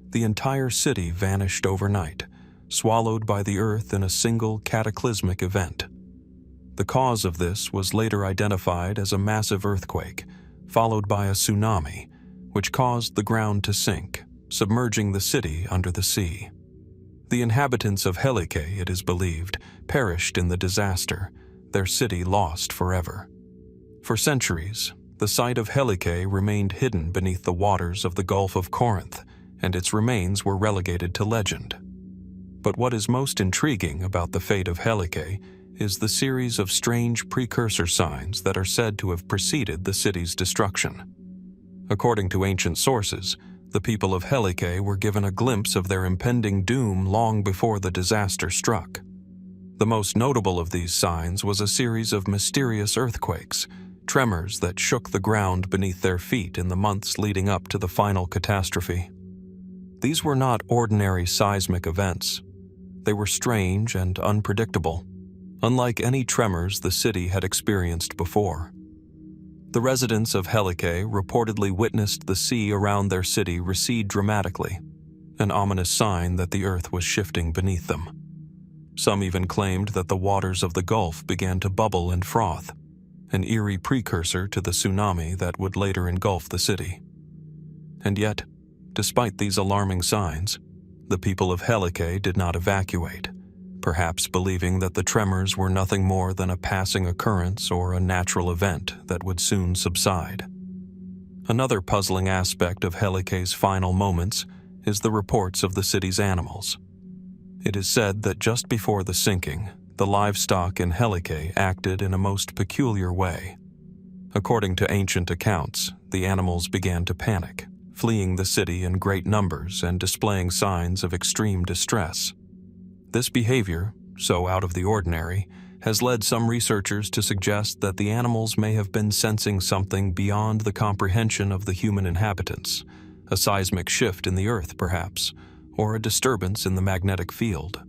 the entire city vanished overnight, swallowed by the earth in a single cataclysmic event. The cause of this was later identified as a massive earthquake, followed by a tsunami, which caused the ground to sink, submerging the city under the sea. The inhabitants of Helike, it is believed, perished in the disaster, their city lost forever. For centuries, the site of Helike remained hidden beneath the waters of the Gulf of Corinth, and its remains were relegated to legend. But what is most intriguing about the fate of Helike is the series of strange precursor signs that are said to have preceded the city's destruction. According to ancient sources, the people of Helike were given a glimpse of their impending doom long before the disaster struck. The most notable of these signs was a series of mysterious earthquakes, tremors that shook the ground beneath their feet in the months leading up to the final catastrophe. These were not ordinary seismic events. They were strange and unpredictable, unlike any tremors the city had experienced before. The residents of Helike reportedly witnessed the sea around their city recede dramatically, an ominous sign that the earth was shifting beneath them. Some even claimed that the waters of the Gulf began to bubble and froth, an eerie precursor to the tsunami that would later engulf the city. And yet, despite these alarming signs, the people of Helike did not evacuate, perhaps believing that the tremors were nothing more than a passing occurrence or a natural event that would soon subside. Another puzzling aspect of Helike's final moments is the reports of the city's animals. It is said that just before the sinking, the livestock in Helike acted in a most peculiar way. According to ancient accounts, the animals began to panic, fleeing the city in great numbers and displaying signs of extreme distress. This behavior, so out of the ordinary, has led some researchers to suggest that the animals may have been sensing something beyond the comprehension of the human inhabitants, a seismic shift in the earth perhaps, or a disturbance in the magnetic field.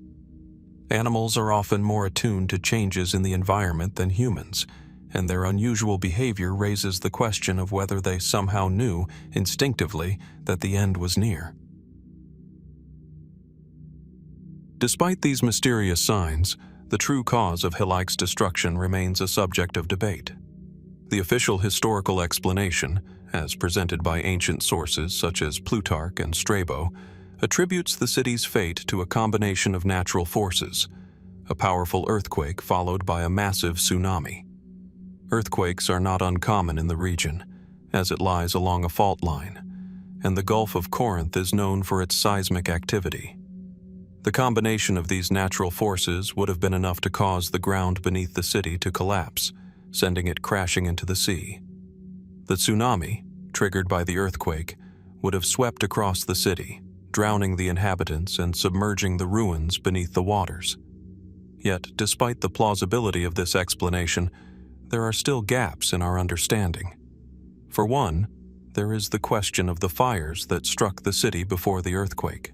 Animals are often more attuned to changes in the environment than humans, and their unusual behavior raises the question of whether they somehow knew, instinctively, that the end was near. Despite these mysterious signs, the true cause of Helike's destruction remains a subject of debate. The official historical explanation, as presented by ancient sources such as Plutarch and Strabo, attributes the city's fate to a combination of natural forces, a powerful earthquake followed by a massive tsunami. Earthquakes are not uncommon in the region, as it lies along a fault line, and the Gulf of Corinth is known for its seismic activity. The combination of these natural forces would have been enough to cause the ground beneath the city to collapse, sending it crashing into the sea. The tsunami, triggered by the earthquake, would have swept across the city, drowning the inhabitants and submerging the ruins beneath the waters. Yet, despite the plausibility of this explanation, there are still gaps in our understanding. For one, there is the question of the fires that struck the city before the earthquake.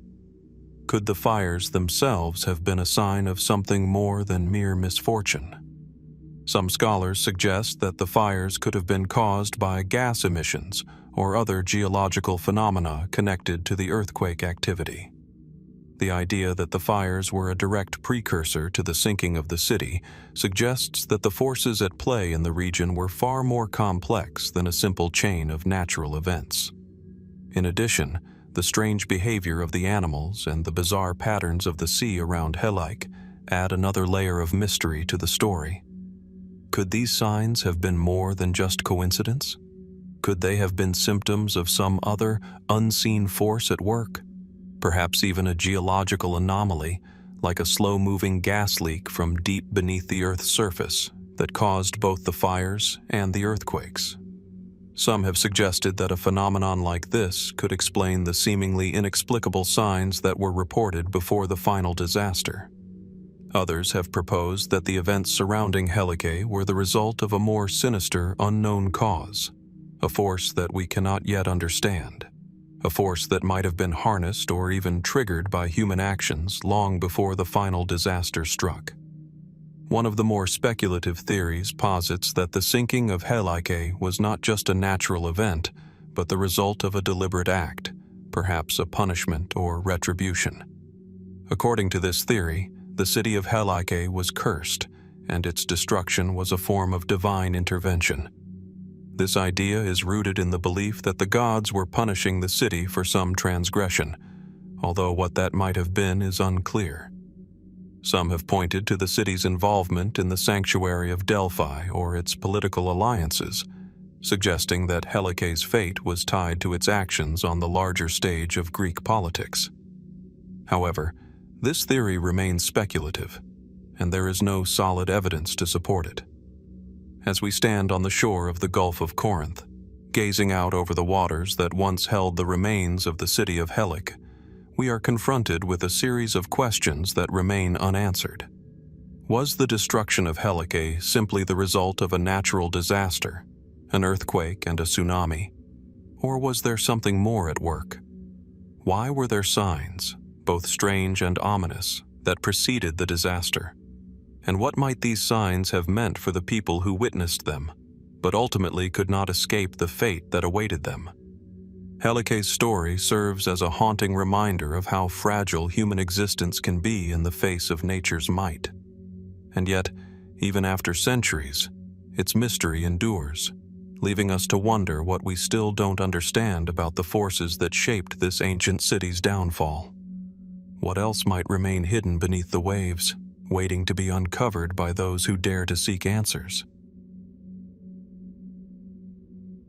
Could the fires themselves have been a sign of something more than mere misfortune? Some scholars suggest that the fires could have been caused by gas emissions or other geological phenomena connected to the earthquake activity. The idea that the fires were a direct precursor to the sinking of the city suggests that the forces at play in the region were far more complex than a simple chain of natural events. In addition, the strange behavior of the animals and the bizarre patterns of the sea around Helike add another layer of mystery to the story. Could these signs have been more than just coincidence? Could they have been symptoms of some other, unseen force at work? Perhaps even a geological anomaly, like a slow-moving gas leak from deep beneath the Earth's surface that caused both the fires and the earthquakes. Some have suggested that a phenomenon like this could explain the seemingly inexplicable signs that were reported before the final disaster. Others have proposed that the events surrounding Helike were the result of a more sinister, unknown cause, a force that we cannot yet understand, a force that might have been harnessed or even triggered by human actions long before the final disaster struck. One of the more speculative theories posits that the sinking of Helike was not just a natural event, but the result of a deliberate act, perhaps a punishment or retribution. According to this theory, the city of Helike was cursed, and its destruction was a form of divine intervention. This idea is rooted in the belief that the gods were punishing the city for some transgression, although what that might have been is unclear. Some have pointed to the city's involvement in the sanctuary of Delphi or its political alliances, suggesting that Helike's fate was tied to its actions on the larger stage of Greek politics. However, this theory remains speculative, and there is no solid evidence to support it. As we stand on the shore of the Gulf of Corinth, gazing out over the waters that once held the remains of the city of Helike, we are confronted with a series of questions that remain unanswered. Was the destruction of Helike simply the result of a natural disaster, an earthquake and a tsunami? Or was there something more at work? Why were there signs, both strange and ominous, that preceded the disaster? And what might these signs have meant for the people who witnessed them, but ultimately could not escape the fate that awaited them? Helike's story serves as a haunting reminder of how fragile human existence can be in the face of nature's might. And yet, even after centuries, its mystery endures, leaving us to wonder what we still don't understand about the forces that shaped this ancient city's downfall. What else might remain hidden beneath the waves, waiting to be uncovered by those who dare to seek answers?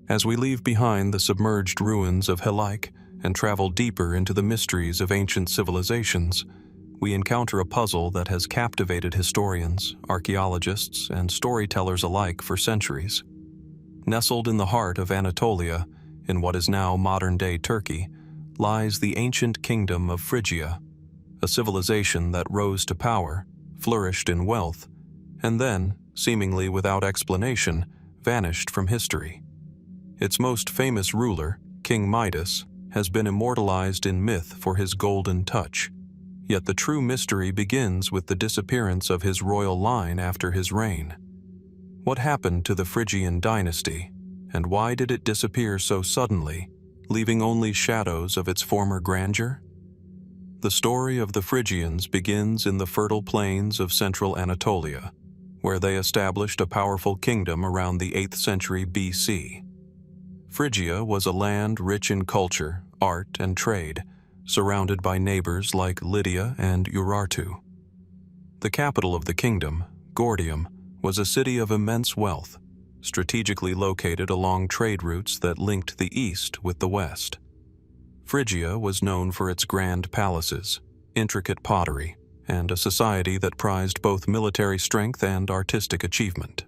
As we leave behind the submerged ruins of Helike and travel deeper into the mysteries of ancient civilizations, we encounter a puzzle that has captivated historians, archaeologists, and storytellers alike for centuries. Nestled in the heart of Anatolia, in what is now modern-day Turkey, lies the ancient kingdom of Phrygia, a civilization that rose to power, flourished in wealth, and then, seemingly without explanation, vanished from history. Its most famous ruler, King Midas, has been immortalized in myth for his golden touch, yet the true mystery begins with the disappearance of his royal line after his reign. What happened to the Phrygian dynasty, and why did it disappear so suddenly, leaving only shadows of its former grandeur? The story of the Phrygians begins in the fertile plains of central Anatolia, where they established a powerful kingdom around the 8th century BC. Phrygia was a land rich in culture, art, and trade, surrounded by neighbors like Lydia and Urartu. The capital of the kingdom, Gordium, was a city of immense wealth, strategically located along trade routes that linked the east with the west. Phrygia was known for its grand palaces, intricate pottery, and a society that prized both military strength and artistic achievement.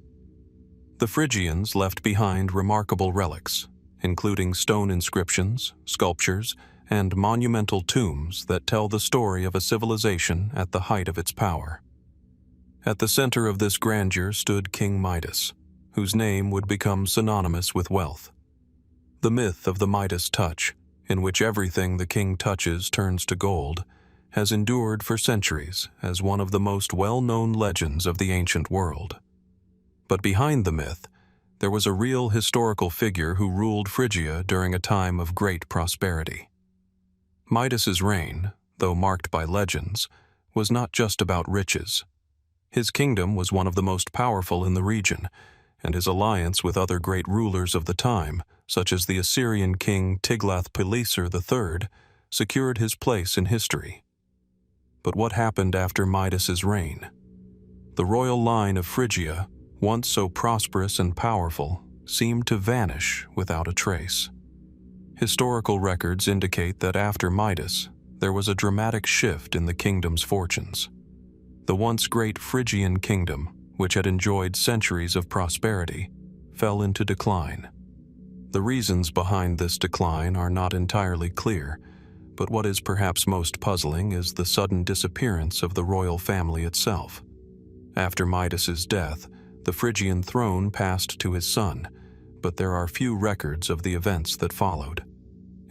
The Phrygians left behind remarkable relics, including stone inscriptions, sculptures, and monumental tombs that tell the story of a civilization at the height of its power. At the center of this grandeur stood King Midas, whose name would become synonymous with wealth. The myth of the Midas touch, in which everything the king touches turns to gold, has endured for centuries as one of the most well-known legends of the ancient world. But behind the myth, there was a real historical figure who ruled Phrygia during a time of great prosperity. Midas's reign, though marked by legends, was not just about riches. His kingdom was one of the most powerful in the region, and his alliance with other great rulers of the time, such as the Assyrian king Tiglath-Pileser III, secured his place in history. But what happened after Midas's reign? The royal line of Phrygia, once so prosperous and powerful, seemed to vanish without a trace. Historical records indicate that after Midas, there was a dramatic shift in the kingdom's fortunes. The once great Phrygian kingdom, which had enjoyed centuries of prosperity, fell into decline. The reasons behind this decline are not entirely clear, but what is perhaps most puzzling is the sudden disappearance of the royal family itself. After Midas's death, the Phrygian throne passed to his son, but there are few records of the events that followed.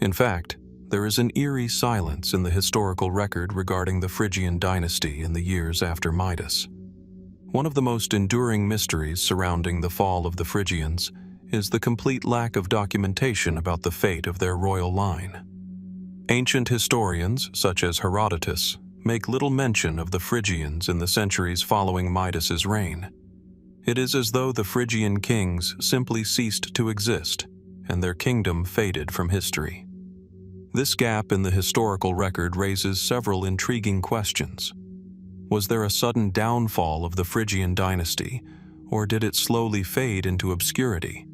In fact, there is an eerie silence in the historical record regarding the Phrygian dynasty in the years after Midas. One of the most enduring mysteries surrounding the fall of the Phrygians is the complete lack of documentation about the fate of their royal line. Ancient historians, such as Herodotus, make little mention of the Phrygians in the centuries following Midas's reign. It is as though the Phrygian kings simply ceased to exist, and their kingdom faded from history. This gap in the historical record raises several intriguing questions. Was there a sudden downfall of the Phrygian dynasty, or did it slowly fade into obscurity?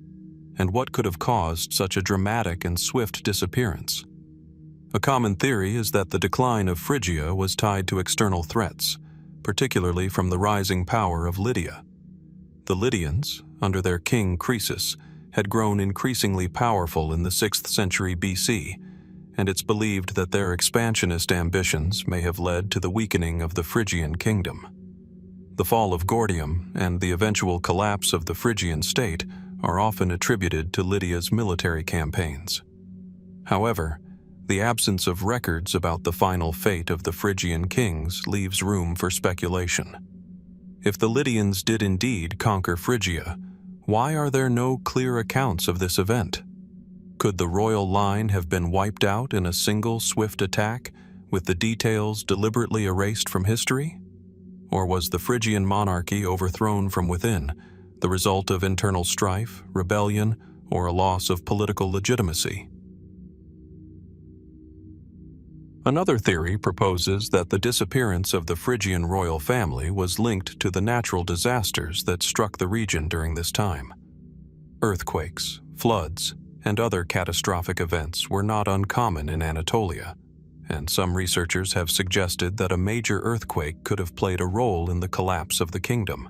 And what could have caused such a dramatic and swift disappearance? A common theory is that the decline of Phrygia was tied to external threats, particularly from the rising power of Lydia. The Lydians, under their king Croesus, had grown increasingly powerful in the 6th century BC, and it's believed that their expansionist ambitions may have led to the weakening of the Phrygian kingdom. The fall of Gordium and the eventual collapse of the Phrygian state are often attributed to Lydia's military campaigns. However, the absence of records about the final fate of the Phrygian kings leaves room for speculation. If the Lydians did indeed conquer Phrygia, why are there no clear accounts of this event? Could the royal line have been wiped out in a single swift attack, with the details deliberately erased from history? Or was the Phrygian monarchy overthrown from within, the result of internal strife, rebellion, or a loss of political legitimacy? Another theory proposes that the disappearance of the Phrygian royal family was linked to the natural disasters that struck the region during this time. Earthquakes, floods, and other catastrophic events were not uncommon in Anatolia, and some researchers have suggested that a major earthquake could have played a role in the collapse of the kingdom.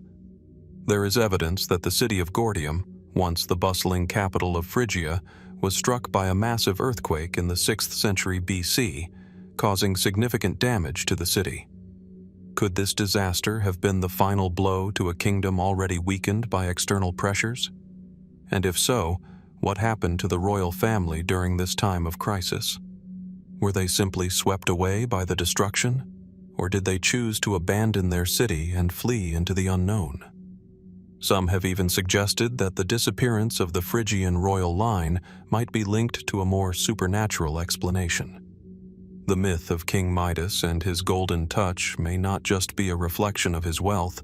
There is evidence that the city of Gordium, once the bustling capital of Phrygia, was struck by a massive earthquake in the 6th century BC, causing significant damage to the city. Could this disaster have been the final blow to a kingdom already weakened by external pressures? And if so, what happened to the royal family during this time of crisis? Were they simply swept away by the destruction, or did they choose to abandon their city and flee into the unknown? Some have even suggested that the disappearance of the Phrygian royal line might be linked to a more supernatural explanation. The myth of King Midas and his golden touch may not just be a reflection of his wealth,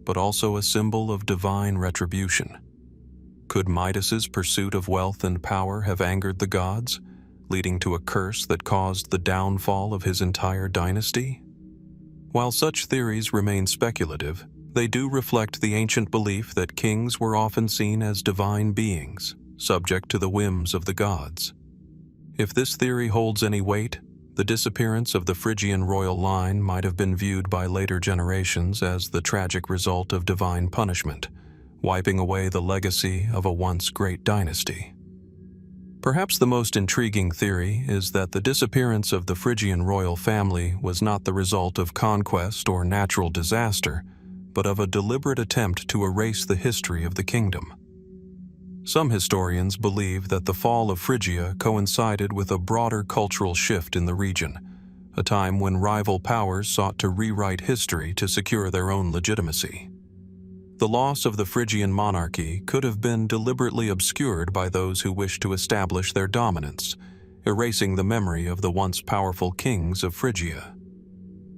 but also a symbol of divine retribution. Could Midas's pursuit of wealth and power have angered the gods, leading to a curse that caused the downfall of his entire dynasty? While such theories remain speculative, they do reflect the ancient belief that kings were often seen as divine beings, subject to the whims of the gods. If this theory holds any weight, the disappearance of the Phrygian royal line might have been viewed by later generations as the tragic result of divine punishment, wiping away the legacy of a once great dynasty. Perhaps the most intriguing theory is that the disappearance of the Phrygian royal family was not the result of conquest or natural disaster, but of a deliberate attempt to erase the history of the kingdom. Some historians believe that the fall of Phrygia coincided with a broader cultural shift in the region, a time when rival powers sought to rewrite history to secure their own legitimacy. The loss of the Phrygian monarchy could have been deliberately obscured by those who wished to establish their dominance, erasing the memory of the once powerful kings of Phrygia.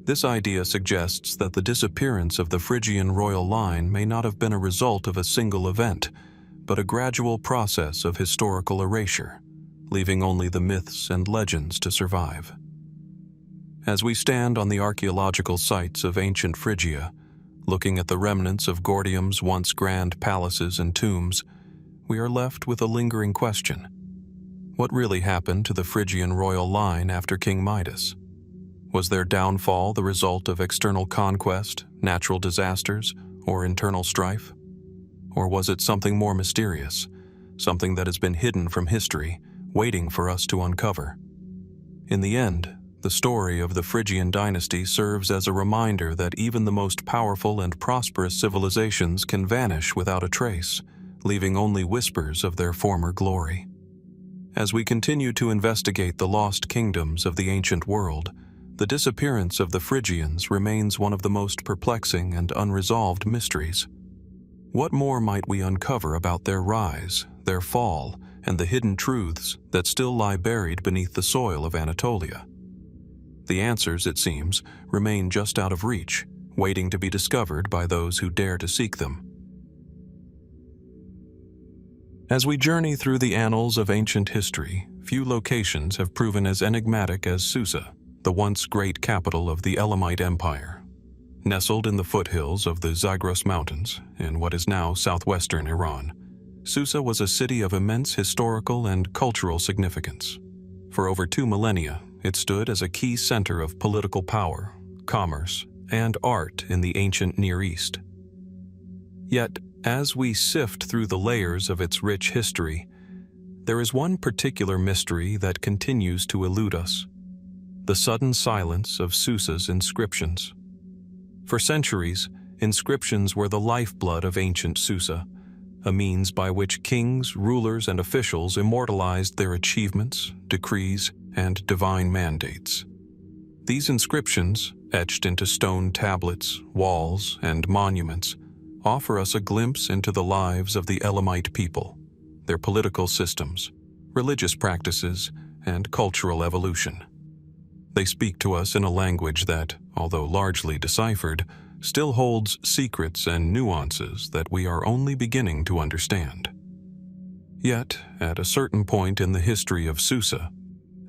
This idea suggests that the disappearance of the Phrygian royal line may not have been a result of a single event, but a gradual process of historical erasure, leaving only the myths and legends to survive. As we stand on the archaeological sites of ancient Phrygia, looking at the remnants of Gordium's once grand palaces and tombs, we are left with a lingering question. What really happened to the Phrygian royal line after King Midas? Was their downfall the result of external conquest, natural disasters, or internal strife? Or was it something more mysterious, something that has been hidden from history, waiting for us to uncover? In the end, the story of the Phrygian dynasty serves as a reminder that even the most powerful and prosperous civilizations can vanish without a trace, leaving only whispers of their former glory. As we continue to investigate the lost kingdoms of the ancient world, the disappearance of the Phrygians remains one of the most perplexing and unresolved mysteries. What more might we uncover about their rise, their fall, and the hidden truths that still lie buried beneath the soil of Anatolia? The answers, it seems, remain just out of reach, waiting to be discovered by those who dare to seek them. As we journey through the annals of ancient history, few locations have proven as enigmatic as Susa, the once great capital of the Elamite Empire. Nestled in the foothills of the Zagros Mountains, in what is now southwestern Iran, Susa was a city of immense historical and cultural significance. For over 2 millennia, it stood as a key center of political power, commerce, and art in the ancient Near East. Yet, as we sift through the layers of its rich history, there is one particular mystery that continues to elude us: the sudden silence of Susa's inscriptions. For centuries, inscriptions were the lifeblood of ancient Susa, a means by which kings, rulers, and officials immortalized their achievements, decrees, and divine mandates. These inscriptions, etched into stone tablets, walls, and monuments, offer us a glimpse into the lives of the Elamite people, their political systems, religious practices, and cultural evolution. They speak to us in a language that, although largely deciphered, still holds secrets and nuances that we are only beginning to understand. Yet, at a certain point in the history of Susa,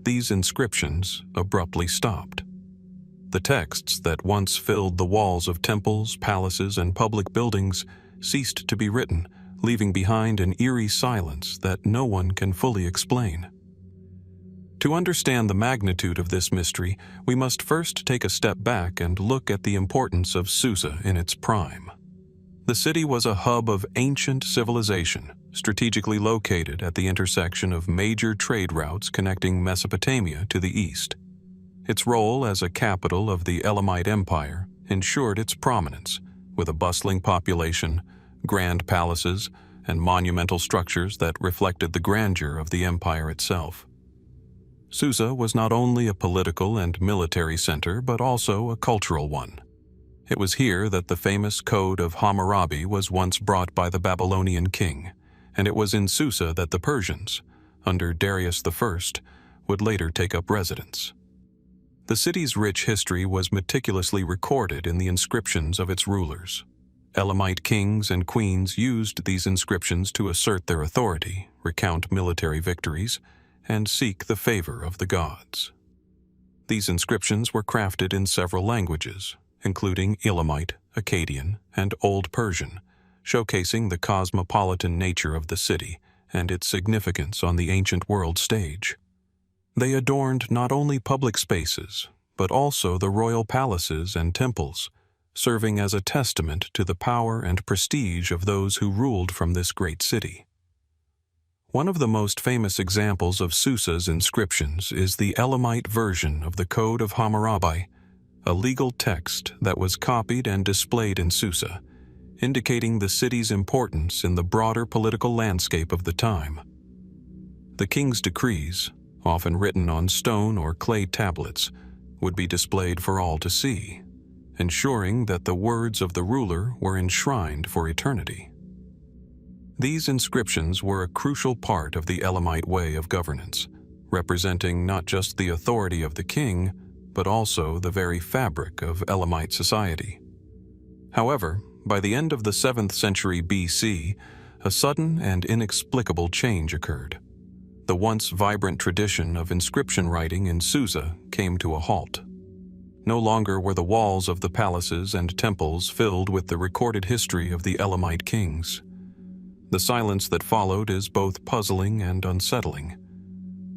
these inscriptions abruptly stopped. The texts that once filled the walls of temples, palaces, and public buildings ceased to be written, leaving behind an eerie silence that no one can fully explain. To understand the magnitude of this mystery, we must first take a step back and look at the importance of Susa in its prime. The city was a hub of ancient civilization, strategically located at the intersection of major trade routes connecting Mesopotamia to the east. Its role as a capital of the Elamite Empire ensured its prominence, with a bustling population, grand palaces, and monumental structures that reflected the grandeur of the empire itself. Susa was not only a political and military center, but also a cultural one. It was here that the famous Code of Hammurabi was once brought by the Babylonian king, and it was in Susa that the Persians, under Darius I, would later take up residence. The city's rich history was meticulously recorded in the inscriptions of its rulers. Elamite kings and queens used these inscriptions to assert their authority, recount military victories, and seek the favor of the gods. These inscriptions were crafted in several languages, including Elamite, Akkadian, and Old Persian, showcasing the cosmopolitan nature of the city and its significance on the ancient world stage. They adorned not only public spaces, but also the royal palaces and temples, serving as a testament to the power and prestige of those who ruled from this great city. One of the most famous examples of Susa's inscriptions is the Elamite version of the Code of Hammurabi, a legal text that was copied and displayed in Susa, indicating the city's importance in the broader political landscape of the time. The king's decrees, often written on stone or clay tablets, would be displayed for all to see, ensuring that the words of the ruler were enshrined for eternity. These inscriptions were a crucial part of the Elamite way of governance, representing not just the authority of the king, but also the very fabric of Elamite society. However, by the end of the 7th century BC, a sudden and inexplicable change occurred. The once vibrant tradition of inscription writing in Susa came to a halt. No longer were the walls of the palaces and temples filled with the recorded history of the Elamite kings. The silence that followed is both puzzling and unsettling.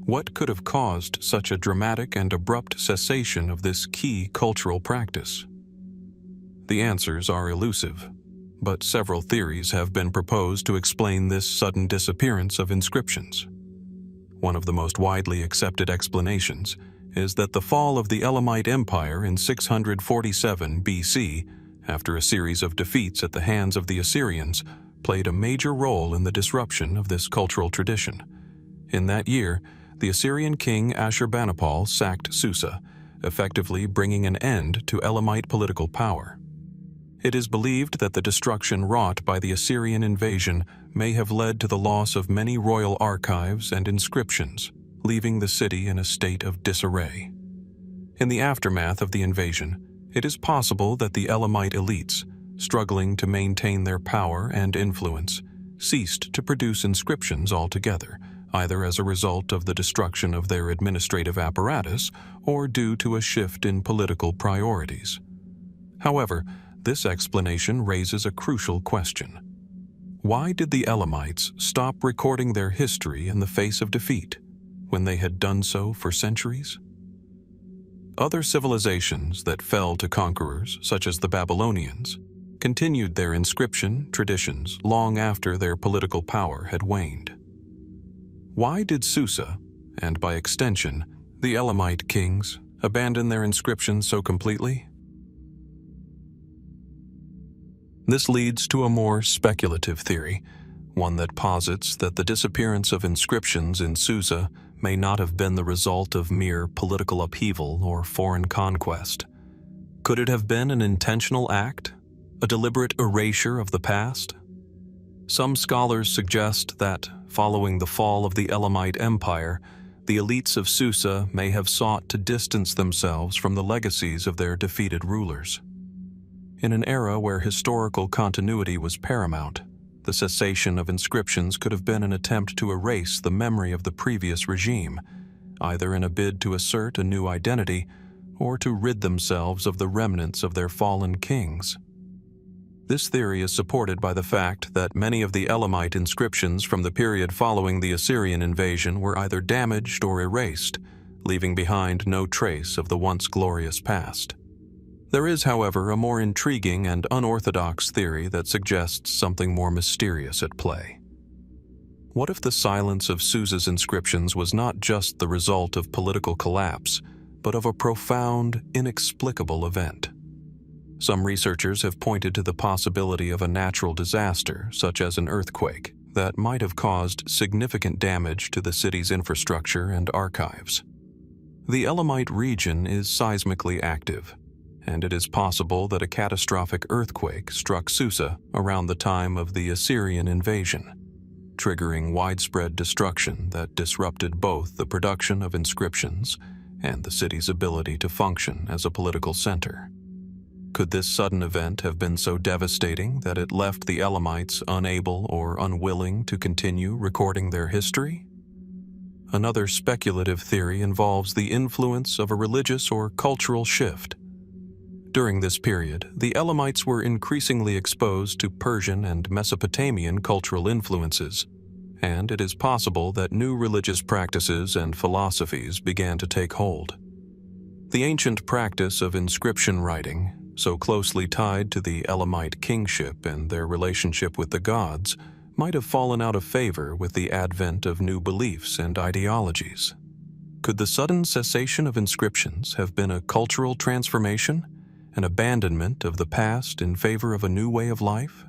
What could have caused such a dramatic and abrupt cessation of this key cultural practice? The answers are elusive, but several theories have been proposed to explain this sudden disappearance of inscriptions. One of the most widely accepted explanations is that the fall of the Elamite Empire in 647 BC, after a series of defeats at the hands of the Assyrians, played a major role in the disruption of this cultural tradition. In that year, the Assyrian king Ashurbanipal sacked Susa, effectively bringing an end to Elamite political power. It is believed that the destruction wrought by the Assyrian invasion may have led to the loss of many royal archives and inscriptions, leaving the city in a state of disarray. In the aftermath of the invasion, it is possible that the Elamite elites, struggling to maintain their power and influence, ceased to produce inscriptions altogether, either as a result of the destruction of their administrative apparatus or due to a shift in political priorities. However, this explanation raises a crucial question. Why did the Elamites stop recording their history in the face of defeat, when they had done so for centuries? Other civilizations that fell to conquerors, such as the Babylonians, continued their inscription traditions long after their political power had waned. Why did Susa, and by extension, the Elamite kings, abandon their inscriptions so completely? This leads to a more speculative theory, one that posits that the disappearance of inscriptions in Susa may not have been the result of mere political upheaval or foreign conquest. Could it have been an intentional act, a deliberate erasure of the past? Some scholars suggest that, following the fall of the Elamite Empire, the elites of Susa may have sought to distance themselves from the legacies of their defeated rulers. In an era where historical continuity was paramount, the cessation of inscriptions could have been an attempt to erase the memory of the previous regime, either in a bid to assert a new identity or to rid themselves of the remnants of their fallen kings. This theory is supported by the fact that many of the Elamite inscriptions from the period following the Assyrian invasion were either damaged or erased, leaving behind no trace of the once glorious past. There is, however, a more intriguing and unorthodox theory that suggests something more mysterious at play. What if the silence of Susa's inscriptions was not just the result of political collapse, but of a profound, inexplicable event? Some researchers have pointed to the possibility of a natural disaster, such as an earthquake, that might have caused significant damage to the city's infrastructure and archives. The Elamite region is seismically active, and it is possible that a catastrophic earthquake struck Susa around the time of the Assyrian invasion, triggering widespread destruction that disrupted both the production of inscriptions and the city's ability to function as a political center. Could this sudden event have been so devastating that it left the Elamites unable or unwilling to continue recording their history? Another speculative theory involves the influence of a religious or cultural shift. During this period, the Elamites were increasingly exposed to Persian and Mesopotamian cultural influences, and it is possible that new religious practices and philosophies began to take hold. The ancient practice of inscription writing, so closely tied to the Elamite kingship and their relationship with the gods, might have fallen out of favor with the advent of new beliefs and ideologies. Could the sudden cessation of inscriptions have been a cultural transformation, an abandonment of the past in favor of a new way of life?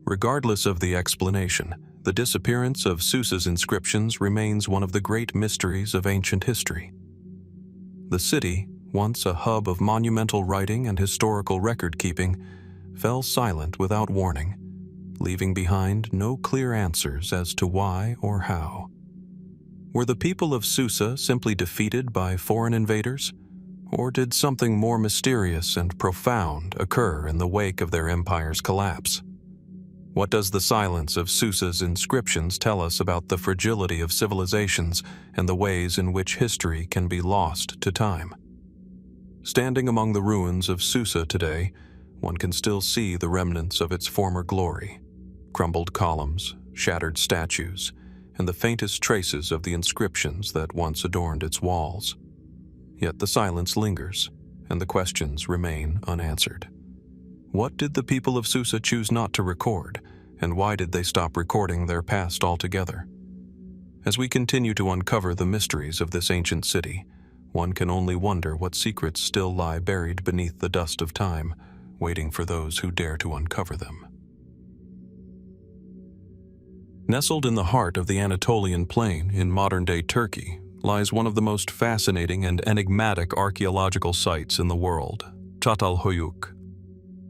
Regardless of the explanation, the disappearance of Susa's inscriptions remains one of the great mysteries of ancient history. The city, once a hub of monumental writing and historical record-keeping, fell silent without warning, leaving behind no clear answers as to why or how. Were the people of Susa simply defeated by foreign invaders? Or did something more mysterious and profound occur in the wake of their empire's collapse? What does the silence of Susa's inscriptions tell us about the fragility of civilizations and the ways in which history can be lost to time? Standing among the ruins of Susa today, one can still see the remnants of its former glory: crumbled columns, shattered statues, and the faintest traces of the inscriptions that once adorned its walls. Yet the silence lingers, and the questions remain unanswered. What did the people of Susa choose not to record, and why did they stop recording their past altogether? As we continue to uncover the mysteries of this ancient city, one can only wonder what secrets still lie buried beneath the dust of time, waiting for those who dare to uncover them. Nestled in the heart of the Anatolian plain in modern-day Turkey lies one of the most fascinating and enigmatic archaeological sites in the world, Çatalhöyük.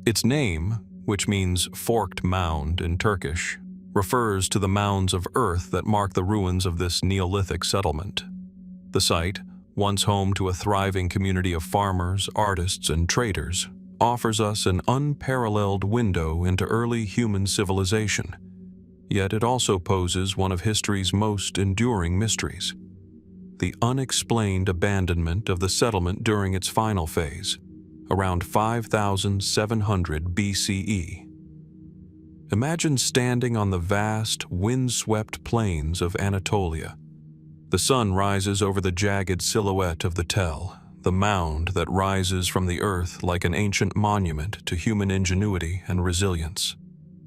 Its name, which means forked mound in Turkish, refers to the mounds of earth that mark the ruins of this Neolithic settlement. The site, once home to a thriving community of farmers, artists, and traders, offers us an unparalleled window into early human civilization. Yet it also poses one of history's most enduring mysteries: the unexplained abandonment of the settlement during its final phase, around 5,700 BCE. Imagine standing on the vast, wind-swept plains of Anatolia. The sun rises over the jagged silhouette of the Tell, the mound that rises from the earth like an ancient monument to human ingenuity and resilience.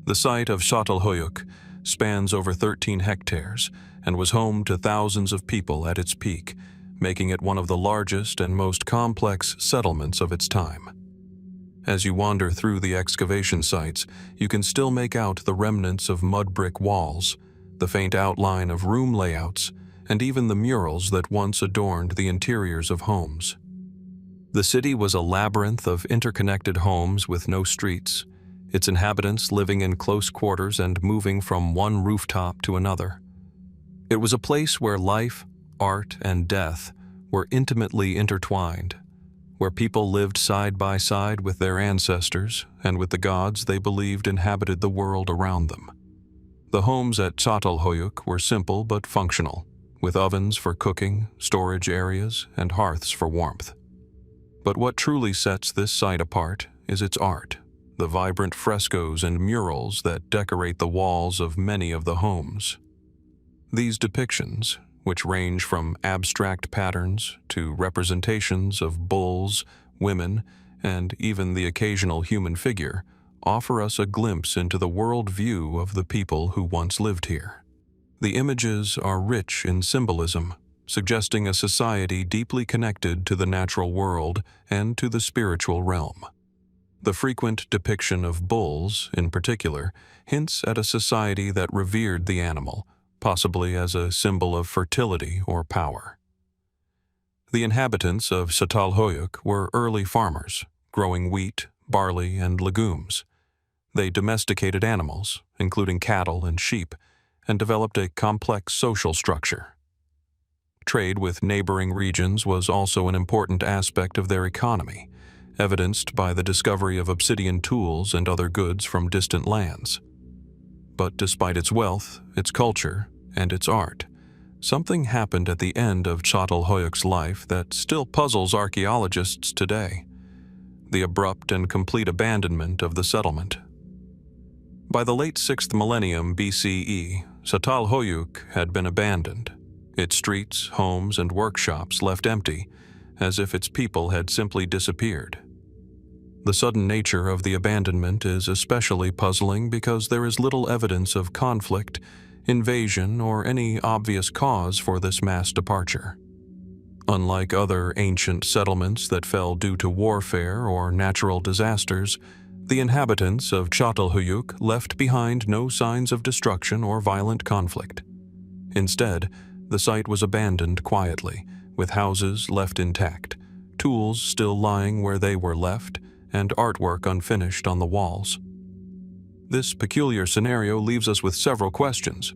The site of Çatalhöyük spans over 13 hectares and was home to thousands of people at its peak, making it one of the largest and most complex settlements of its time. As you wander through the excavation sites, you can still make out the remnants of mud brick walls, the faint outline of room layouts, and even the murals that once adorned the interiors of homes. The city was a labyrinth of interconnected homes with no streets, its inhabitants living in close quarters and moving from one rooftop to another. It was a place where life, art, and death were intimately intertwined, where people lived side by side with their ancestors and with the gods they believed inhabited the world around them. The homes at Çatalhöyük were simple but functional, with ovens for cooking, storage areas, and hearths for warmth. But what truly sets this site apart is its art, the vibrant frescoes and murals that decorate the walls of many of the homes. These depictions, which range from abstract patterns to representations of bulls, women, and even the occasional human figure, offer us a glimpse into the world view of the people who once lived here. The images are rich in symbolism, suggesting a society deeply connected to the natural world and to the spiritual realm. The frequent depiction of bulls, in particular, hints at a society that revered the animal, possibly as a symbol of fertility or power. The inhabitants of Çatalhöyük were early farmers, growing wheat, barley, and legumes. They domesticated animals, including cattle and sheep, and developed a complex social structure. Trade with neighboring regions was also an important aspect of their economy, evidenced by the discovery of obsidian tools and other goods from distant lands. But despite its wealth, its culture, and its art, something happened at the end of Çatalhöyük's life that still puzzles archaeologists today: the abrupt and complete abandonment of the settlement. By the late 6th millennium BCE, Çatalhöyük had been abandoned, its streets, homes, and workshops left empty, as if its people had simply disappeared. The sudden nature of the abandonment is especially puzzling because there is little evidence of conflict, invasion, or any obvious cause for this mass departure. Unlike other ancient settlements that fell due to warfare or natural disasters, the inhabitants of Çatalhöyük left behind no signs of destruction or violent conflict. Instead, the site was abandoned quietly, with houses left intact, tools still lying where they were left, and artwork unfinished on the walls. This peculiar scenario leaves us with several questions.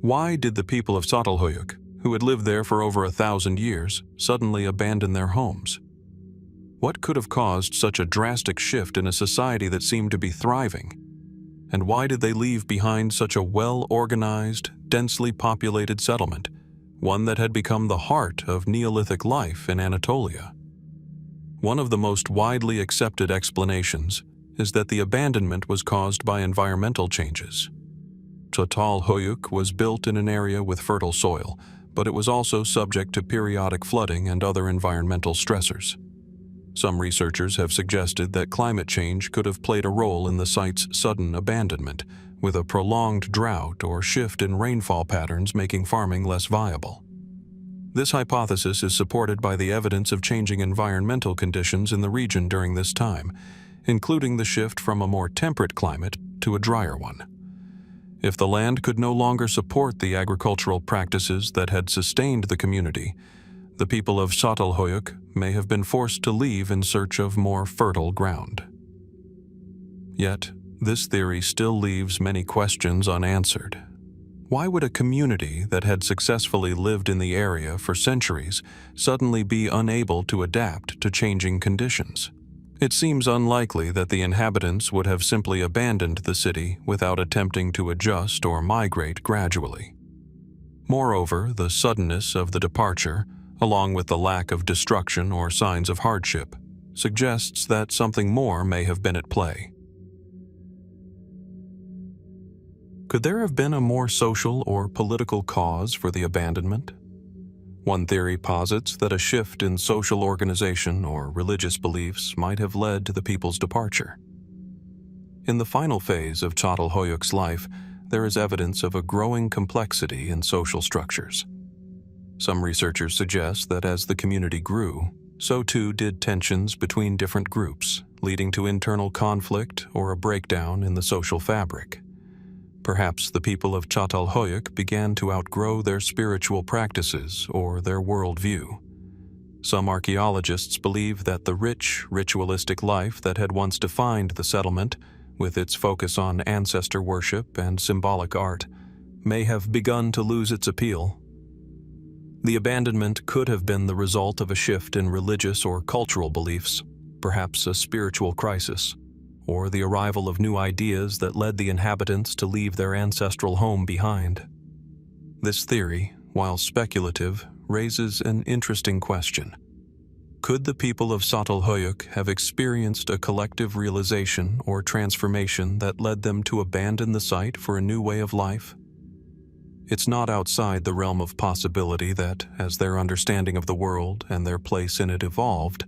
Why did the people of Çatalhöyük, who had lived there for over 1,000 years, suddenly abandon their homes? What could have caused such a drastic shift in a society that seemed to be thriving? And why did they leave behind such a well-organized, densely populated settlement, one that had become the heart of Neolithic life in Anatolia? One of the most widely accepted explanations is that the abandonment was caused by environmental changes. Çatalhöyük was built in an area with fertile soil, but it was also subject to periodic flooding and other environmental stressors. Some researchers have suggested that climate change could have played a role in the site's sudden abandonment, with a prolonged drought or shift in rainfall patterns making farming less viable. This hypothesis is supported by the evidence of changing environmental conditions in the region during this time, including the shift from a more temperate climate to a drier one. If the land could no longer support the agricultural practices that had sustained the community, the people of Çatalhöyük may have been forced to leave in search of more fertile ground. Yet, this theory still leaves many questions unanswered. Why would a community that had successfully lived in the area for centuries suddenly be unable to adapt to changing conditions? It seems unlikely that the inhabitants would have simply abandoned the city without attempting to adjust or migrate gradually. Moreover, the suddenness of the departure, along with the lack of destruction or signs of hardship, suggests that something more may have been at play. Could there have been a more social or political cause for the abandonment? One theory posits that a shift in social organization or religious beliefs might have led to the people's departure. In the final phase of Çatalhöyük's life, there is evidence of a growing complexity in social structures. Some researchers suggest that as the community grew, so too did tensions between different groups, leading to internal conflict or a breakdown in the social fabric. Perhaps the people of Çatalhöyük began to outgrow their spiritual practices or their worldview. Some archaeologists believe that the rich, ritualistic life that had once defined the settlement, with its focus on ancestor worship and symbolic art, may have begun to lose its appeal. The abandonment could have been the result of a shift in religious or cultural beliefs, perhaps a spiritual crisis, or the arrival of new ideas that led the inhabitants to leave their ancestral home behind. This theory, while speculative, raises an interesting question. Could the people of Çatalhöyük have experienced a collective realization or transformation that led them to abandon the site for a new way of life? It's not outside the realm of possibility that, as their understanding of the world and their place in it evolved,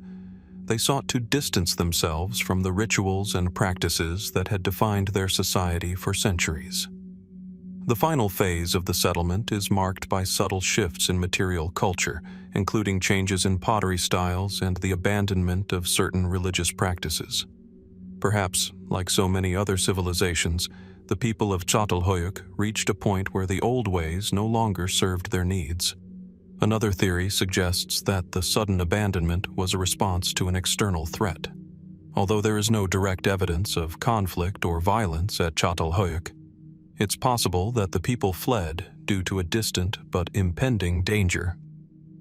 they sought to distance themselves from the rituals and practices that had defined their society for centuries. The final phase of the settlement is marked by subtle shifts in material culture, including changes in pottery styles and the abandonment of certain religious practices. Perhaps, like so many other civilizations, the people of Çatalhöyük reached a point where the old ways no longer served their needs. Another theory suggests that the sudden abandonment was a response to an external threat. Although there is no direct evidence of conflict or violence at Çatalhöyük, it's possible that the people fled due to a distant but impending danger.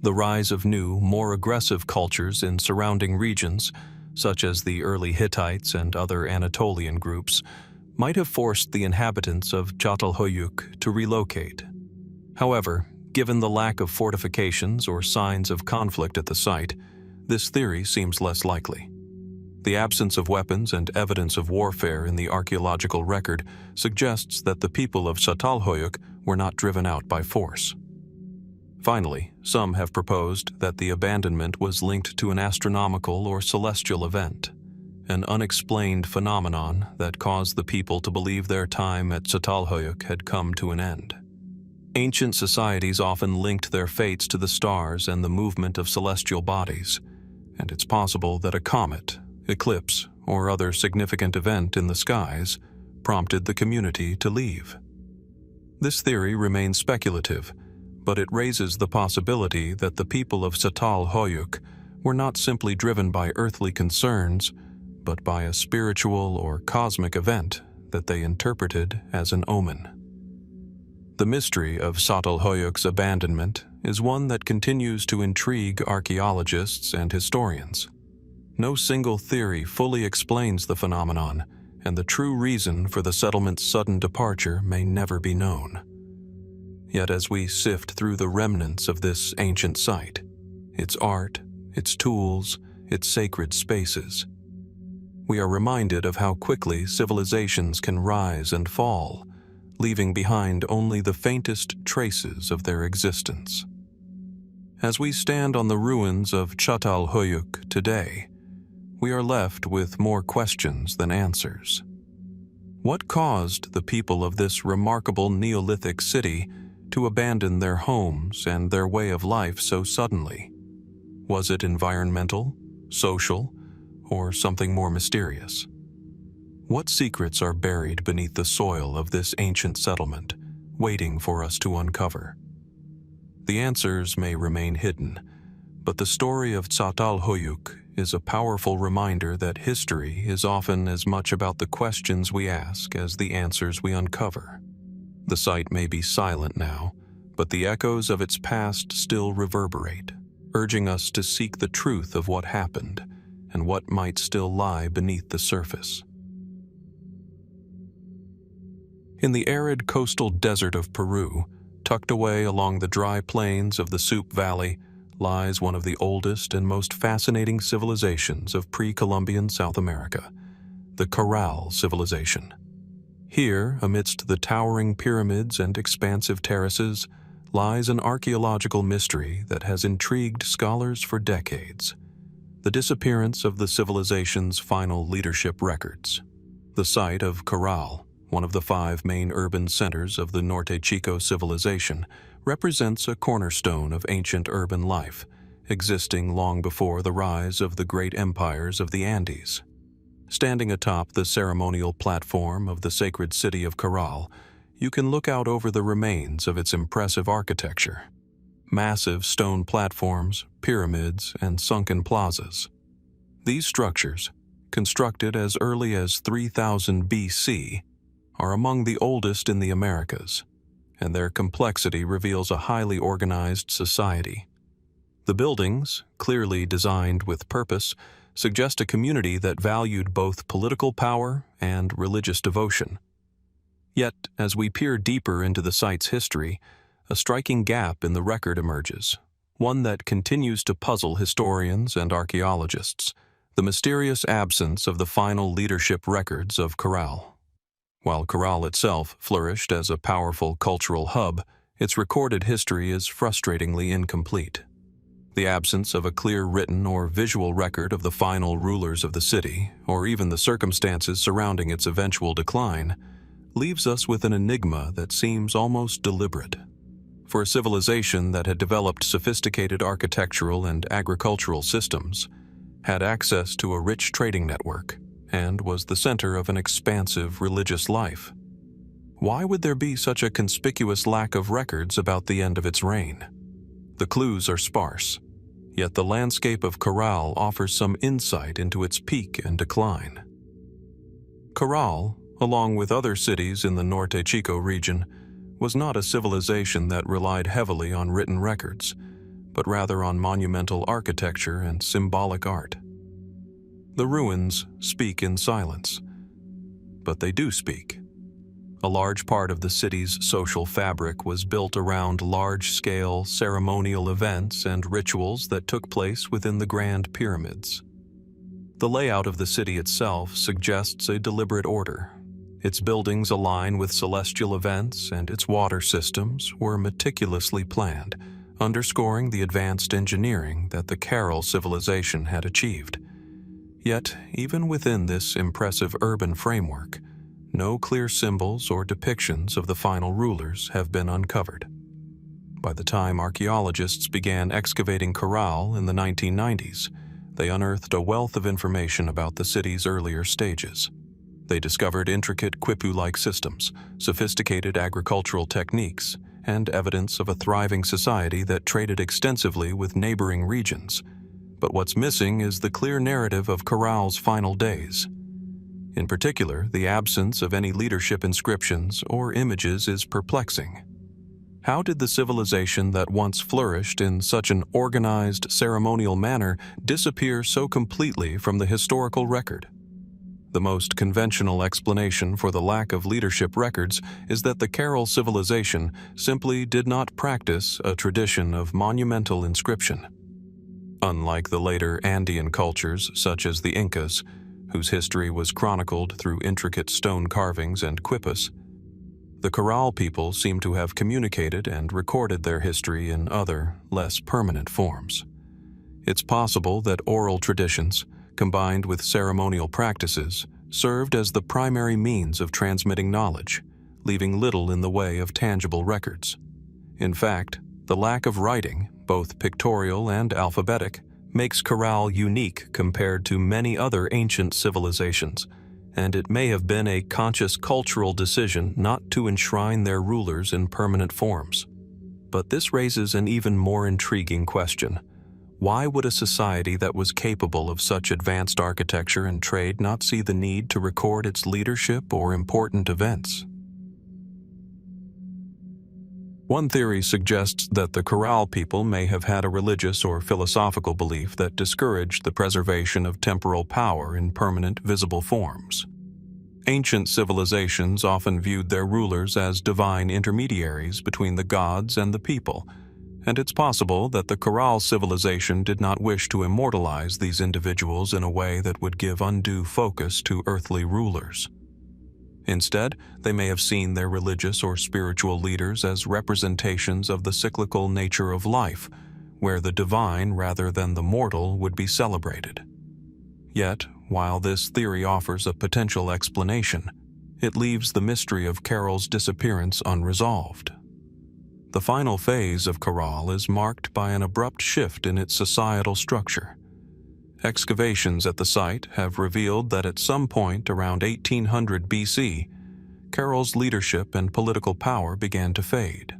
The rise of new, more aggressive cultures in surrounding regions, such as the early Hittites and other Anatolian groups, might have forced the inhabitants of Çatalhöyük to relocate. However, given the lack of fortifications or signs of conflict at the site, this theory seems less likely. The absence of weapons and evidence of warfare in the archaeological record suggests that the people of Çatalhöyük were not driven out by force. Finally, some have proposed that the abandonment was linked to an astronomical or celestial event, an unexplained phenomenon that caused the people to believe their time at Çatalhöyük had come to an end. Ancient societies often linked their fates to the stars and the movement of celestial bodies, and it's possible that a comet, eclipse, or other significant event in the skies prompted the community to leave. This theory remains speculative, but it raises the possibility that the people of Çatalhöyük were not simply driven by earthly concerns, but by a spiritual or cosmic event that they interpreted as an omen. The mystery of Çatalhöyük's abandonment is one that continues to intrigue archaeologists and historians. No single theory fully explains the phenomenon, and the true reason for the settlement's sudden departure may never be known. Yet as we sift through the remnants of this ancient site, its art, its tools, its sacred spaces, we are reminded of how quickly civilizations can rise and fall, leaving behind only the faintest traces of their existence. As we stand on the ruins of Çatalhöyük today, we are left with more questions than answers. What caused the people of this remarkable Neolithic city to abandon their homes and their way of life so suddenly? Was it environmental, social, or something more mysterious? What secrets are buried beneath the soil of this ancient settlement, waiting for us to uncover? The answers may remain hidden, but the story of Çatalhöyük is a powerful reminder that history is often as much about the questions we ask as the answers we uncover. The site may be silent now, but the echoes of its past still reverberate, urging us to seek the truth of what happened and what might still lie beneath the surface. In the arid coastal desert of Peru, tucked away along the dry plains of the Supe Valley, lies one of the oldest and most fascinating civilizations of pre-Columbian South America, the Caral civilization. Here, amidst the towering pyramids and expansive terraces, lies an archaeological mystery that has intrigued scholars for decades: the disappearance of the civilization's final leadership records. The site of Caral, one of the 5 main urban centers of the Norte Chico civilization, represents a cornerstone of ancient urban life, existing long before the rise of the great empires of the Andes. Standing atop the ceremonial platform of the sacred city of Caral, you can look out over the remains of its impressive architecture. Massive stone platforms, pyramids, and sunken plazas. These structures, constructed as early as 3000 BC, are among the oldest in the Americas, and their complexity reveals a highly organized society. The buildings, clearly designed with purpose, suggest a community that valued both political power and religious devotion. Yet, as we peer deeper into the site's history, a striking gap in the record emerges, one that continues to puzzle historians and archaeologists: the mysterious absence of the final leadership records of Caral. While Caral itself flourished as a powerful cultural hub, its recorded history is frustratingly incomplete. The absence of a clear written or visual record of the final rulers of the city, or even the circumstances surrounding its eventual decline, leaves us with an enigma that seems almost deliberate. For a civilization that had developed sophisticated architectural and agricultural systems, had access to a rich trading network, and was the center of an expansive religious life, why would there be such a conspicuous lack of records about the end of its reign? The clues are sparse, yet the landscape of Caral offers some insight into its peak and decline. Caral, along with other cities in the Norte Chico region, was not a civilization that relied heavily on written records, but rather on monumental architecture and symbolic art. The ruins speak in silence, but they do speak. A large part of the city's social fabric was built around large-scale ceremonial events and rituals that took place within the Grand Pyramids. The layout of the city itself suggests a deliberate order. Its buildings align with celestial events, and its water systems were meticulously planned, underscoring the advanced engineering that the Caral civilization had achieved. Yet, even within this impressive urban framework, no clear symbols or depictions of the final rulers have been uncovered. By the time archaeologists began excavating Caral in the 1990s, they unearthed a wealth of information about the city's earlier stages. They discovered intricate quipu-like systems, sophisticated agricultural techniques, and evidence of a thriving society that traded extensively with neighboring regions. But what's missing is the clear narrative of Caral's final days. In particular, the absence of any leadership inscriptions or images is perplexing. How did the civilization that once flourished in such an organized, ceremonial manner disappear so completely from the historical record? The most conventional explanation for the lack of leadership records is that the Caral civilization simply did not practice a tradition of monumental inscription. Unlike the later Andean cultures, such as the Incas, whose history was chronicled through intricate stone carvings and quipus, the Caral people seem to have communicated and recorded their history in other, less permanent forms. It's possible that oral traditions, combined with ceremonial practices, served as the primary means of transmitting knowledge, leaving little in the way of tangible records. In fact, the lack of writing, both pictorial and alphabetic, makes Caral unique compared to many other ancient civilizations, and it may have been a conscious cultural decision not to enshrine their rulers in permanent forms. But this raises an even more intriguing question. Why would a society that was capable of such advanced architecture and trade not see the need to record its leadership or important events? One theory suggests that the Corral people may have had a religious or philosophical belief that discouraged the preservation of temporal power in permanent, visible forms. Ancient civilizations often viewed their rulers as divine intermediaries between the gods and the people, and it's possible that the Corral civilization did not wish to immortalize these individuals in a way that would give undue focus to earthly rulers. Instead, they may have seen their religious or spiritual leaders as representations of the cyclical nature of life, where the divine rather than the mortal would be celebrated. Yet, while this theory offers a potential explanation, it leaves the mystery of Carol's disappearance unresolved. The final phase of Corral is marked by an abrupt shift in its societal structure. Excavations at the site have revealed that at some point around 1800 BC, Carol's leadership and political power began to fade.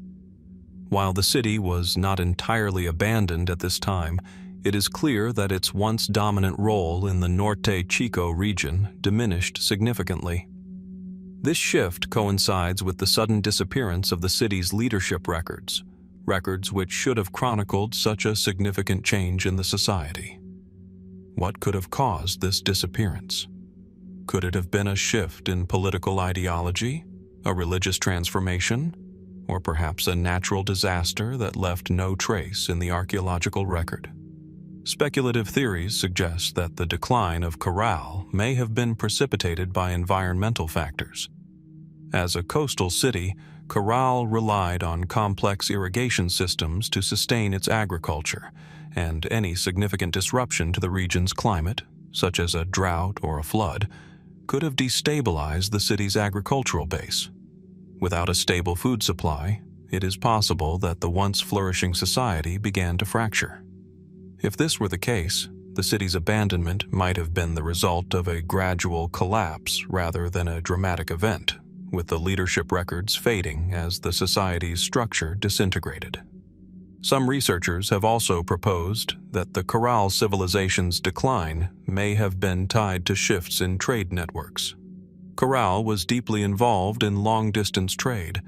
While the city was not entirely abandoned at this time, it is clear that its once dominant role in the Norte Chico region diminished significantly. This shift coincides with the sudden disappearance of the city's leadership records which should have chronicled such a significant change in the society. What could have caused this disappearance? Could it have been a shift in political ideology, a religious transformation, or perhaps a natural disaster that left no trace in the archaeological record? Speculative theories suggest that the decline of Corral may have been precipitated by environmental factors. As a coastal city, Corral relied on complex irrigation systems to sustain its agriculture, and any significant disruption to the region's climate, such as a drought or a flood, could have destabilized the city's agricultural base. Without a stable food supply, it is possible that the once flourishing society began to fracture. If this were the case, the city's abandonment might have been the result of a gradual collapse rather than a dramatic event, with the leadership records fading as the society's structure disintegrated. Some researchers have also proposed that the Corral civilization's decline may have been tied to shifts in trade networks. Corral was deeply involved in long-distance trade,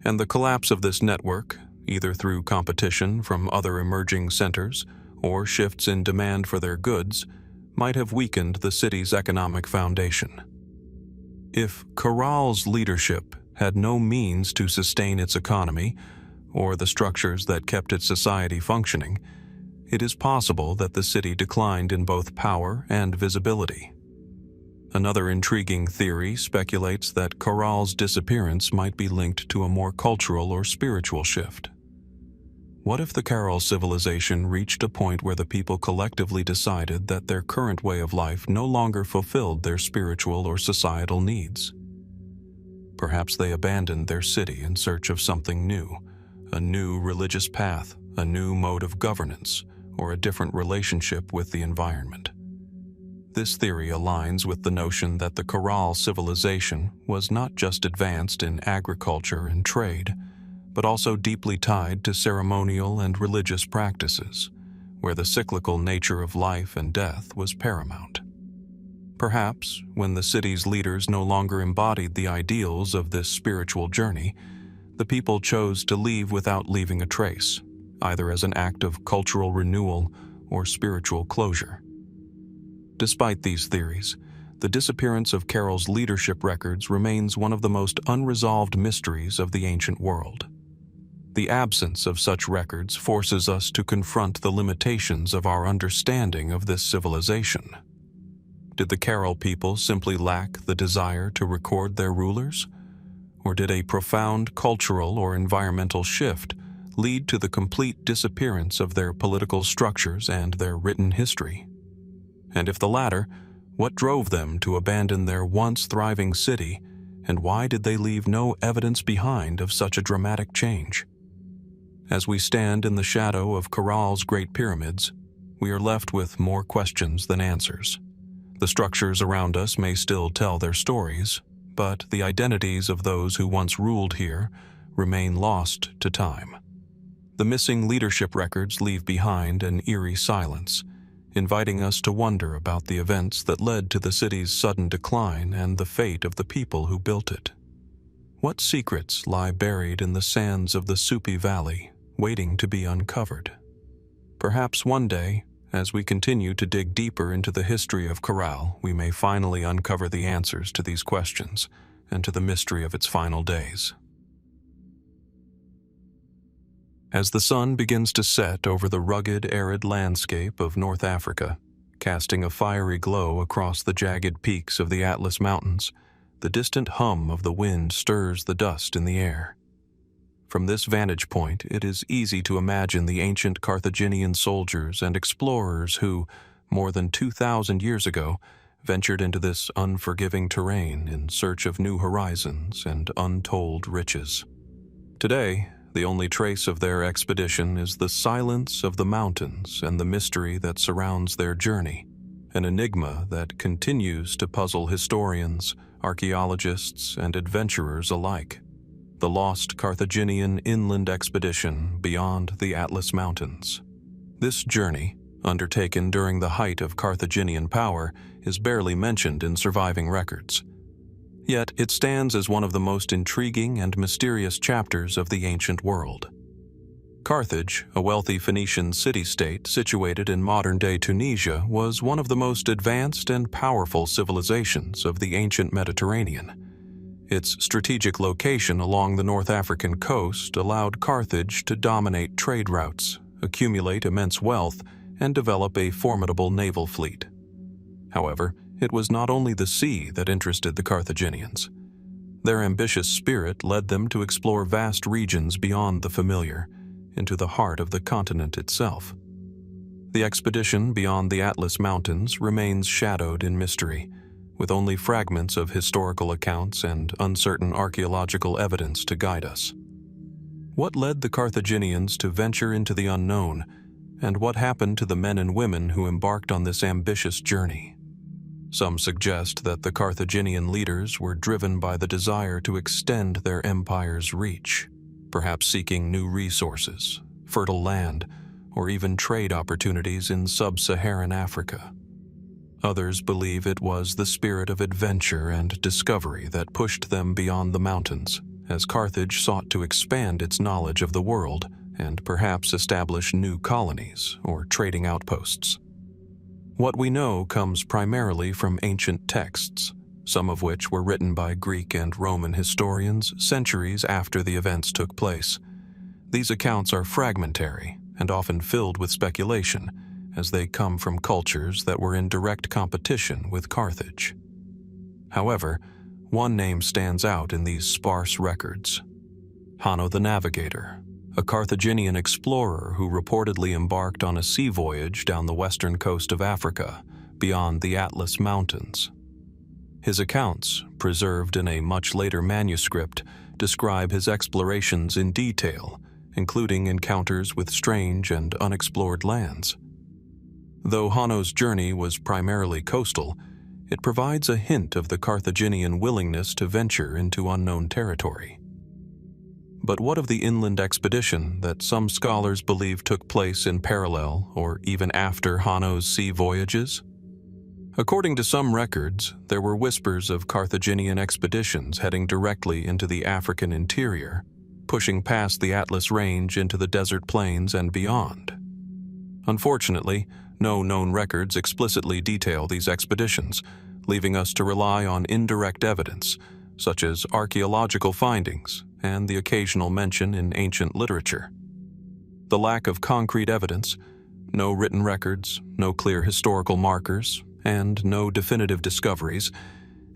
and the collapse of this network, either through competition from other emerging centers or shifts in demand for their goods, might have weakened the city's economic foundation. If Corral's leadership had no means to sustain its economy, or the structures that kept its society functioning, it is possible that the city declined in both power and visibility. Another intriguing theory speculates that Corral's disappearance might be linked to a more cultural or spiritual shift. What if the Corral civilization reached a point where the people collectively decided that their current way of life no longer fulfilled their spiritual or societal needs? Perhaps they abandoned their city in search of something new, a new religious path, a new mode of governance, or a different relationship with the environment. This theory aligns with the notion that the Corral civilization was not just advanced in agriculture and trade, but also deeply tied to ceremonial and religious practices, where the cyclical nature of life and death was paramount. Perhaps, when the city's leaders no longer embodied the ideals of this spiritual journey, the people chose to leave without leaving a trace, either as an act of cultural renewal or spiritual closure. Despite these theories, the disappearance of Carol's leadership records remains one of the most unresolved mysteries of the ancient world. The absence of such records forces us to confront the limitations of our understanding of this civilization. Did the Carol people simply lack the desire to record their rulers? Or did a profound cultural or environmental shift lead to the complete disappearance of their political structures and their written history? And if the latter, what drove them to abandon their once thriving city, and why did they leave no evidence behind of such a dramatic change? As we stand in the shadow of Corral's Great Pyramids, we are left with more questions than answers. The structures around us may still tell their stories, but the identities of those who once ruled here remain lost to time. The missing leadership records leave behind an eerie silence, inviting us to wonder about the events that led to the city's sudden decline and the fate of the people who built it. What secrets lie buried in the sands of the Supi Valley, waiting to be uncovered? Perhaps one day, as we continue to dig deeper into the history of Corral, we may finally uncover the answers to these questions and to the mystery of its final days. As the sun begins to set over the rugged, arid landscape of North Africa, casting a fiery glow across the jagged peaks of the Atlas Mountains, the distant hum of the wind stirs the dust in the air. From this vantage point, it is easy to imagine the ancient Carthaginian soldiers and explorers who, more than 2,000 years ago, ventured into this unforgiving terrain in search of new horizons and untold riches. Today, the only trace of their expedition is the silence of the mountains and the mystery that surrounds their journey, an enigma that continues to puzzle historians, archaeologists, and adventurers alike. The lost Carthaginian inland expedition beyond the Atlas Mountains. This journey, undertaken during the height of Carthaginian power, is barely mentioned in surviving records. Yet it stands as one of the most intriguing and mysterious chapters of the ancient world. Carthage, a wealthy Phoenician city-state situated in modern-day Tunisia, was one of the most advanced and powerful civilizations of the ancient Mediterranean. Its strategic location along the North African coast allowed Carthage to dominate trade routes, accumulate immense wealth, and develop a formidable naval fleet. However, it was not only the sea that interested the Carthaginians. Their ambitious spirit led them to explore vast regions beyond the familiar, into the heart of the continent itself. The expedition beyond the Atlas Mountains remains shadowed in mystery, with only fragments of historical accounts and uncertain archaeological evidence to guide us. What led the Carthaginians to venture into the unknown, and what happened to the men and women who embarked on this ambitious journey? Some suggest that the Carthaginian leaders were driven by the desire to extend their empire's reach, perhaps seeking new resources, fertile land, or even trade opportunities in sub-Saharan Africa. Others believe it was the spirit of adventure and discovery that pushed them beyond the mountains, as Carthage sought to expand its knowledge of the world and perhaps establish new colonies or trading outposts. What we know comes primarily from ancient texts, some of which were written by Greek and Roman historians centuries after the events took place. These accounts are fragmentary and often filled with speculation, as they come from cultures that were in direct competition with Carthage. However, one name stands out in these sparse records: Hanno the Navigator, a Carthaginian explorer who reportedly embarked on a sea voyage down the western coast of Africa, beyond the Atlas Mountains. His accounts, preserved in a much later manuscript, describe his explorations in detail, including encounters with strange and unexplored lands. Though Hanno's journey was primarily coastal, it provides a hint of the Carthaginian willingness to venture into unknown territory. But what of the inland expedition that some scholars believe took place in parallel or even after Hanno's sea voyages? According to some records, there were whispers of Carthaginian expeditions heading directly into the African interior, pushing past the Atlas Range into the desert plains and beyond. Unfortunately, no known records explicitly detail these expeditions, leaving us to rely on indirect evidence, such as archaeological findings and the occasional mention in ancient literature. The lack of concrete evidence, no written records, no clear historical markers, and no definitive discoveries,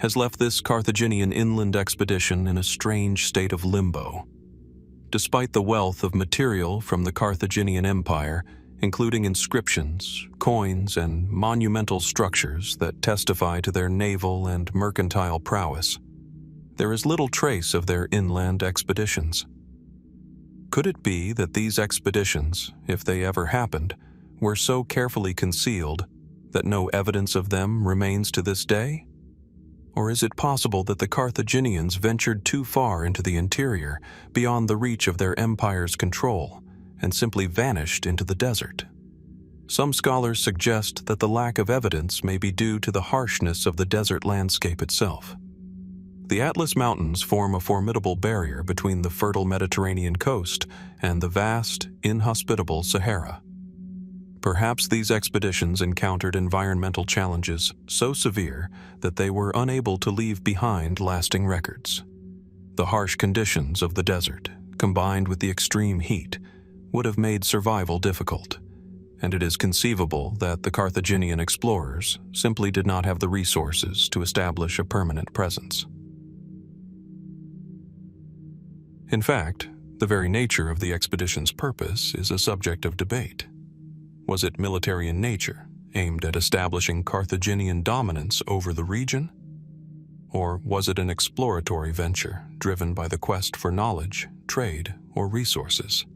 has left this Carthaginian inland expedition in a strange state of limbo. Despite the wealth of material from the Carthaginian Empire, including inscriptions, coins, and monumental structures that testify to their naval and mercantile prowess, there is little trace of their inland expeditions. Could it be that these expeditions, if they ever happened, were so carefully concealed that no evidence of them remains to this day? Or is it possible that the Carthaginians ventured too far into the interior, beyond the reach of their empire's control, and simply vanished into the desert? Some scholars suggest that the lack of evidence may be due to the harshness of the desert landscape itself. The Atlas Mountains form a formidable barrier between the fertile Mediterranean coast and the vast, inhospitable Sahara. Perhaps these expeditions encountered environmental challenges so severe that they were unable to leave behind lasting records. The harsh conditions of the desert, combined with the extreme heat, would have made survival difficult, and it is conceivable that the Carthaginian explorers simply did not have the resources to establish a permanent presence. In fact, the very nature of the expedition's purpose is a subject of debate. Was it military in nature, aimed at establishing Carthaginian dominance over the region? Or was it an exploratory venture driven by the quest for knowledge, trade, or resources?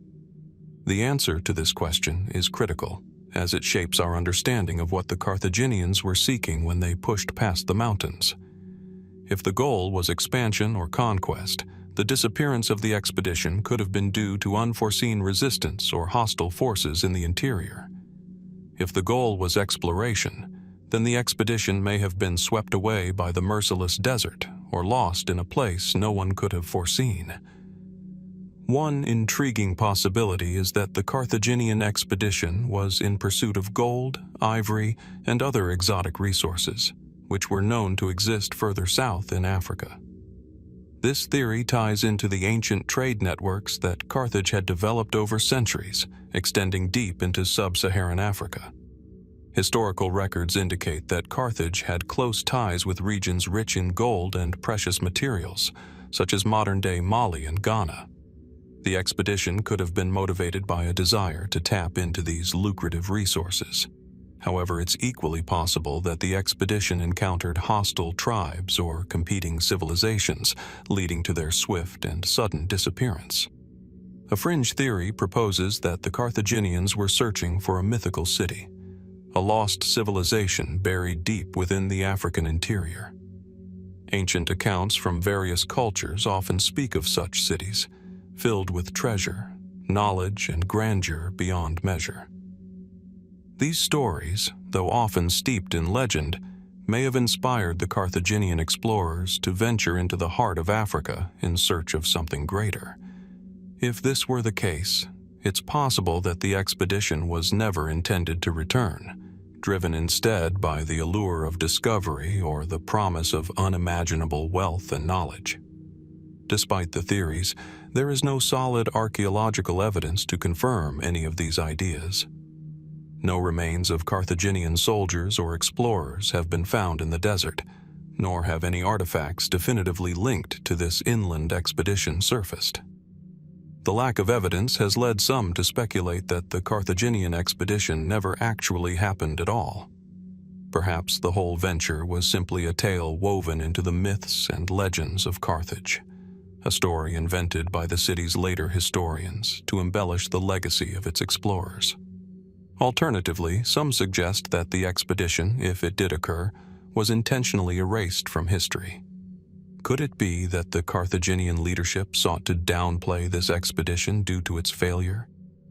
The answer to this question is critical, as it shapes our understanding of what the Carthaginians were seeking when they pushed past the mountains. If the goal was expansion or conquest, the disappearance of the expedition could have been due to unforeseen resistance or hostile forces in the interior. If the goal was exploration, then the expedition may have been swept away by the merciless desert or lost in a place no one could have foreseen. One intriguing possibility is that the Carthaginian expedition was in pursuit of gold, ivory, and other exotic resources, which were known to exist further south in Africa. This theory ties into the ancient trade networks that Carthage had developed over centuries, extending deep into sub-Saharan Africa. Historical records indicate that Carthage had close ties with regions rich in gold and precious materials, such as modern-day Mali and Ghana. The expedition could have been motivated by a desire to tap into these lucrative resources. However, it's equally possible that the expedition encountered hostile tribes or competing civilizations, leading to their swift and sudden disappearance. A fringe theory proposes that the Carthaginians were searching for a mythical city, a lost civilization buried deep within the African interior. Ancient accounts from various cultures often speak of such cities, filled with treasure, knowledge, and grandeur beyond measure. These stories, though often steeped in legend, may have inspired the Carthaginian explorers to venture into the heart of Africa in search of something greater. If this were the case, it's possible that the expedition was never intended to return, driven instead by the allure of discovery or the promise of unimaginable wealth and knowledge. Despite the theories, there is no solid archaeological evidence to confirm any of these ideas. No remains of Carthaginian soldiers or explorers have been found in the desert, nor have any artifacts definitively linked to this inland expedition surfaced. The lack of evidence has led some to speculate that the Carthaginian expedition never actually happened at all. Perhaps the whole venture was simply a tale woven into the myths and legends of Carthage, a story invented by the city's later historians to embellish the legacy of its explorers. Alternatively, some suggest that the expedition, if it did occur, was intentionally erased from history. Could it be that the Carthaginian leadership sought to downplay this expedition due to its failure,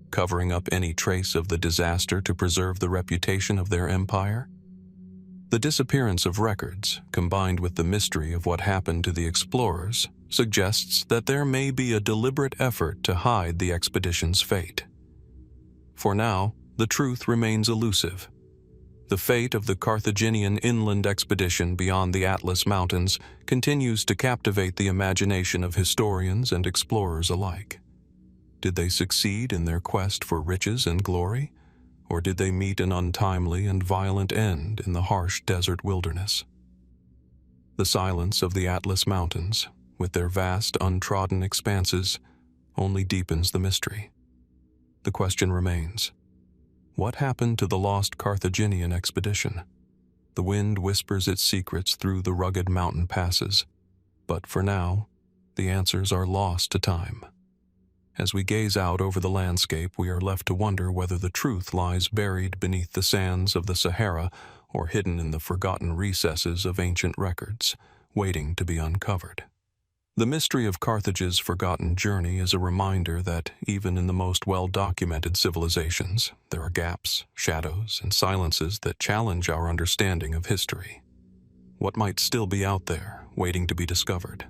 covering up any trace of the disaster to preserve the reputation of their empire? The disappearance of records, combined with the mystery of what happened to the explorers, suggests that there may be a deliberate effort to hide the expedition's fate. For now, the truth remains elusive. The fate of the Carthaginian inland expedition beyond the Atlas Mountains continues to captivate the imagination of historians and explorers alike. Did they succeed in their quest for riches and glory, or did they meet an untimely and violent end in the harsh desert wilderness? The silence of the Atlas Mountains, with their vast untrodden expanses, only deepens the mystery. The question remains: what happened to the lost Carthaginian expedition? The wind whispers its secrets through the rugged mountain passes, but for now, the answers are lost to time. As we gaze out over the landscape, we are left to wonder whether the truth lies buried beneath the sands of the Sahara or hidden in the forgotten recesses of ancient records, waiting to be uncovered. The mystery of Carthage's forgotten journey is a reminder that even in the most well-documented civilizations, there are gaps, shadows, and silences that challenge our understanding of history. What might still be out there, waiting to be discovered?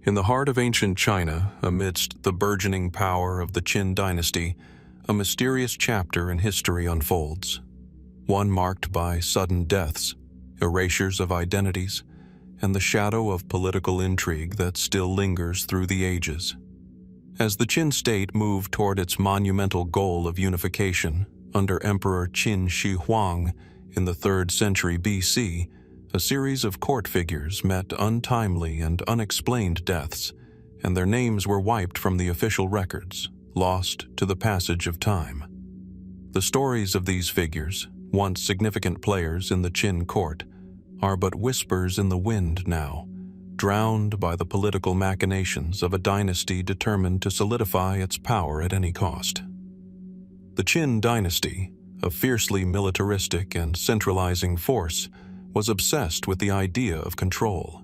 In the heart of ancient China, amidst the burgeoning power of the Qin dynasty, a mysterious chapter in history unfolds. One marked by sudden deaths, erasures of identities, and the shadow of political intrigue that still lingers through the ages. As the Qin state moved toward its monumental goal of unification under Emperor Qin Shi Huang in the 3rd century BC, a series of court figures met untimely and unexplained deaths, and their names were wiped from the official records, lost to the passage of time. The stories of these figures, once significant players in the Qin court, are but whispers in the wind now, drowned by the political machinations of a dynasty determined to solidify its power at any cost. The Qin dynasty, a fiercely militaristic and centralizing force, was obsessed with the idea of control.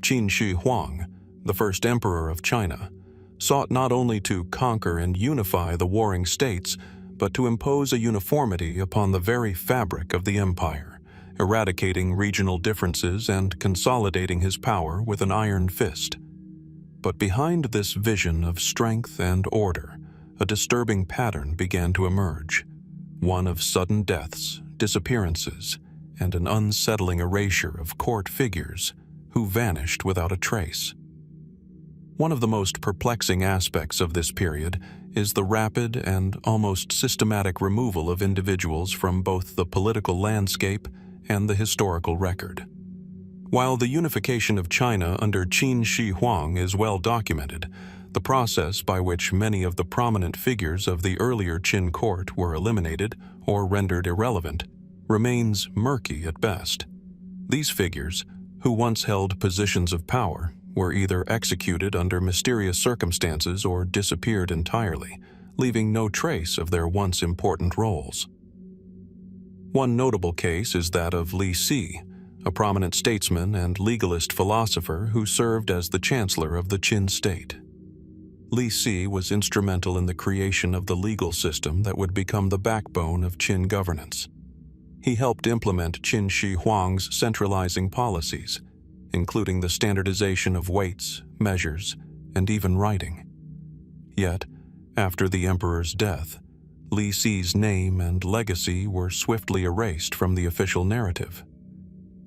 Qin Shi Huang, the first emperor of China, sought not only to conquer and unify the warring states, but to impose a uniformity upon the very fabric of the empire, eradicating regional differences and consolidating his power with an iron fist. But behind this vision of strength and order, a disturbing pattern began to emerge, one of sudden deaths, disappearances, and an unsettling erasure of court figures who vanished without a trace. One of the most perplexing aspects of this period is the rapid and almost systematic removal of individuals from both the political landscape and the historical record. While the unification of China under Qin Shi Huang is well documented, the process by which many of the prominent figures of the earlier Qin court were eliminated or rendered irrelevant remains murky at best. These figures, who once held positions of power, were either executed under mysterious circumstances or disappeared entirely, leaving no trace of their once important roles. One notable case is that of Li Si, a prominent statesman and legalist philosopher who served as the chancellor of the Qin state. Li Si was instrumental in the creation of the legal system that would become the backbone of Qin governance. He helped implement Qin Shi Huang's centralizing policies, including the standardization of weights, measures, and even writing. Yet, after the emperor's death, Li Si's name and legacy were swiftly erased from the official narrative.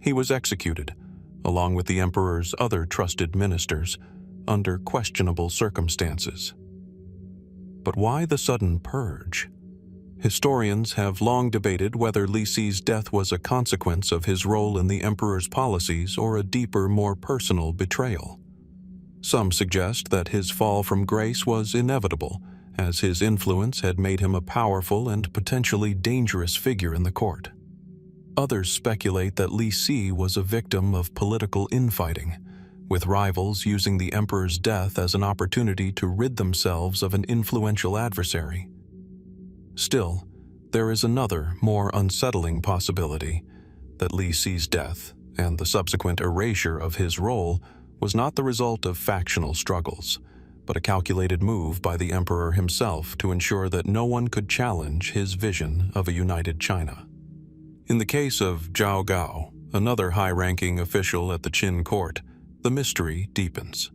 He was executed, along with the emperor's other trusted ministers, under questionable circumstances. But why the sudden purge? Historians have long debated whether Li Si's death was a consequence of his role in the emperor's policies or a deeper, more personal betrayal. Some suggest that his fall from grace was inevitable, as his influence had made him a powerful and potentially dangerous figure in the court. Others speculate that Li Si was a victim of political infighting, with rivals using the emperor's death as an opportunity to rid themselves of an influential adversary. Still, there is another, more unsettling possibility, that Li Si's death, and the subsequent erasure of his role, was not the result of factional struggles, but a calculated move by the emperor himself to ensure that no one could challenge his vision of a united China. In the case of Zhao Gao, another high-ranking official at the Qin court, the mystery deepens.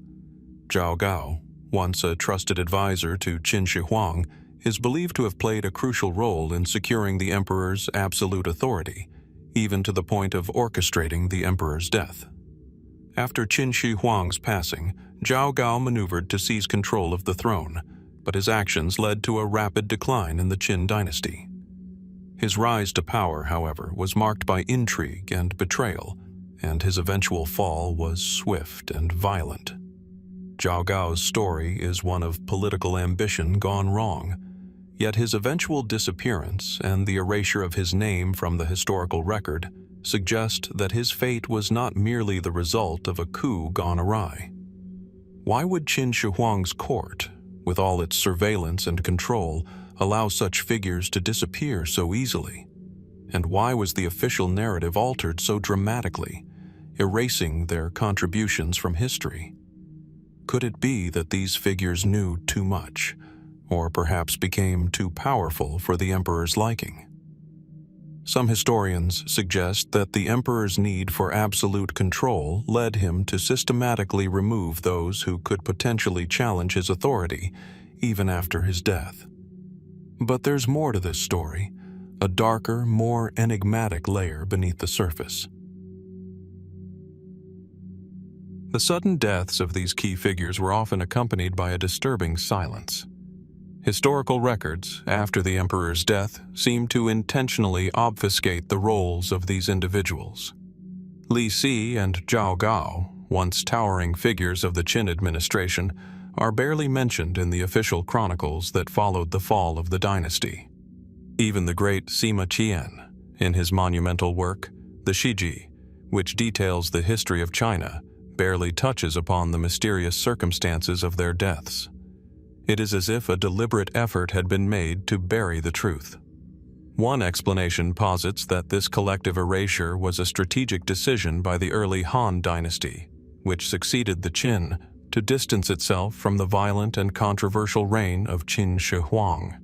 Zhao Gao, once a trusted advisor to Qin Shi Huang, is believed to have played a crucial role in securing the emperor's absolute authority, even to the point of orchestrating the emperor's death. After Qin Shi Huang's passing, Zhao Gao maneuvered to seize control of the throne, but his actions led to a rapid decline in the Qin dynasty. His rise to power, however, was marked by intrigue and betrayal, and his eventual fall was swift and violent. Zhao Gao's story is one of political ambition gone wrong, yet his eventual disappearance and the erasure of his name from the historical record suggest that his fate was not merely the result of a coup gone awry. Why would Qin Shi Huang's court, with all its surveillance and control, allow such figures to disappear so easily? And why was the official narrative altered so dramatically, erasing their contributions from history? Could it be that these figures knew too much, or perhaps became too powerful for the emperor's liking? Some historians suggest that the emperor's need for absolute control led him to systematically remove those who could potentially challenge his authority, even after his death. But there's more to this story, a darker, more enigmatic layer beneath the surface. The sudden deaths of these key figures were often accompanied by a disturbing silence. Historical records, after the emperor's death, seem to intentionally obfuscate the roles of these individuals. Li Si and Zhao Gao, once towering figures of the Qin administration, are barely mentioned in the official chronicles that followed the fall of the dynasty. Even the great Sima Qian, in his monumental work, the Shiji, which details the history of China, barely touches upon the mysterious circumstances of their deaths. It is as if a deliberate effort had been made to bury the truth. One explanation posits that this collective erasure was a strategic decision by the early Han dynasty, which succeeded the Qin, to distance itself from the violent and controversial reign of Qin Shi Huang.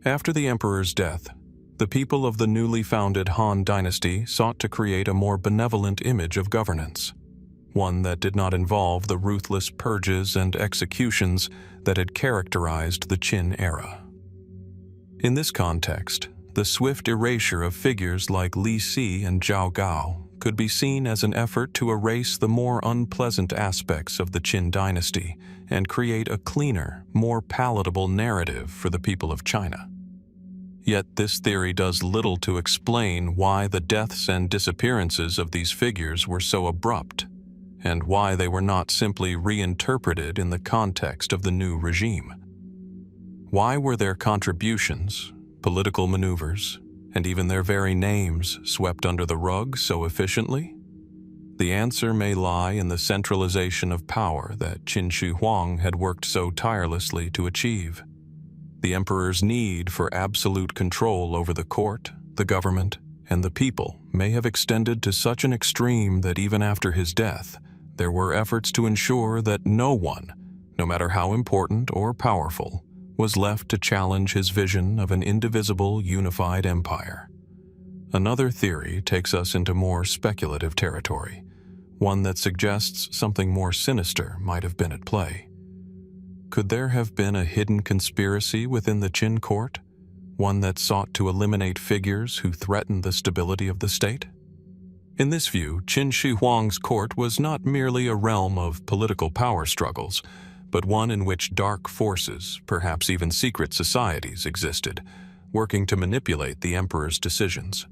After the emperor's death, the people of the newly founded Han dynasty sought to create a more benevolent image of governance, one that did not involve the ruthless purges and executions that had characterized the Qin era. In this context, the swift erasure of figures like Li Si and Zhao Gao could be seen as an effort to erase the more unpleasant aspects of the Qin dynasty and create a cleaner, more palatable narrative for the people of China. Yet this theory does little to explain why the deaths and disappearances of these figures were so abrupt, and why they were not simply reinterpreted in the context of the new regime. Why were their contributions, political maneuvers, and even their very names swept under the rug so efficiently? The answer may lie in the centralization of power that Qin Shi Huang had worked so tirelessly to achieve. The emperor's need for absolute control over the court, the government, and the people may have extended to such an extreme that even after his death, there were efforts to ensure that no one, no matter how important or powerful, was left to challenge his vision of an indivisible, unified empire. Another theory takes us into more speculative territory, one that suggests something more sinister might have been at play. Could there have been a hidden conspiracy within the Qin court, one that sought to eliminate figures who threatened the stability of the state? In this view, Qin Shi Huang's court was not merely a realm of political power struggles, but one in which dark forces, perhaps even secret societies, existed, working to manipulate the emperor's decisions.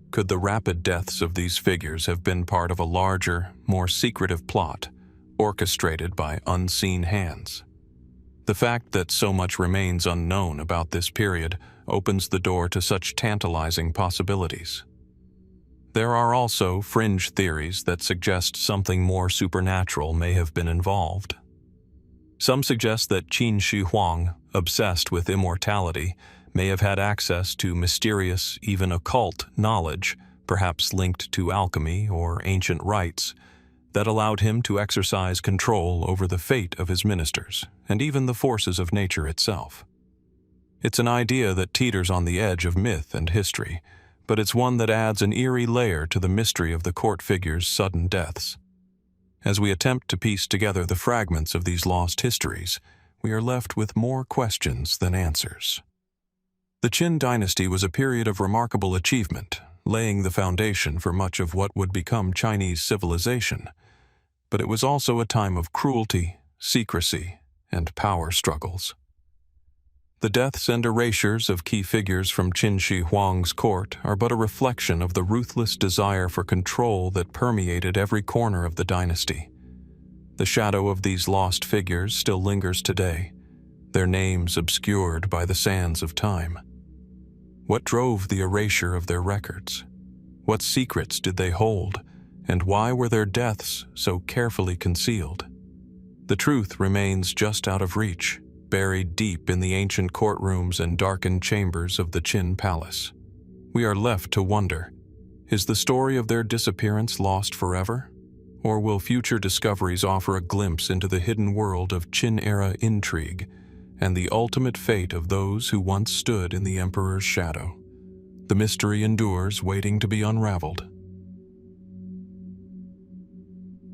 Could the rapid deaths of these figures have been part of a larger, more secretive plot, orchestrated by unseen hands? The fact that so much remains unknown about this period opens the door to such tantalizing possibilities. There are also fringe theories that suggest something more supernatural may have been involved. Some suggest that Qin Shi Huang, obsessed with immortality, may have had access to mysterious, even occult knowledge, perhaps linked to alchemy or ancient rites, that allowed him to exercise control over the fate of his ministers and even the forces of nature itself. It's an idea that teeters on the edge of myth and history, but it's one that adds an eerie layer to the mystery of the court figures' sudden deaths. As we attempt to piece together the fragments of these lost histories, we are left with more questions than answers. The Qin dynasty was a period of remarkable achievement, laying the foundation for much of what would become Chinese civilization. But it was also a time of cruelty, secrecy, and power struggles. The deaths and erasures of key figures from Qin Shi Huang's court are but a reflection of the ruthless desire for control that permeated every corner of the dynasty. The shadow of these lost figures still lingers today, their names obscured by the sands of time. What drove the erasure of their records? What secrets did they hold, and why were their deaths so carefully concealed? The truth remains just out of reach, buried deep in the ancient courtrooms and darkened chambers of the Qin Palace. We are left to wonder, is the story of their disappearance lost forever? Or will future discoveries offer a glimpse into the hidden world of Qin-era intrigue and the ultimate fate of those who once stood in the emperor's shadow? The mystery endures, waiting to be unraveled.